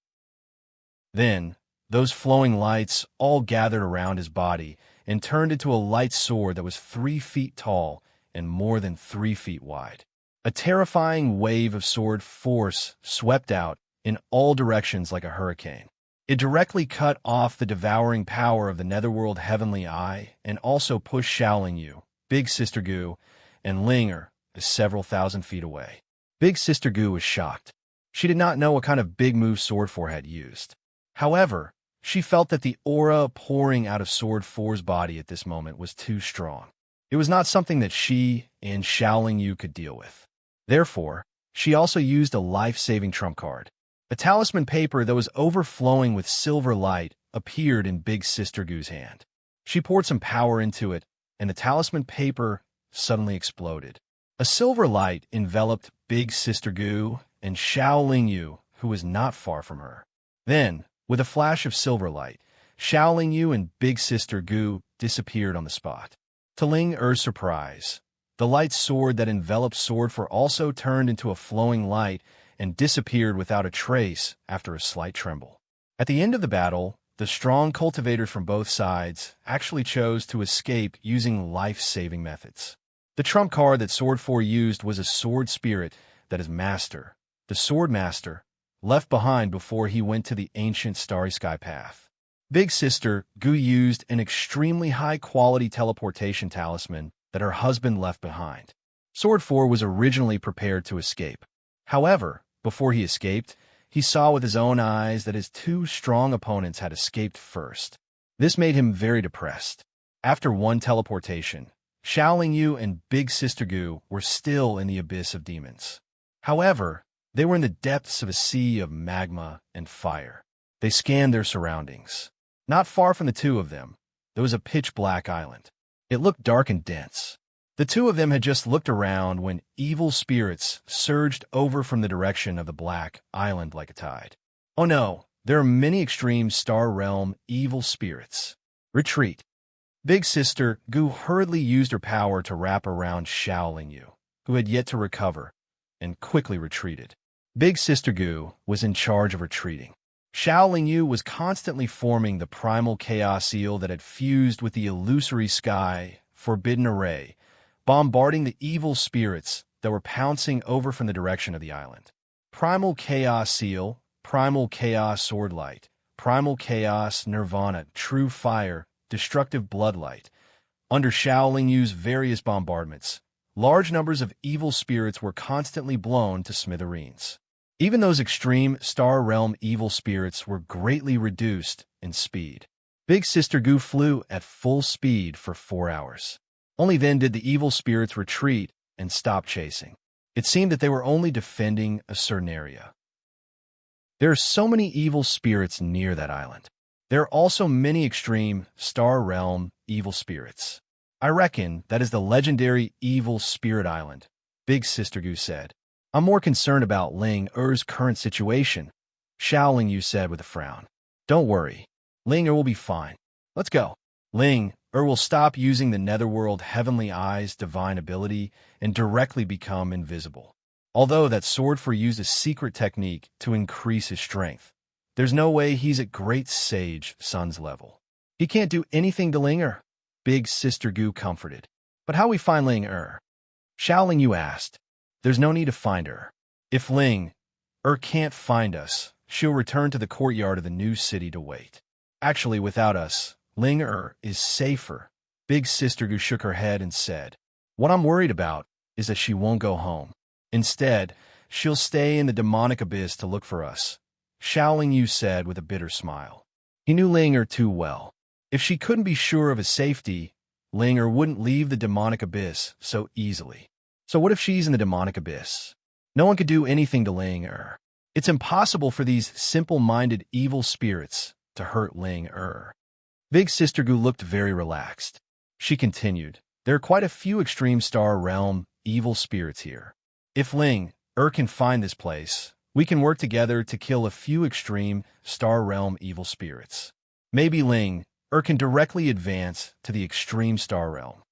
Then, those flowing lights all gathered around his body and turned into a light sword that was 3 feet tall and more than 3 feet wide. A terrifying wave of sword force swept out in all directions like a hurricane. It directly cut off the devouring power of the netherworld heavenly eye and also pushed Xiao Yu, Big Sister Gu, and Linger several thousand feet away. Big Sister Gu was shocked. She did not know what kind of big move Sword 4 had used. However, she felt that the aura pouring out of Sword 4's body at this moment was too strong. It was not something that she and Xiao Yu could deal with. Therefore, she also used a life-saving trump card. A talisman paper that was overflowing with silver light appeared in Big Sister Gu's hand. She poured some power into it, and the talisman paper suddenly exploded. A silver light enveloped Big Sister Gu and Xiao Lingyu, who was not far from her. Then, with a flash of silver light, Xiao Lingyu and Big Sister Gu disappeared on the spot. To Ling Er's surprise, the light sword that enveloped Swordfor also turned into a flowing light and disappeared without a trace after a slight tremble. At the end of the battle, the strong cultivators from both sides actually chose to escape using life-saving methods. The trump card that Swordfor used was a sword spirit that his master, the Sword Master, left behind before he went to the ancient Starry Sky path. Big Sister Gu used an extremely high-quality teleportation talisman that her husband left behind. Swordfor was originally prepared to escape. However, before he escaped, he saw with his own eyes that his two strong opponents had escaped first. This made him very depressed. After one teleportation, Xiao Lingyu and Big Sister Gu were still in the abyss of demons. However, they were in the depths of a sea of magma and fire. They scanned their surroundings. Not far from the two of them, there was a pitch-black island. It looked dark and dense. The two of them had just looked around when evil spirits surged over from the direction of the black island like a tide. Oh no, there are many extreme Star Realm evil spirits. Retreat. Big Sister Gu hurriedly used her power to wrap around Xiao Lingyu, who had yet to recover, and quickly retreated. Big Sister Gu was in charge of retreating. Xiao Lingyu was constantly forming the primal chaos eel that had fused with the illusory sky forbidden array, bombarding the evil spirits that were pouncing over from the direction of the island. Primal Chaos Seal, Primal Chaos Swordlight, Primal Chaos Nirvana, True Fire, Destructive Bloodlight. Under Xiao Lingyu's various bombardments, large numbers of evil spirits were constantly blown to smithereens. Even those extreme Star Realm evil spirits were greatly reduced in speed. Big Sister Gu flew at full speed for 4 hours. Only then did the evil spirits retreat and stop chasing. It seemed that they were only defending a certain area. There are so many evil spirits near that island. There are also many extreme Star Realm evil spirits. I reckon that is the legendary Evil Spirit Island, Big Sister Gu said. I'm more concerned about Ling Er's current situation, Xiao Lingyu said with a frown. Don't worry. Ling Er will be fine. Let's go. Ling Er will stop using the Netherworld Heavenly Eyes divine ability and directly become invisible. Although that Swordfor used a secret technique to increase his strength, there's no way he's at Great Sage Sun's level. He can't do anything to Ling Er, Big Sister Gu comforted. But how we find Ling Er? Xiao Lingyu asked. There's no need to find her. If Ling Er can't find us, she'll return to the courtyard of the new city to wait. Actually, without us, Ling Er is safer. Big Sister Gu shook her head and said, What I'm worried about is that she won't go home. Instead, she'll stay in the demonic abyss to look for us, Xiao Lingyu said with a bitter smile. He knew Ling Er too well. If she couldn't be sure of his safety, Ling Er wouldn't leave the demonic abyss so easily. So what if she's in the demonic abyss? No one could do anything to Ling Er. It's impossible for these simple-minded evil spirits to hurt Ling Er. Big Sister Gu looked very relaxed. She continued, There are quite a few extreme Star Realm evil spirits here. If Ling Er can find this place, we can work together to kill a few extreme Star Realm evil spirits. Maybe Ling Er can directly advance to the extreme Star Realm.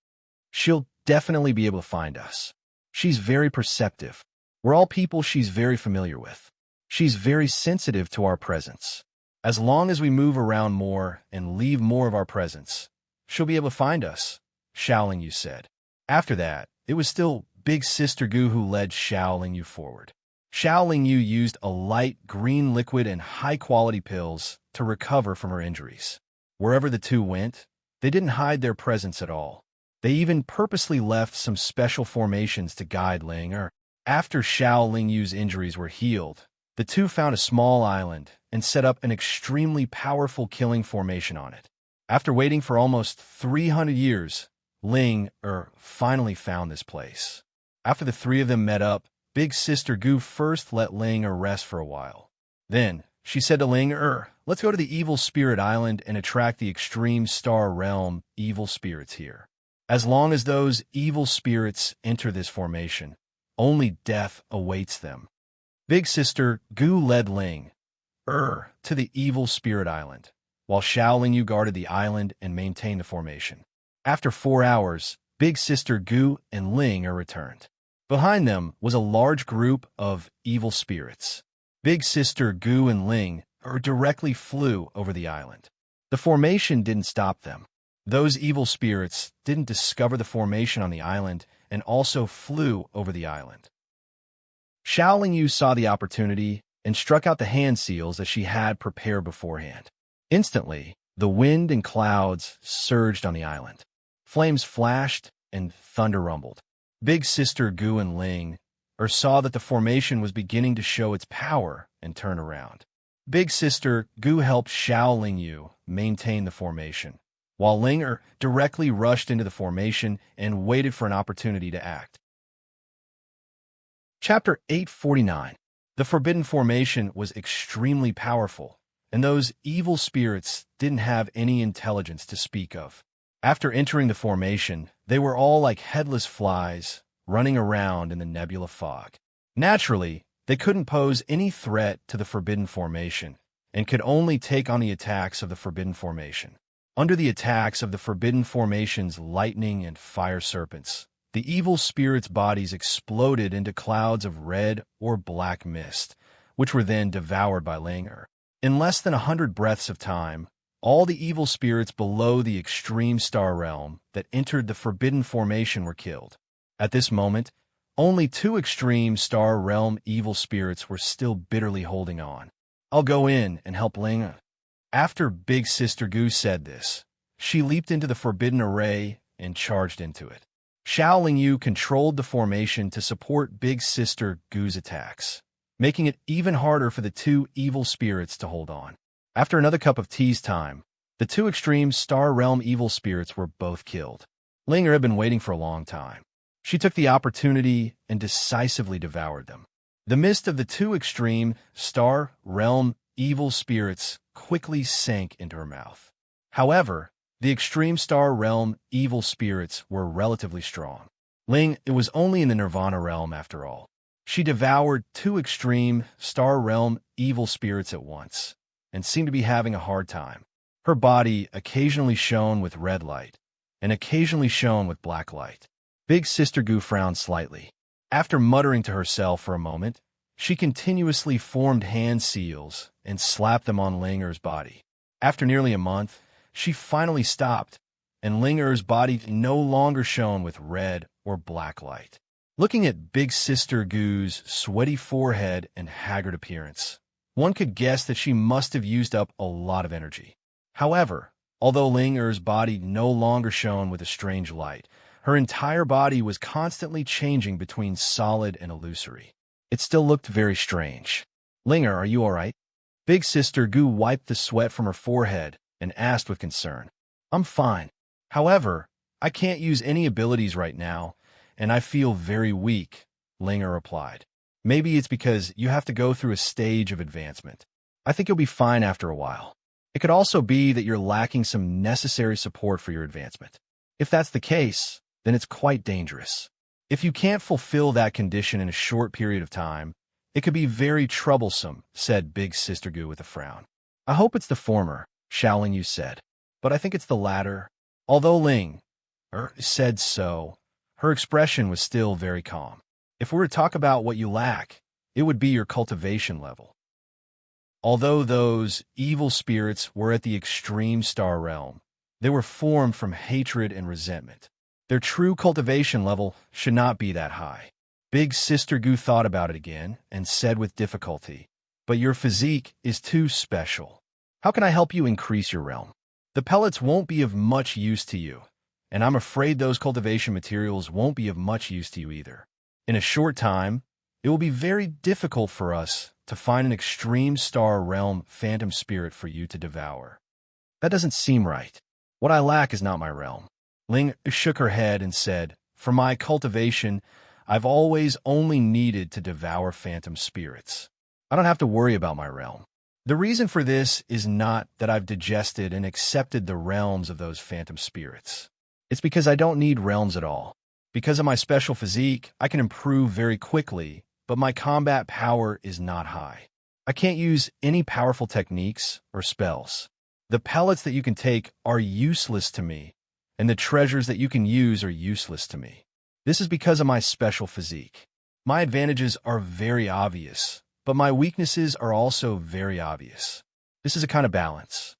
She'll definitely be able to find us. She's very perceptive. We're all people she's very familiar with. She's very sensitive to our presence. As long as we move around more and leave more of our presence, she'll be able to find us, Xiao Lingyu said. After that, it was still Big Sister Gu who led Xiao Lingyu forward. Xiao Lingyu used a light green liquid and high-quality pills to recover from her injuries. Wherever the two went, they didn't hide their presence at all. They even purposely left some special formations to guide Ling Er. After Xiao Lingyu's injuries were healed, the two found a small island and set up an extremely powerful killing formation on it. After waiting for almost 300 years, Ling Er finally found this place. After the three of them met up, Big Sister Gu first let Ling Er rest for a while. Then, she said to Ling Er, Let's go to the Evil Spirit Island and attract the extreme star realm evil spirits here. As long as those evil spirits enter this formation, only death awaits them. Big Sister Gu led Ling to the Evil Spirit Island, while Xiaoling Yu guarded the island and maintained the formation. After 4 hours, Big Sister Gu and Ling returned. Behind them was a large group of evil spirits. Big Sister Gu and Ling directly flew over the island. The formation didn't stop them. Those evil spirits didn't discover the formation on the island and also flew over the island. Xiaoling Yu saw the opportunity and struck out the hand seals that she had prepared beforehand. Instantly, the wind and clouds surged on the island. Flames flashed and thunder rumbled. Big Sister Gu and Ling saw that the formation was beginning to show its power and turn around. Big Sister Gu helped Xiaoling Yu maintain the formation, while Ling directly rushed into the formation and waited for an opportunity to act. Chapter 849. The Forbidden Formation was extremely powerful, and those evil spirits didn't have any intelligence to speak of. After entering the formation, they were all like headless flies, running around in the nebula fog. Naturally, they couldn't pose any threat to the Forbidden Formation, and could only take on the attacks of the Forbidden Formation. Under the attacks of the Forbidden Formation's lightning and fire serpents, the evil spirits' bodies exploded into clouds of red or black mist, which were then devoured by Linger. In less than 100 breaths of time, all the evil spirits below the extreme star realm that entered the Forbidden Formation were killed. At this moment, only 2 extreme star realm evil spirits were still bitterly holding on. I'll go in and help Ling. After Big Sister Gu said this, she leaped into the forbidden array and charged into it. Xiaoling Yu controlled the formation to support Big Sister Gu's attacks, making it even harder for the 2 evil spirits to hold on. After another cup of tea's time, the 2 extreme star realm evil spirits were both killed. Linger had been waiting for a long time. She took the opportunity and decisively devoured them. The mist of the 2 extreme star realm evil spirits quickly sank into her mouth. However, the extreme star realm evil spirits were relatively strong. Ling was only in the Nirvana realm after all. She devoured 2 extreme star realm evil spirits at once, and seemed to be having a hard time. Her body occasionally shone with red light, and occasionally shone with black light. Big Sister Gu frowned slightly. After muttering to herself for a moment, she continuously formed hand seals and slapped them on Linger's body. After nearly a month, she finally stopped, and Linger's body no longer shone with red or black light. Looking at Big Sister Gu's sweaty forehead and haggard appearance, one could guess that she must have used up a lot of energy. However, although Linger's body no longer shone with a strange light, her entire body was constantly changing between solid and illusory. It still looked very strange. Linger, are you all right? Big Sister Gu wiped the sweat from her forehead and asked with concern. I'm fine. However, I can't use any abilities right now, and I feel very weak, Linger replied. Maybe it's because you have to go through a stage of advancement. I think you'll be fine after a while. It could also be that you're lacking some necessary support for your advancement. If that's the case, then it's quite dangerous. If you can't fulfill that condition in a short period of time, it could be very troublesome, said Big Sister Gu with a frown. I hope it's the former, Xiaoling Yu said, but I think it's the latter. Although Ling said so, her expression was still very calm. If we were to talk about what you lack, it would be your cultivation level. Although those evil spirits were at the extreme star realm, they were formed from hatred and resentment. Their true cultivation level should not be that high. Big Sister Gu thought about it again and said with difficulty, but your physique is too special. How can I help you increase your realm? The pellets won't be of much use to you, and I'm afraid those cultivation materials won't be of much use to you either. In a short time, it will be very difficult for us to find an extreme star realm phantom spirit for you to devour. That doesn't seem right. What I lack is not my realm. Ling shook her head and said, for my cultivation, I've always only needed to devour phantom spirits. I don't have to worry about my realm. The reason for this is not that I've digested and accepted the realms of those phantom spirits. It's because I don't need realms at all. Because of my special physique, I can improve very quickly, but my combat power is not high. I can't use any powerful techniques or spells. The pellets that you can take are useless to me, and the treasures that you can use are useless to me. This is because of my special physique. My advantages are very obvious, but my weaknesses are also very obvious. This is a kind of balance.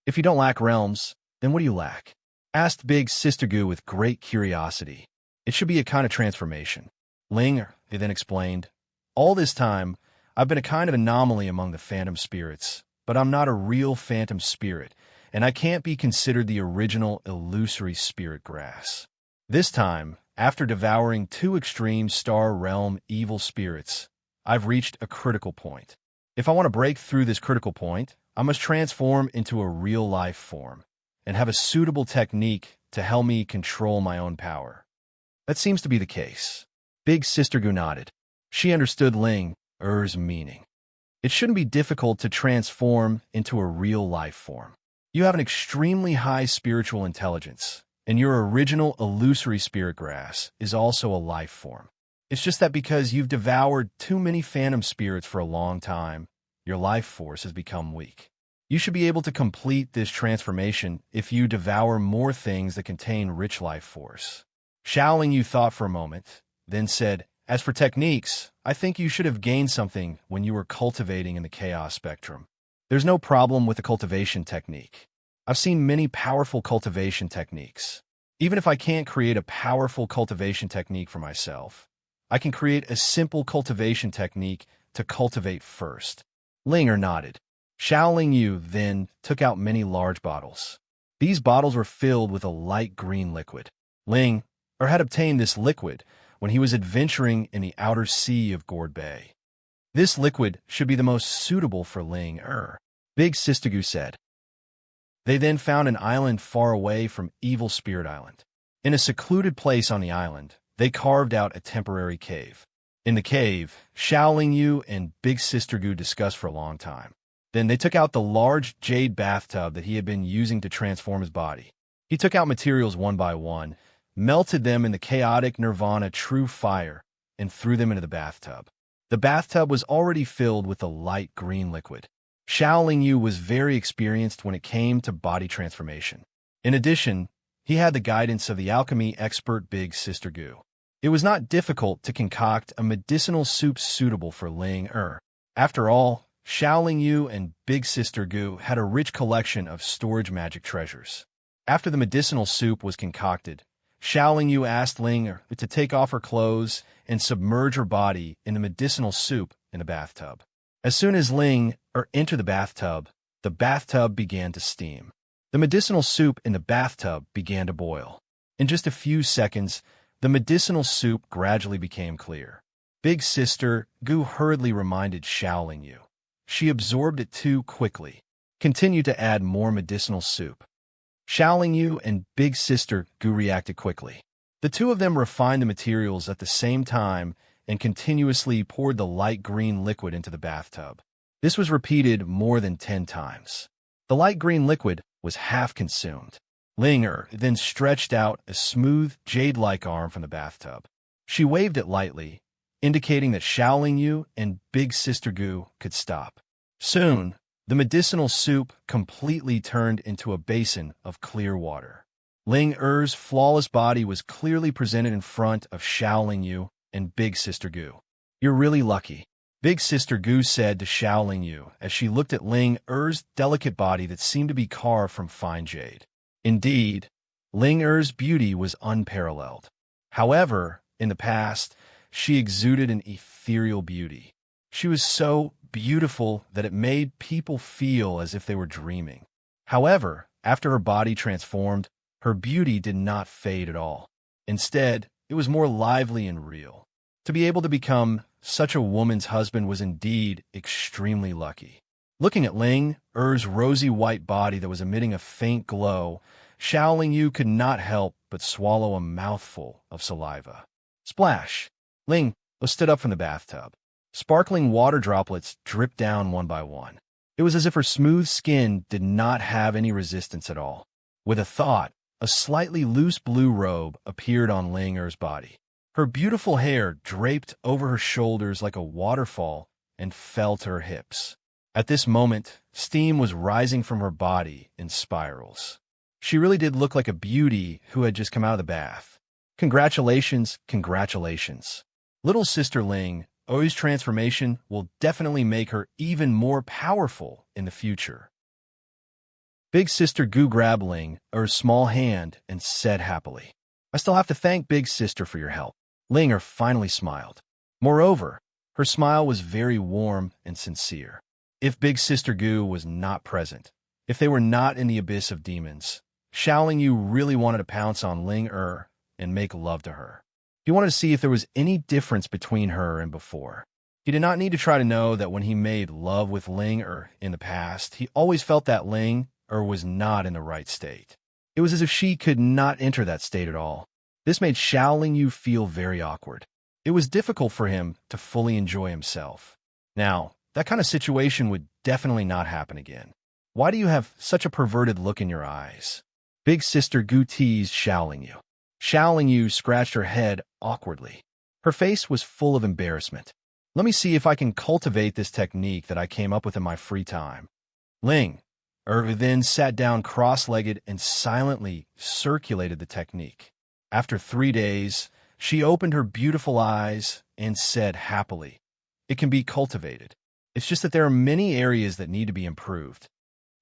If you don't lack realms, then what do you lack? Asked Big Sister Goo with great curiosity. It should be a kind of transformation. Ling, he then explained, all this time, I've been a kind of anomaly among the phantom spirits, but I'm not a real phantom spirit, and I can't be considered the original illusory spirit grass. This time, after devouring 2 extreme star realm evil spirits, I've reached a critical point. If I want to break through this critical point, I must transform into a real-life form and have a suitable technique to help me control my own power. That seems to be the case. Big Sister Goo nodded. She understood Ling Er's meaning. It shouldn't be difficult to transform into a real-life form. You have an extremely high spiritual intelligence, and your original illusory spirit grass is also a life form. It's just that because you've devoured too many phantom spirits for a long time, your life force has become weak. You should be able to complete this transformation if you devour more things that contain rich life force. Shaoling Yu thought for a moment, then said, as for techniques, I think you should have gained something when you were cultivating in the chaos spectrum. There's no problem with the cultivation technique. I've seen many powerful cultivation techniques. Even if I can't create a powerful cultivation technique for myself, I can create a simple cultivation technique to cultivate first. Linger nodded. Shaoling Yu then took out many large bottles. These bottles were filled with a light green liquid. Ling had obtained this liquid when he was adventuring in the outer sea of Gourd Bay. This liquid should be the most suitable for Ling Big Sister Goo said. They then found an island far away from Evil Spirit Island. In a secluded place on the island, they carved out a temporary cave. In the cave, Shaoling Yu and Big Sister Goo discussed for a long time. Then they took out the large jade bathtub that he had been using to transform his body. He took out materials one by one, melted them in the chaotic nirvana true fire, and threw them into the bathtub. The bathtub was already filled with a light green liquid. Shaoling Yu was very experienced when it came to body transformation. In addition, he had the guidance of the alchemy expert Big Sister Goo. It was not difficult to concoct a medicinal soup suitable for Ling After all, Shaoling Yu and Big Sister Goo had a rich collection of storage magic treasures. After the medicinal soup was concocted, Shaoling Yu asked Ling to take off her clothes and submerge her body in the medicinal soup in the bathtub. As soon as Ling entered the bathtub began to steam. The medicinal soup in the bathtub began to boil. In just a few seconds, the medicinal soup gradually became clear. Big Sister Goo hurriedly reminded Shaoling Yu. She absorbed it too quickly. Continued to add more medicinal soup. Shaoling Yu and Big Sister Goo reacted quickly. The two of them refined the materials at the same time and continuously poured the light green liquid into the bathtub. This was repeated more than 10 times. The light green liquid was half consumed. Linger then stretched out a smooth, jade-like arm from the bathtub. She waved it lightly, indicating that Shaoling Yu and Big Sister Goo could stop. Soon, the medicinal soup completely turned into a basin of clear water. Ling Er's flawless body was clearly presented in front of Shaoling Yu and Big Sister Goo. You're really lucky, Big Sister Goo said to Shaoling Yu as she looked at Ling Er's delicate body that seemed to be carved from fine jade. Indeed, Ling Er's beauty was unparalleled. However, in the past, she exuded an ethereal beauty. She was so beautiful that it made people feel as if they were dreaming. However, after her body transformed, her beauty did not fade at all. Instead, it was more lively and real. To be able to become such a woman's husband was indeed extremely lucky. Looking at Ling Er's rosy white body that was emitting a faint glow, Shaoling Yu could not help but swallow a mouthful of saliva. Splash! Ling stood up from the bathtub. Sparkling water droplets dripped down one by one. It was as if her smooth skin did not have any resistance at all. With a thought, a slightly loose blue robe appeared on Ling Er's body. Her beautiful hair draped over her shoulders like a waterfall and fell to her hips. At this moment, steam was rising from her body in spirals. She really did look like a beauty who had just come out of the bath. Congratulations, congratulations. Little sister Ling, Oi's transformation will definitely make her even more powerful in the future. Big sister Gu grabbed Ling Er's small hand and said happily, I still have to thank Big sister for your help. Ling Er finally smiled. Moreover, her smile was very warm and sincere. If Big Sister Gu was not present, if they were not in the abyss of demons, Xiaoling Yu really wanted to pounce on Ling Er and make love to her. He wanted to see if there was any difference between her and before. He did not need to try to know that when he made love with Ling Er in the past, he always felt that Ling Er was not in the right state. It was as if she could not enter that state at all. This made Xiaoling Yu feel very awkward. It was difficult for him to fully enjoy himself. Now, that kind of situation would definitely not happen again. Why do you have such a perverted look in your eyes? Big Sister Gu teased Xiaoling Yu. Xiaoling Yu scratched her head awkwardly. Her face was full of embarrassment. Let me see if I can cultivate this technique that I came up with in my free time. Ling Er then sat down cross-legged and silently circulated the technique. After 3 days, she opened her beautiful eyes and said happily, it can be cultivated. It's just that there are many areas that need to be improved.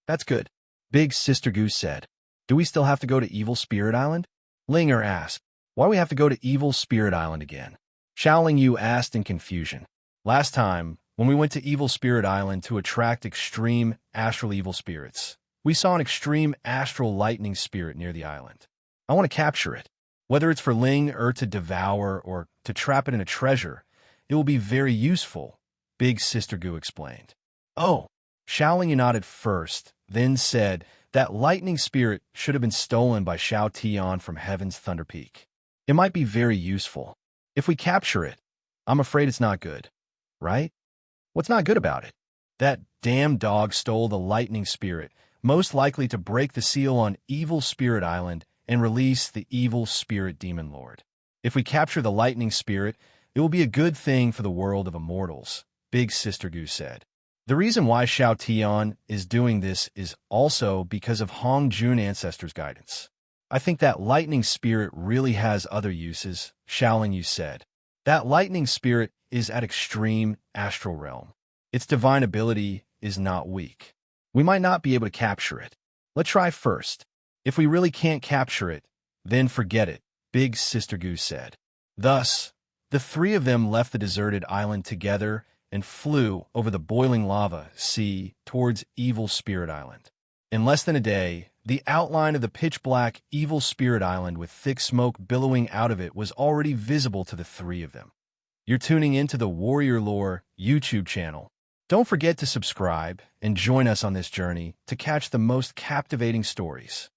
That's good. Big Sister Goose said. Do we still have to go to Evil Spirit Island? Ling Er asked. Why do we have to go to Evil Spirit Island again? Xiaoling Yu asked in confusion. Last time, when we went to Evil Spirit Island to attract extreme astral evil spirits, we saw an extreme astral lightning spirit near the island. I want to capture it. Whether it's for Ling Er to devour or to trap it in a treasure, it will be very useful, Big Sister Gu explained. Oh, Xiaoling Yu nodded first, then said that lightning spirit should have been stolen by Xiao Tian from Heaven's Thunder Peak. It might be very useful. If we capture it, I'm afraid it's not good, right? What's not good about it? That damn dog stole the lightning spirit, most likely to break the seal on Evil Spirit Island and release the evil spirit demon lord. If we capture the lightning spirit, it will be a good thing for the world of immortals, Big Sister Gu said. The reason why Xiao Tian is doing this is also because of Hong Jun ancestors' guidance. I think that lightning spirit really has other uses, Xiaoling Yu said. That lightning spirit is at extreme astral realm. Its divine ability is not weak. We might not be able to capture it. Let's try first. If we really can't capture it, then forget it, Big Sister Goose said. Thus, the three of them left the deserted island together and flew over the boiling lava sea towards Evil Spirit Island. In less than a day, the outline of the pitch-black Evil Spirit Island with thick smoke billowing out of it was already visible to the three of them. You're tuning into the Warrior Lore YouTube channel. Don't forget to subscribe and join us on this journey to catch the most captivating stories.